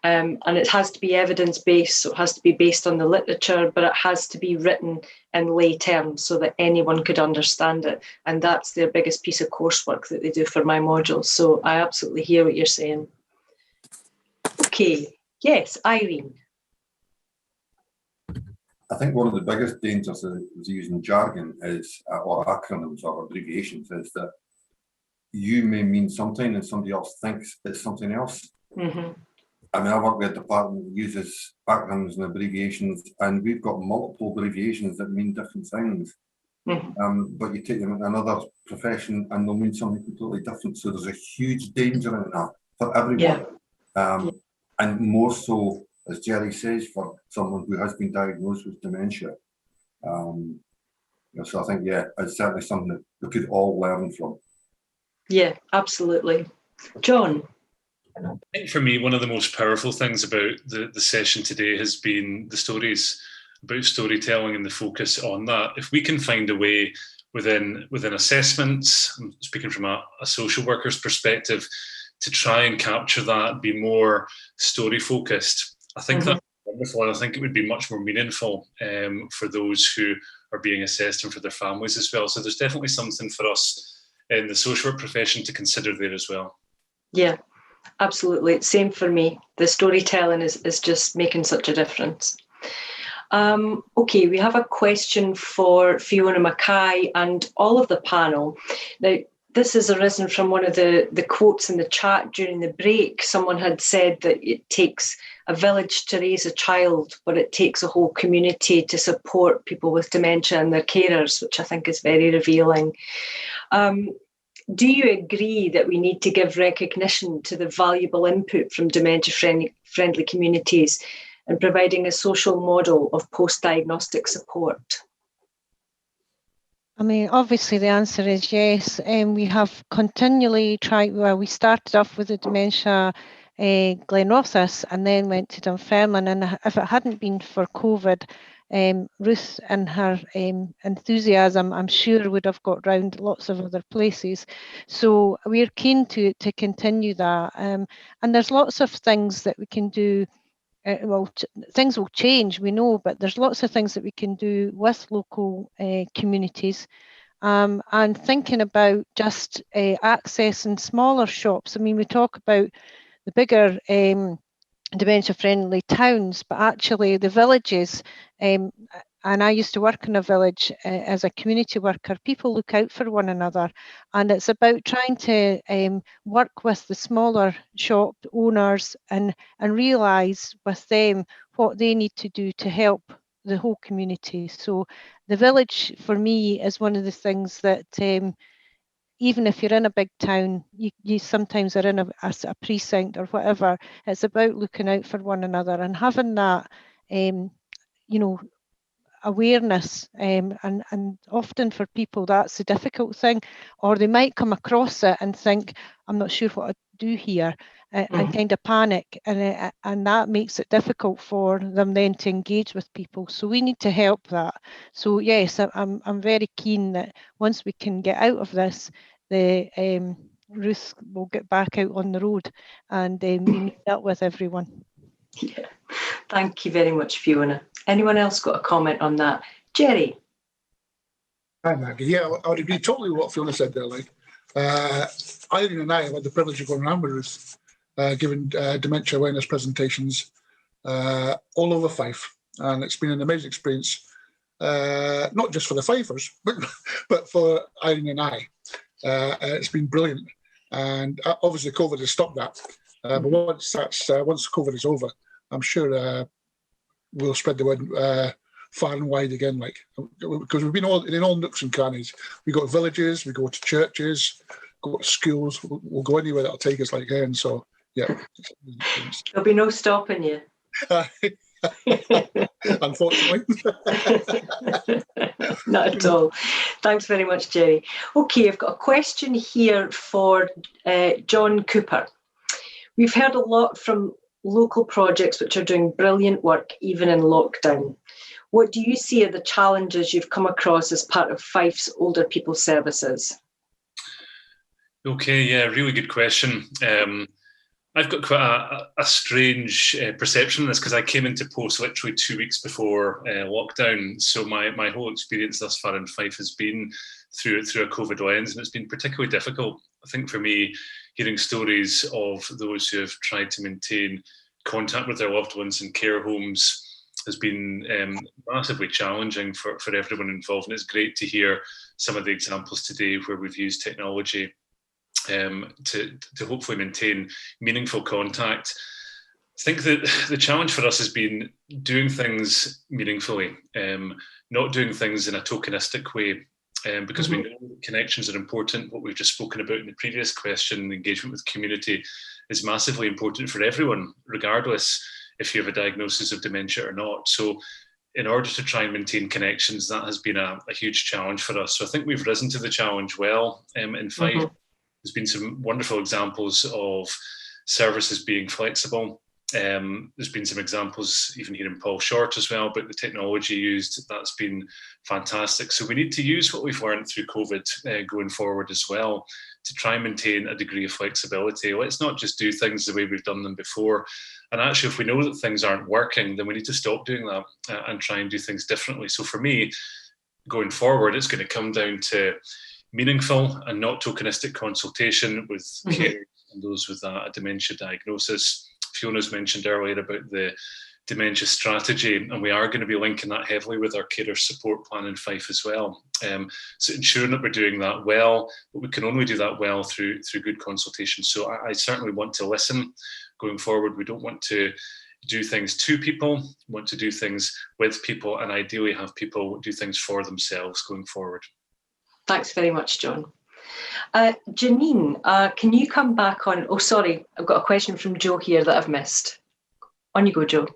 And it has to be evidence-based, so it has to be based on the literature, but it has to be written in lay terms so that anyone could understand it. And that's their biggest piece of coursework that they do for my modules. So I absolutely hear what you're saying. Okay, yes, Irene. I think one of the biggest dangers of using jargon is, or acronyms or abbreviations, is that you may mean something and somebody else thinks it's something else. Mm-hmm. I mean, I work with a department that uses acronyms and abbreviations, and we've got multiple abbreviations that mean different things. Mm-hmm. But you take them in another profession and they'll mean something completely different. So there's a huge danger in that for everyone. Yeah. And more so, as Gerry says, for someone who has been diagnosed with dementia. So I think, yeah, it's certainly something that we could all learn from. Yeah, absolutely. John? I think for me, one of the most powerful things about the session today has been the stories, about storytelling and the focus on that. If we can find a way within assessments, I'm speaking from a social worker's perspective, to try and capture that, be more story focused, I think that's wonderful, and I think it would be much more meaningful for those who are being assessed and for their families as well. So there's definitely something for us in the social work profession to consider there as well. Yeah. Absolutely. Same for me. The storytelling is just making such a difference. Okay, we have a question for Fiona Mackay and all of the panel. Now, this has arisen from one of the quotes in the chat during the break. Someone had said that it takes a village to raise a child, but it takes a whole community to support people with dementia and their carers, which I think is very revealing. Do you agree that we need to give recognition to the valuable input from dementia-friendly communities and providing a social model of post-diagnostic support? I mean, obviously the answer is yes. We have continually tried, well, we started off with the dementia Glenrothes and then went to Dunfermline, and if it hadn't been for COVID, Ruth and her enthusiasm, I'm sure, would have got round lots of other places. So we're keen to continue that. And there's lots of things that we can do. Well, things will change, we know, but there's lots of things that we can do with local communities. And thinking about just accessing smaller shops. I mean, we talk about the bigger dementia-friendly towns, but actually the villages, and I used to work in a village as a community worker, people look out for one another, and it's about trying to work with the smaller shop owners and realise with them what they need to do to help the whole community. So the village for me is one of the things that even if you're in a big town, you sometimes are in a precinct or whatever, it's about looking out for one another and having that, you know, awareness. And often for people, that's the difficult thing, or they might come across it and think, I'm not sure what I do here, and kind of panic. And that makes it difficult for them then to engage with people. So we need to help that. So yes, I'm very keen that once we can get out of this, the Ruth will get back out on the road and meet up with everyone. Yeah. Thank you very much, Fiona. Anyone else got a comment on that? Gerry? Hi, Maggie. Yeah, I would agree totally with what Fiona said there. Like, Irene and I have had the privilege of going around with Ruth, giving dementia awareness presentations all over Fife. And it's been an amazing experience, not just for the Fifers, but for Irene and I. It's been brilliant. And obviously COVID has stopped that. But once COVID is over, I'm sure we'll spread the word far and wide again, like, because we've been in all nooks and crannies. We go to villages, we go to churches, go to schools. We'll go anywhere that'll take us, like, and so yeah. There'll be no stopping you. Unfortunately. Not at all. Thanks very much, Gerry. Okay, I've got a question here for John Cooper. We've heard a lot from local projects which are doing brilliant work even in lockdown. What do you see are the challenges you've come across as part of Fife's older people services? Okay, yeah, really good question. I've got quite a strange perception of this because I came into post literally 2 weeks before lockdown. So my whole experience thus far in Fife has been through a COVID lens, and it's been particularly difficult. I think for me, hearing stories of those who have tried to maintain contact with their loved ones in care homes has been massively challenging for everyone involved. And it's great to hear some of the examples today where we've used technology to hopefully maintain meaningful contact. I think that the challenge for us has been doing things meaningfully, not doing things in a tokenistic way, because we know that connections are important. What we've just spoken about in the previous question, engagement with community, is massively important for everyone, regardless if you have a diagnosis of dementia or not. So in order to try and maintain connections, that has been a huge challenge for us. So I think we've risen to the challenge well in Fife. There's been some wonderful examples of services being flexible. There's been some examples even here in Paul Short as well, but the technology used, that's been fantastic. So we need to use what we've learned through COVID going forward as well to try and maintain a degree of flexibility. Let's not just do things the way we've done them before. And actually, if we know that things aren't working, then we need to stop doing that and try and do things differently. So for me, going forward, it's going to come down to meaningful and not tokenistic consultation with carers and those with a dementia diagnosis. Fiona's mentioned earlier about the dementia strategy, and we are going to be linking that heavily with our carer support plan in Fife as well. So ensuring that we're doing that well, but we can only do that well through good consultation. So I certainly want to listen going forward. We don't want to do things to people, we want to do things with people, and ideally have people do things for themselves going forward. Thanks very much, John. Janine, can you come back on? Oh, sorry, I've got a question from Joe here that I've missed. On you go, Joe.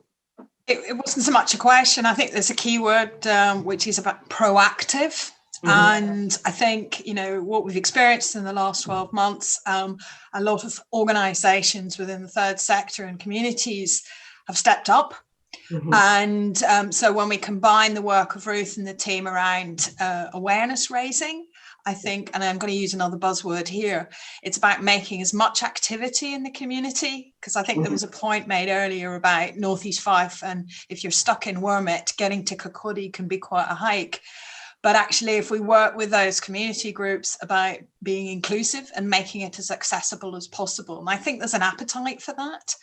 It wasn't so much a question. I think there's a key word which is about proactive. Mm-hmm. And I think, you know, what we've experienced in the last 12 months, a lot of organisations within the third sector and communities have stepped up. Mm-hmm. And so when we combine the work of Ruth and the team around awareness raising, I think, and I'm going to use another buzzword here, it's about making as much activity in the community, because I think there was a point made earlier about North East Fife, and if you're stuck in Wormit, getting to Kirkcaldy can be quite a hike. But actually, if we work with those community groups about being inclusive and making it as accessible as possible, and I think there's an appetite for that.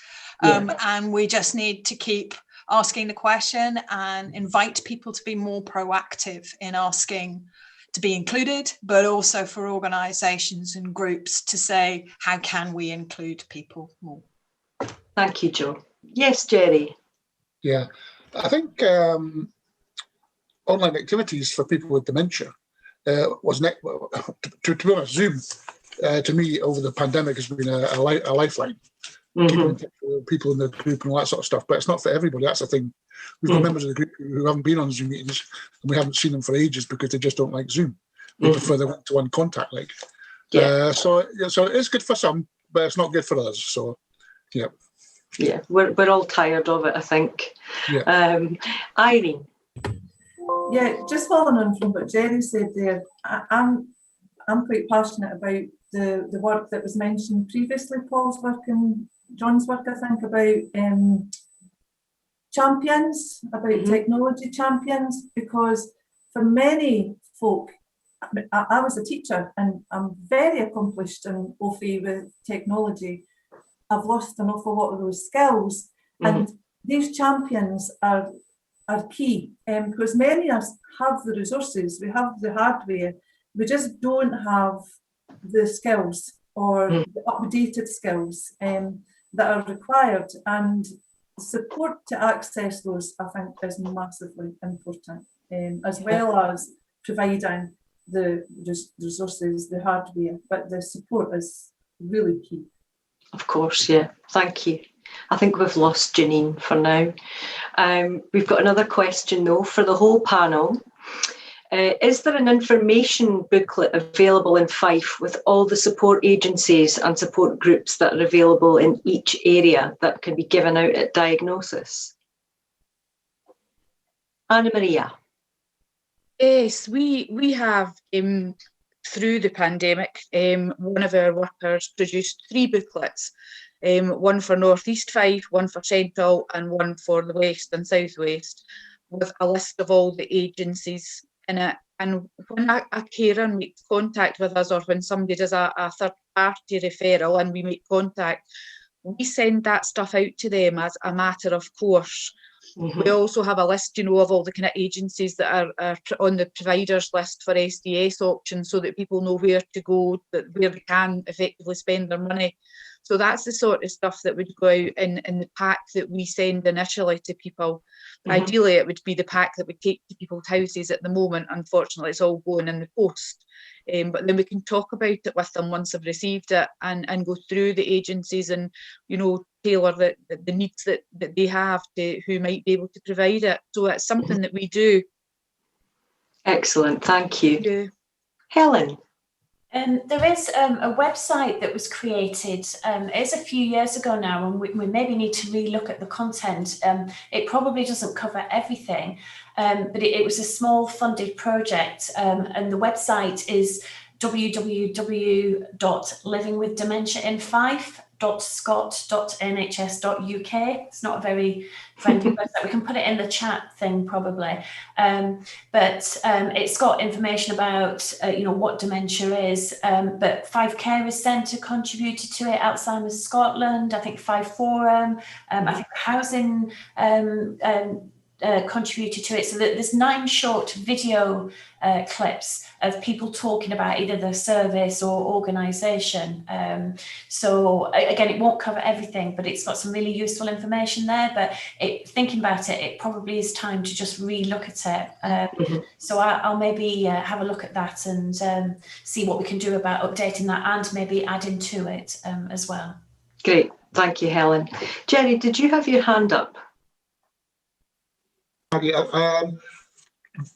And we just need to keep asking the question and invite people to be more proactive in asking to be included, but also for organisations and groups to say, how can we include people more? Thank you, Jo. Yes, Gerry. Yeah, I think online activities for people with dementia was, to be honest, Zoom to me over the pandemic has been a lifeline. Mm-hmm. People in the group and all that sort of stuff, but it's not for everybody. That's the thing. We've got members of the group who haven't been on Zoom meetings, and we haven't seen them for ages because they just don't like Zoom. They prefer the one-to-one contact. So it is good for some, but it's not good for others. So, yeah, we're all tired of it, I think. Yeah. Irene. Yeah, just following on from what Gerry said there, I'm quite passionate about the work that was mentioned previously, Paul's work and John's work, I think, about champions, about technology champions, because for many folk, I was a teacher and I'm very accomplished and au fait with technology. I've lost an awful lot of those skills, and these champions are key, because many of us have the resources, we have the hardware, we just don't have the skills or the updated skills that are required, and support to access those, I think, is massively important, as well as providing the resources, the hardware, but the support is really key. Of course, yeah. Thank you. I think we've lost Janine for now. We've got another question, though, for the whole panel. Is there an information booklet available in Fife with all the support agencies and support groups that are available in each area that can be given out at diagnosis? Anna Maria. Yes, we have, through the pandemic, one of our workers produced 3 booklets, one for North East Fife, one for Central, and one for the West and South West, with a list of all the agencies in it. And when a carer makes contact with us, or when somebody does a third-party referral and we make contact, we send that stuff out to them as a matter of course. We also have a list, of all the kind of agencies that are on the providers list for SDS auctions, so that people know where to go, where they can effectively spend their money. So that's the sort of stuff that would go out in the pack that we send initially to people. Ideally, it would be the pack that we take to people's houses. At the moment, unfortunately, it's all going in the post. But then we can talk about it with them once they've received it, and go through the agencies and, tailor the needs that they have to who might be able to provide it. So it's something that we do. Excellent, thank you. Yeah. Helen. There is a website that was created, it's a few years ago now, and we maybe need to relook at the content. It probably doesn't cover everything, but it was a small funded project, and the website is www.livingwithdementiainfife.scot.nhs.uk. It's not a very friendly website. We can put it in the chat thing probably. But it's got information about what dementia is. But Fife Carers Centre contributed to it, Alzheimer's Scotland, I think Fife Forum, I think Housing contributed to it. So that there's 9 short video clips of people talking about either the service or organisation. So again, it won't cover everything, but it's got some really useful information there. But thinking about it, it probably is time to just re-look at it. So I'll maybe have a look at that and see what we can do about updating that and maybe adding to it as well. Great, thank you, Helen. Gerry, did you have your hand up?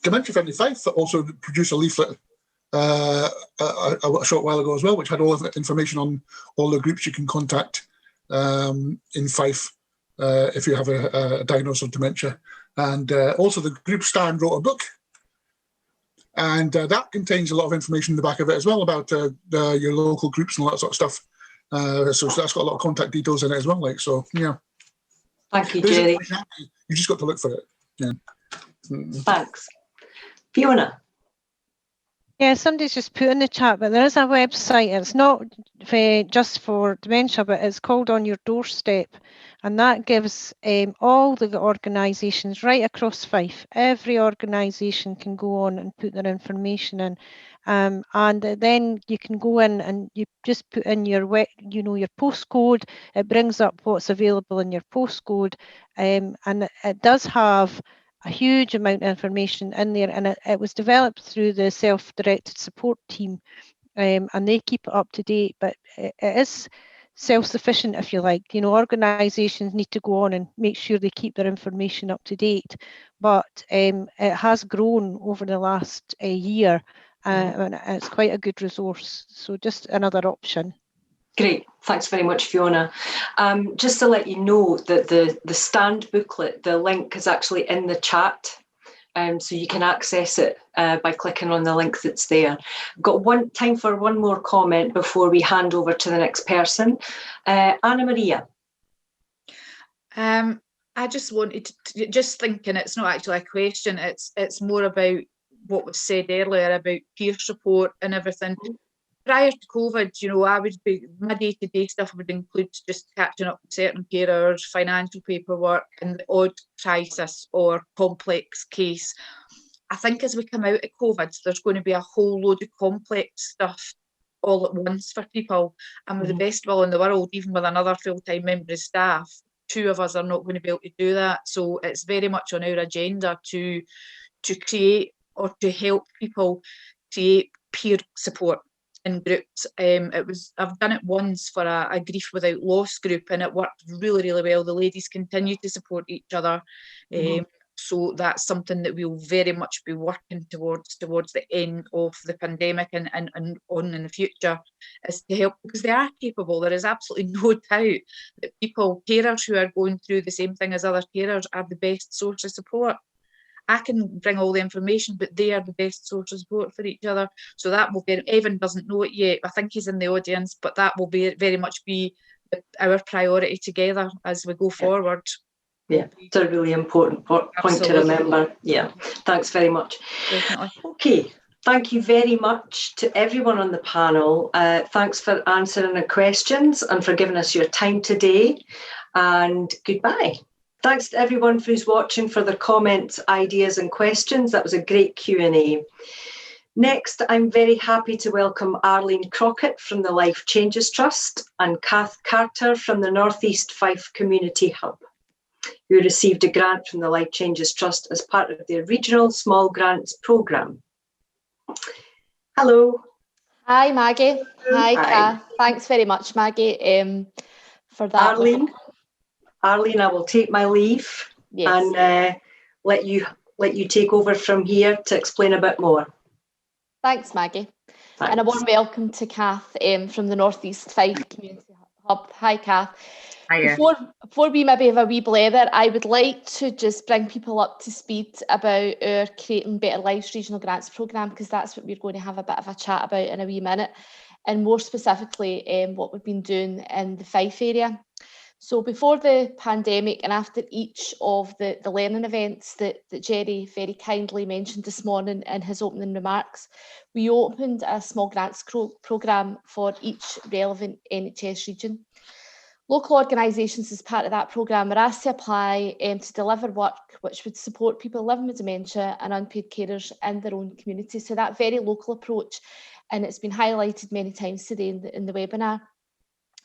Dementia Friendly Fife also produced a leaflet a short while ago as well, which had all of the information on all the groups you can contact in Fife if you have a diagnosis of dementia. And also the group Stand wrote a book, and that contains a lot of information in the back of it as well about your local groups and all that sort of stuff. So that's got a lot of contact details in it as well. So yeah. Thank you, Gerry. You just got to look for it. Yeah. Thanks. Fiona? Yeah, somebody's just put in the chat, but there is a website. It's not just for dementia, but it's called On Your Doorstep. And that gives all the organisations right across Fife. Every organisation can go on and put their information in. And then you can go in and you just put in your postcode. It brings up what's available in your postcode. And it does have a huge amount of information in there, and it was developed through the self-directed support team, and they keep it up to date, but it is self-sufficient, if you like. Organisations need to go on and make sure they keep their information up to date, but it has grown over the last year, and it's quite a good resource, so just another option. Great, thanks very much, Fiona. Just to let you know that the Stand booklet, the link is actually in the chat, so you can access it by clicking on the link that's there. I've got time for one more comment before we hand over to the next person. Anna Maria. I just wanted to, just thinking, it's not actually a question, it's more about what was said earlier about peer support and everything. Prior to COVID, my day-to-day stuff would include just catching up with certain carers, financial paperwork, and the odd crisis or complex case. I think as we come out of COVID, there's going to be a whole load of complex stuff all at once for people. And with the best will in the world, even with another full-time member of staff, 2 of us are not going to be able to do that. So it's very much on our agenda to create or to help people create peer support in groups. I've done it once for a grief without loss group, and it worked really, really well. The ladies continue to support each other. So that's something that we'll very much be working towards the end of the pandemic and on in the future, is to help, because they are capable. There is absolutely no doubt that carers who are going through the same thing as other carers are the best source of support. I can bring all the information, but they are the best source of support for each other. So that will be, Evan doesn't know it yet, I think he's in the audience, but that will very much be our priority together as we go forward. Yeah, it's a really important point to remember. Yeah, thanks very much. Definitely. Okay, thank you very much to everyone on the panel. Thanks for answering the questions and for giving us your time today, and goodbye. Thanks to everyone who's watching for their comments, ideas and questions. That was a great Q&A. Next, I'm very happy to welcome Arlene Crockett from the Life Changes Trust and Kath Carter from the North East Fife Community Hub, who received a grant from the Life Changes Trust as part of their Regional Small Grants Programme. Hello. Hi, Maggie. Hi, Kath. Thanks very much, Maggie, for that. Arlene, I will take my leave and let you take over from here to explain a bit more. Thanks, Maggie. Thanks. And a warm welcome to Kath from the North East Fife Community Hub. Hi, Kath. Before we maybe have a wee blather, I would like to just bring people up to speed about our Creating Better Lives Regional Grants Programme, because that's what we're going to have a bit of a chat about in a wee minute, and more specifically what we've been doing in the Fife area. So before the pandemic and after each of the learning events that Gerry very kindly mentioned this morning in his opening remarks, we opened a small grants programme for each relevant NHS region. Local organisations as part of that programme are asked to apply to deliver work which would support people living with dementia and unpaid carers in their own community. So that very local approach, and it's been highlighted many times today in the webinar.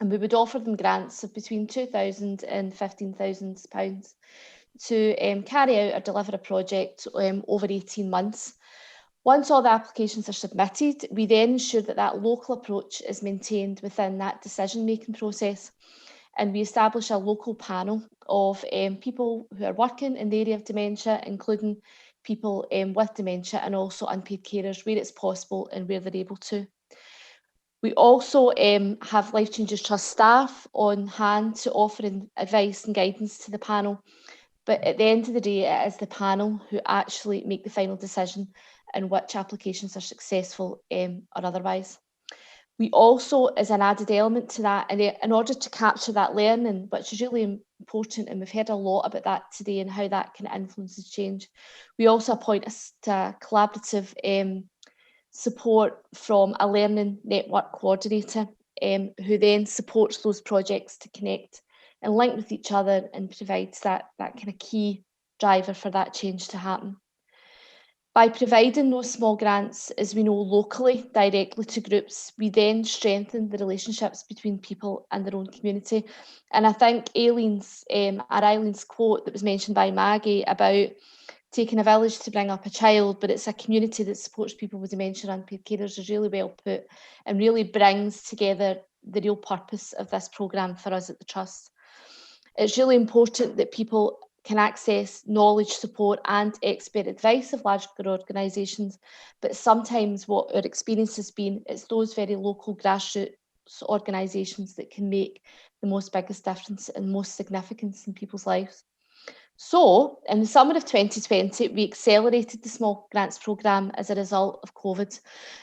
And we would offer them grants of between £2,000 and £15,000 to carry out or deliver a project over 18 months. Once all the applications are submitted, we then ensure that that local approach is maintained within that decision-making process. And we establish a local panel of people who are working in the area of dementia, including people with dementia and also unpaid carers where it's possible and where they're able to. We also have Life Changes Trust staff on hand to offer advice and guidance to the panel. But at the end of the day, it is the panel who actually make the final decision on which applications are successful or otherwise. We also, as an added element to that, and in order to capture that learning, which is really important, and we've heard a lot about that today and how that can influence change, we also appoint a collaborative support from a learning network coordinator who then supports those projects to connect and link with each other and provides that kind of key driver for that change to happen. By providing those small grants, as we know, locally, directly to groups, we then strengthen the relationships between people and their own community. And I think Eileen's quote that was mentioned by Maggie about taking a village to bring up a child, but it's a community that supports people with dementia and unpaid carers is really well put and really brings together the real purpose of this programme for us at the Trust. It's really important that people can access knowledge, support and expert advice of larger organisations, but sometimes what our experience has been, it's those very local grassroots organisations that can make the most biggest difference and most significance in people's lives. So, in the summer of 2020, we accelerated the small grants programme as a result of COVID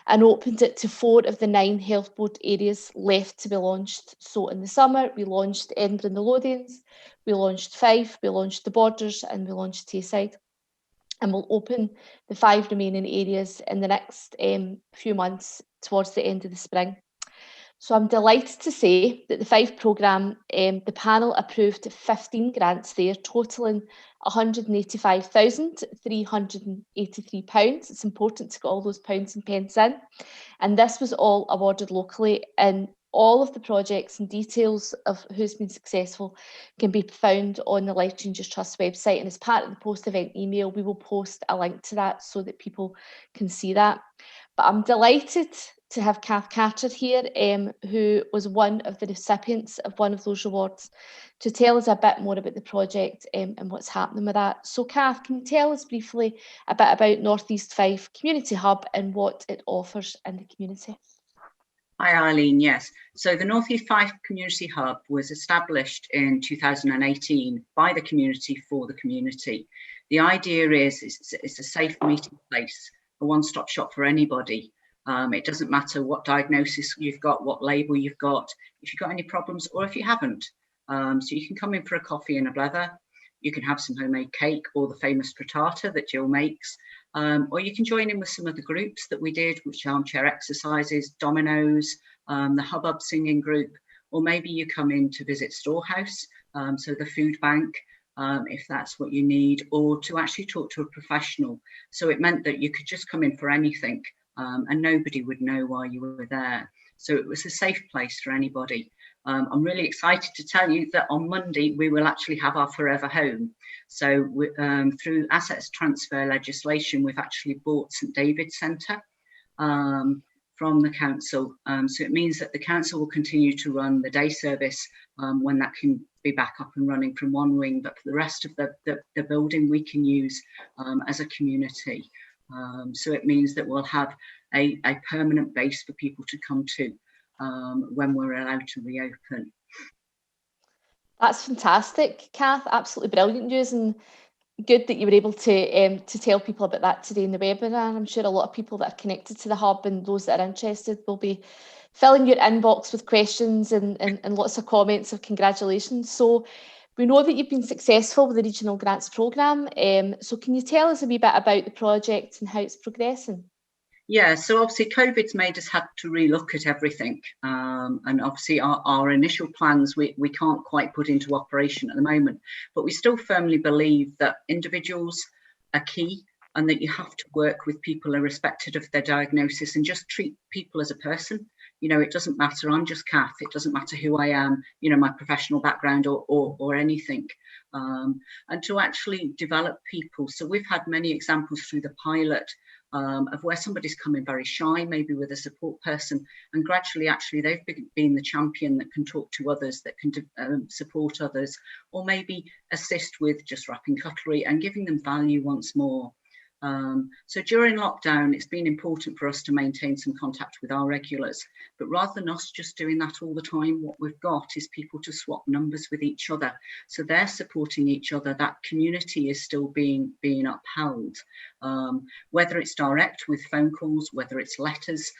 and opened it to 4 of the 9 health board areas left to be launched. So, in the summer, we launched Edinburgh and the Lothians, we launched Fife, we launched the Borders and we launched Tayside. And we'll open the 5 remaining areas in the next few months towards the end of the spring. So I'm delighted to say that the Fife programme, the panel approved 15 grants there, totalling £185,383. It's important to get all those pounds and pence in. And this was all awarded locally, and all of the projects and details of who's been successful can be found on the Life Changes Trust website. And as part of the post-event email, we will post a link to that so that people can see that. But I'm delighted to have Kath Carter here, who was one of the recipients of one of those awards, to tell us a bit more about the project and what's happening with that. So Kath, can you tell us briefly a bit about North East Fife Community Hub and what it offers in the community? Hi Eileen, yes. So the North East Fife Community Hub was established in 2018 by the community for the community. The idea is it's a safe meeting place, a one-stop shop for anybody. It doesn't matter what diagnosis you've got, what label you've got, if you've got any problems or if you haven't. So you can come in for a coffee and a blether. You can have some homemade cake or the famous frittata that Jill makes. Or you can join in with some of the groups that we did, which are armchair exercises, dominoes, the hubbub singing group, or maybe you come in to visit Storehouse, so the food bank, if that's what you need, or to actually talk to a professional. So it meant that you could just come in for anything. And nobody would know why you were there. So it was a safe place for anybody. I'm really excited to tell you that on Monday, we will actually have our forever home. So through assets transfer legislation, we've actually bought St David's Centre from the council. So it means that the council will continue to run the day service when that can be back up and running from one wing, but for the rest of the building we can use as a community. So it means that we'll have a permanent base for people to come to when we're allowed to reopen. That's fantastic, Kath. Absolutely brilliant news, and good that you were able to tell people about that today in the webinar. I'm sure a lot of people that are connected to the hub and those that are interested will be filling your inbox with questions and lots of comments of congratulations. So we know that you've been successful with the Regional Grants Programme. So can you tell us a wee bit about the project and how it's progressing? Yeah, so obviously COVID's made us have to relook at everything. And obviously our initial plans we can't quite put into operation at the moment, but we still firmly believe that individuals are key and that you have to work with people irrespective of their diagnosis and just treat people as a person. You know, it doesn't matter, I'm just Kath, it doesn't matter who I am, you know, my professional background or anything. And to actually develop people. So we've had many examples through the pilot of where somebody's coming very shy, maybe with a support person, and gradually actually they've been the champion that can talk to others, that can support others, or maybe assist with just wrapping cutlery and giving them value once more. So during lockdown, it's been important for us to maintain some contact with our regulars, but rather than us just doing that all the time, what we've got is people to swap numbers with each other. So they're supporting each other. That community is still being upheld, whether it's direct with phone calls, whether it's letters,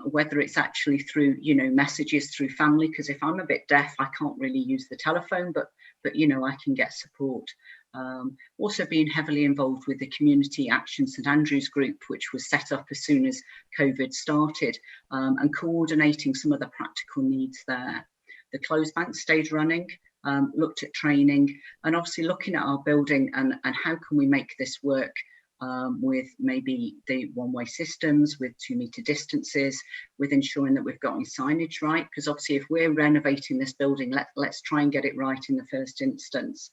whether it's actually through, you know, messages through family, because if I'm a bit deaf, I can't really use the telephone, but you know, I can get support. Also being heavily involved with the Community Action St Andrews group, which was set up as soon as COVID started, and coordinating some of the practical needs there. The closed bank stayed running, looked at training, and obviously looking at our building and how can we make this work with maybe the one-way systems, with 2 metre distances, with ensuring that we've got our signage right, because obviously if we're renovating this building, let's try and get it right in the first instance.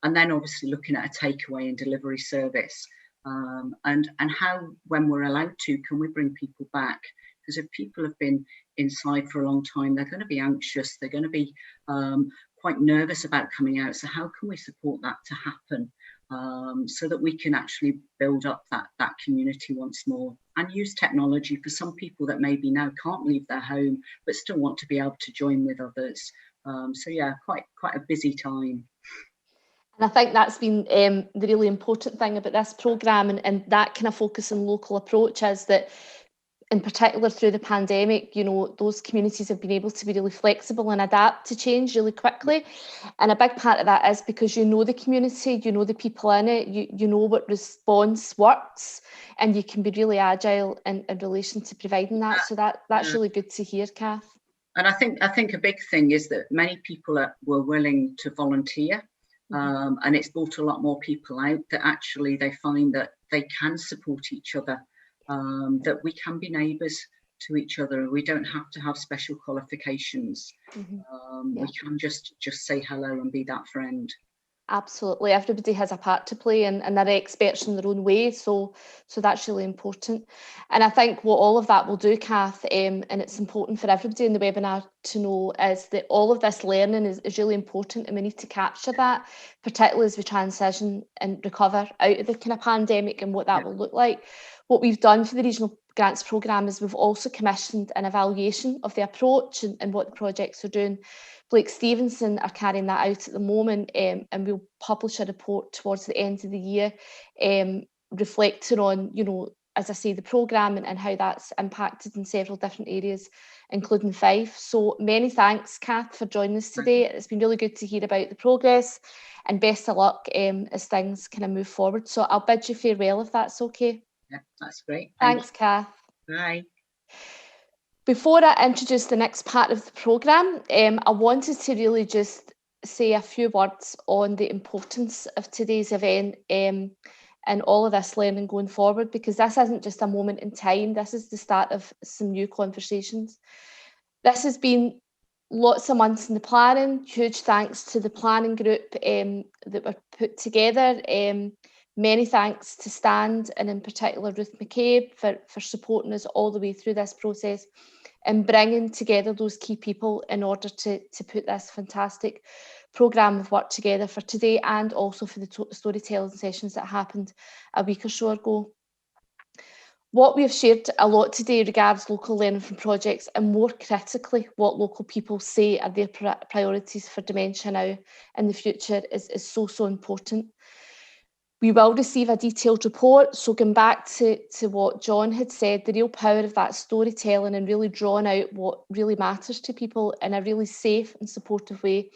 And then obviously looking at a takeaway and delivery service, and how, when we're allowed to, can we bring people back? Because if people have been inside for a long time, they're going to be anxious, they're going to be quite nervous about coming out. So how can we support that to happen? So that we can actually build up that community once more, and use technology for some people that maybe now can't leave their home but still want to be able to join with others. So yeah, quite a busy time. And I think that's been the really important thing about this programme and that kind of focus and local approach is that, in particular through the pandemic, you know, those communities have been able to be really flexible and adapt to change really quickly. And a big part of that is because you know the community, you know the people in it, you know what response works, and you can be really agile in relation to providing that. So that's really good to hear, Kath. And I think a big thing is that many people were willing to volunteer, and it's brought a lot more people out that actually they find that they can support each other. That we can be neighbours to each other. We don't have to have special qualifications. We can just say hello and be that friend. Absolutely, everybody has a part to play and they're experts in their own way, so that's really important. And I think what all of that will do, Kath, and it's important for everybody in the webinar to know, is that all of this learning is really important, and we need to capture that, particularly as we transition and recover out of the kind of pandemic and what that will look like. What we've done for the Regional Grants Programme is we've also commissioned an evaluation of the approach and what the projects are doing. Blake Stevenson are carrying that out at the moment, and we'll publish a report towards the end of the year, reflecting on, you know, as I say, the programme and how that's impacted in several different areas, including Fife. So many thanks, Kath, for joining us today. It's been really good to hear about the progress, and best of luck as things kind of move forward. So I'll bid you farewell if that's okay. Yeah, that's great. Thanks, Kath. Bye. Before I introduce the next part of the programme, I wanted to really just say a few words on the importance of today's event and all of this learning going forward, because this isn't just a moment in time, this is the start of some new conversations. This has been lots of months in the planning. Huge thanks to the planning group that were put together. Many thanks to Stand, and in particular Ruth McCabe for supporting us all the way through this process and bringing together those key people in order to put this fantastic programme of work together for today, and also for the storytelling sessions that happened a week or so ago. What we have shared a lot today regards local learning from projects, and more critically, what local people say are their priorities for dementia now in the future is so important. We will receive a detailed report, so going back to what John had said, the real power of that storytelling and really drawing out what really matters to people in a really safe and supportive way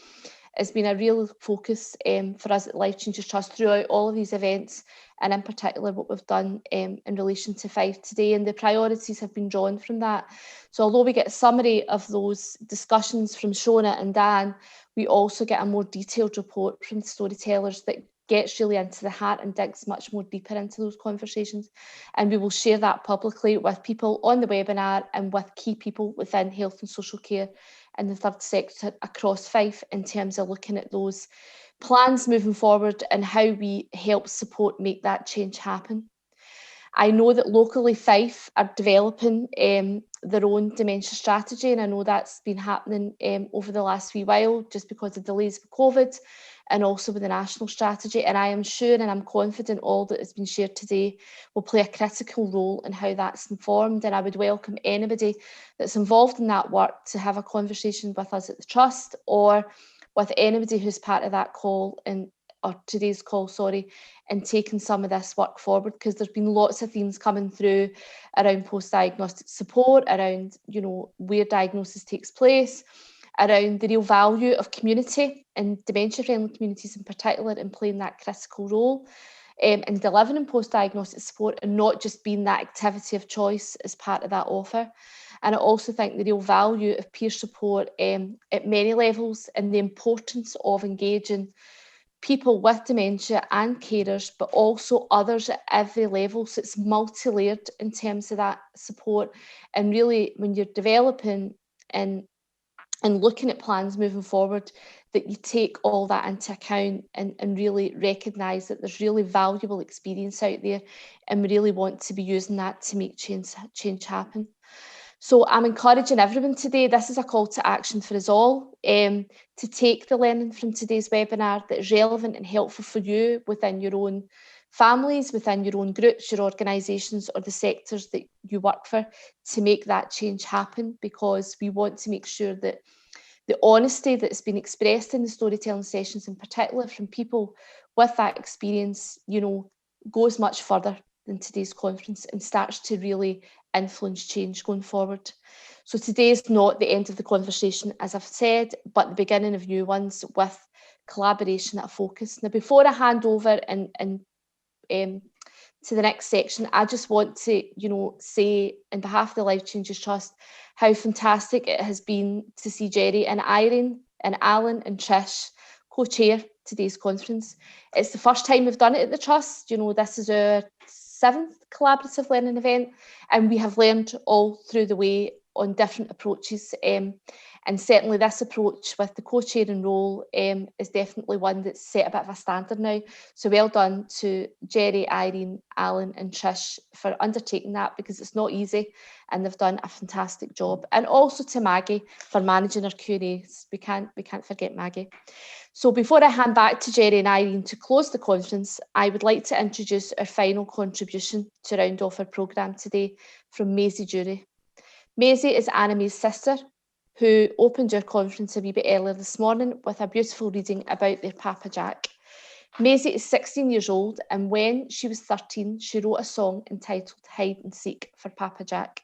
has been a real focus for us at Life Changes Trust throughout all of these events, and in particular what we've done in relation to Fife today, and the priorities have been drawn from that. So although we get a summary of those discussions from Shona and Dan, we also get a more detailed report from the storytellers that gets really into the heart and digs much more deeper into those conversations. And we will share that publicly with people on the webinar and with key people within health and social care in the third sector across Fife, in terms of looking at those plans moving forward and how we help support make that change happen. I know that locally Fife are developing their own dementia strategy, and I know that's been happening over the last wee while just because of delays with COVID and also with the national strategy. And I am sure and I'm confident all that has been shared today will play a critical role in how that's informed. And I would welcome anybody that's involved in that work to have a conversation with us at the Trust, or with anybody who's part of that call or today's call, and taking some of this work forward, because there's been lots of things coming through around post-diagnostic support, around, you know, where diagnosis takes place, around the real value of community and dementia-friendly communities in particular, in playing that critical role in delivering post-diagnostic support and not just being that activity of choice as part of that offer. And I also think the real value of peer support at many levels, and the importance of engaging people with dementia and carers, but also others at every level. So it's multi-layered in terms of that support. And really, when you're developing and looking at plans moving forward, that you take all that into account and really recognise that there's really valuable experience out there, and we really want to be using that to make change happen. So I'm encouraging everyone today, this is a call to action for us all, to take the learning from today's webinar that is relevant and helpful for you within your own families, within your own groups, your organisations, or the sectors that you work for, to make that change happen, because we want to make sure that the honesty that's been expressed in the storytelling sessions, in particular from people with that experience, you know, goes much further than today's conference and starts to really influence change going forward. So today is not the end of the conversation, as I've said, but the beginning of new ones with collaboration at a focus. Now, before I hand over and to the next section, I just want to, you know, say on behalf of the Life Changes Trust how fantastic it has been to see Gerry and Irene and Alan and Trish co-chair today's conference. It's the first time we've done it at the Trust. You know, this is our 7th collaborative learning event, and we have learned all through the way on different approaches, and certainly this approach with the co-chairing role is definitely one that's set a bit of a standard now. So well done to Gerry, Irene, Alan and Trish for undertaking that, because it's not easy and they've done a fantastic job. And also to Maggie for managing our Q&As. We can't forget Maggie. So before I hand back to Gerry and Irene to close the conference, I would like to introduce our final contribution to round off our programme today from Maisie Jury. Maisie is Anna-May's sister, who opened our conference a wee bit earlier this morning with a beautiful reading about their Papa Jack. Maisie is 16 years old, and when she was 13, she wrote a song entitled Hide and Seek for Papa Jack.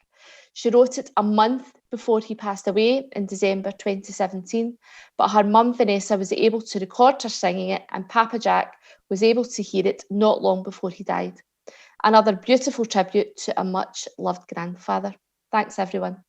She wrote it a month before he passed away in December 2017, but her mum Vanessa was able to record her singing it, and Papa Jack was able to hear it not long before he died. Another beautiful tribute to a much loved grandfather. Thanks everyone.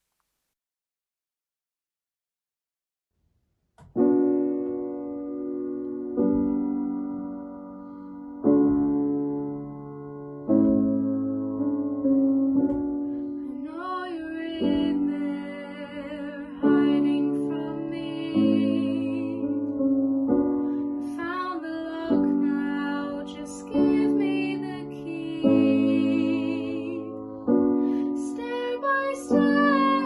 Step by step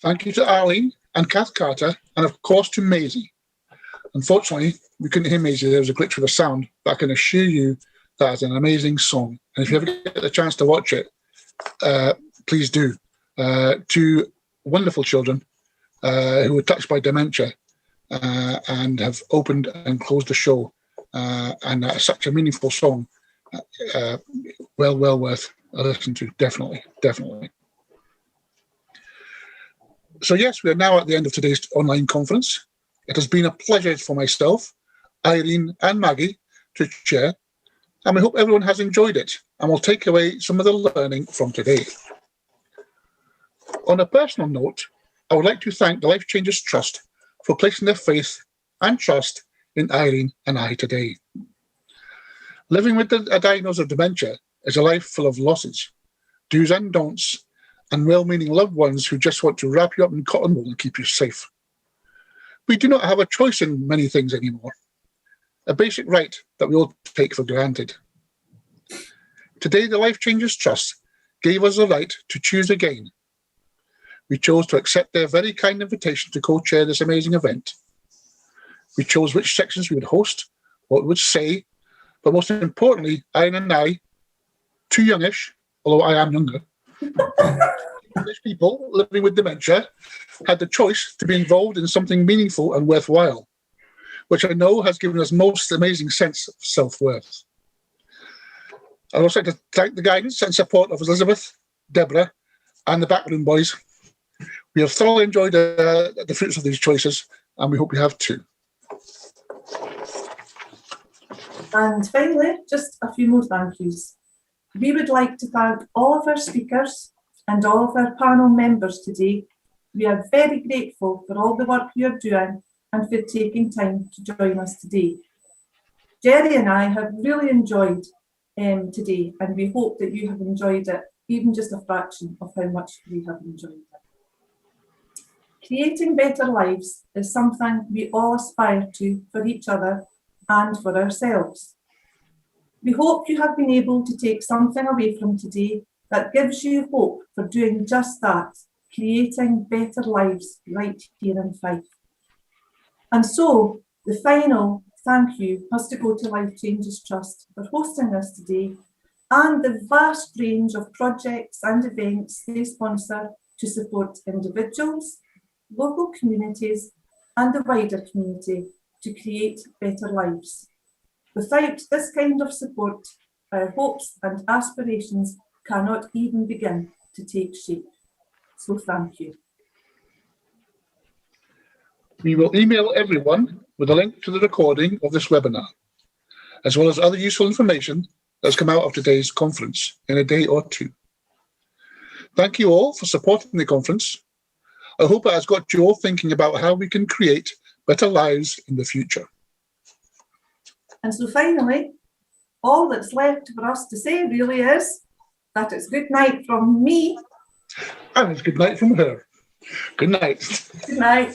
Thank you to Arlene and Kath Carter, and of course to Maisie. Unfortunately, we couldn't hear Maisie. There was a glitch with the sound, but I can assure you that is an amazing song. And if you ever get the chance to watch it, please do. Two wonderful children who were touched by dementia and have opened and closed the show. And such a meaningful song. Well worth a listen to. Definitely. So yes, we are now at the end of today's online conference. It has been a pleasure for myself, Irene and Maggie to chair, and we hope everyone has enjoyed it and will take away some of the learning from today. On a personal note, I would like to thank the Life Changes Trust for placing their faith and trust in Irene and I today. Living with a diagnosis of dementia is a life full of losses, do's and don'ts, and well-meaning loved ones who just want to wrap you up in cotton wool and keep you safe. We do not have a choice in many things anymore, a basic right that we all take for granted. Today, the Life Changes Trust gave us the right to choose again. We chose to accept their very kind invitation to co-chair this amazing event. We chose which sections we would host, what we would say, but most importantly, Irene and I, too youngish, although I am younger, English people living with dementia had the choice to be involved in something meaningful and worthwhile, which I know has given us most amazing sense of self-worth. I'd also like to thank the guidance and support of Elizabeth, Deborah, and the Backroom Boys. We have thoroughly enjoyed the fruits of these choices, and we hope you have too. And finally, just a few more thank yous. We would like to thank all of our speakers and all of our panel members today. We are very grateful for all the work you are doing and for taking time to join us today. Gerry and I have really enjoyed today, and we hope that you have enjoyed it, even just a fraction of how much we have enjoyed it. Creating better lives is something we all aspire to for each other and for ourselves. We hope you have been able to take something away from today that gives you hope for doing just that, creating better lives right here in Fife. And so, the final thank you has to go to Life Changes Trust for hosting us today and the vast range of projects and events they sponsor to support individuals, local communities and the wider community to create better lives. Without this kind of support, our hopes and aspirations cannot even begin to take shape. So thank you. We will email everyone with a link to the recording of this webinar, as well as other useful information that has come out of today's conference in a day or two. Thank you all for supporting the conference. I hope it has got you all thinking about how we can create better lives in the future. And so finally, all that's left for us to say really is that it's good night from me. And it's good night from her. Good night. Good night.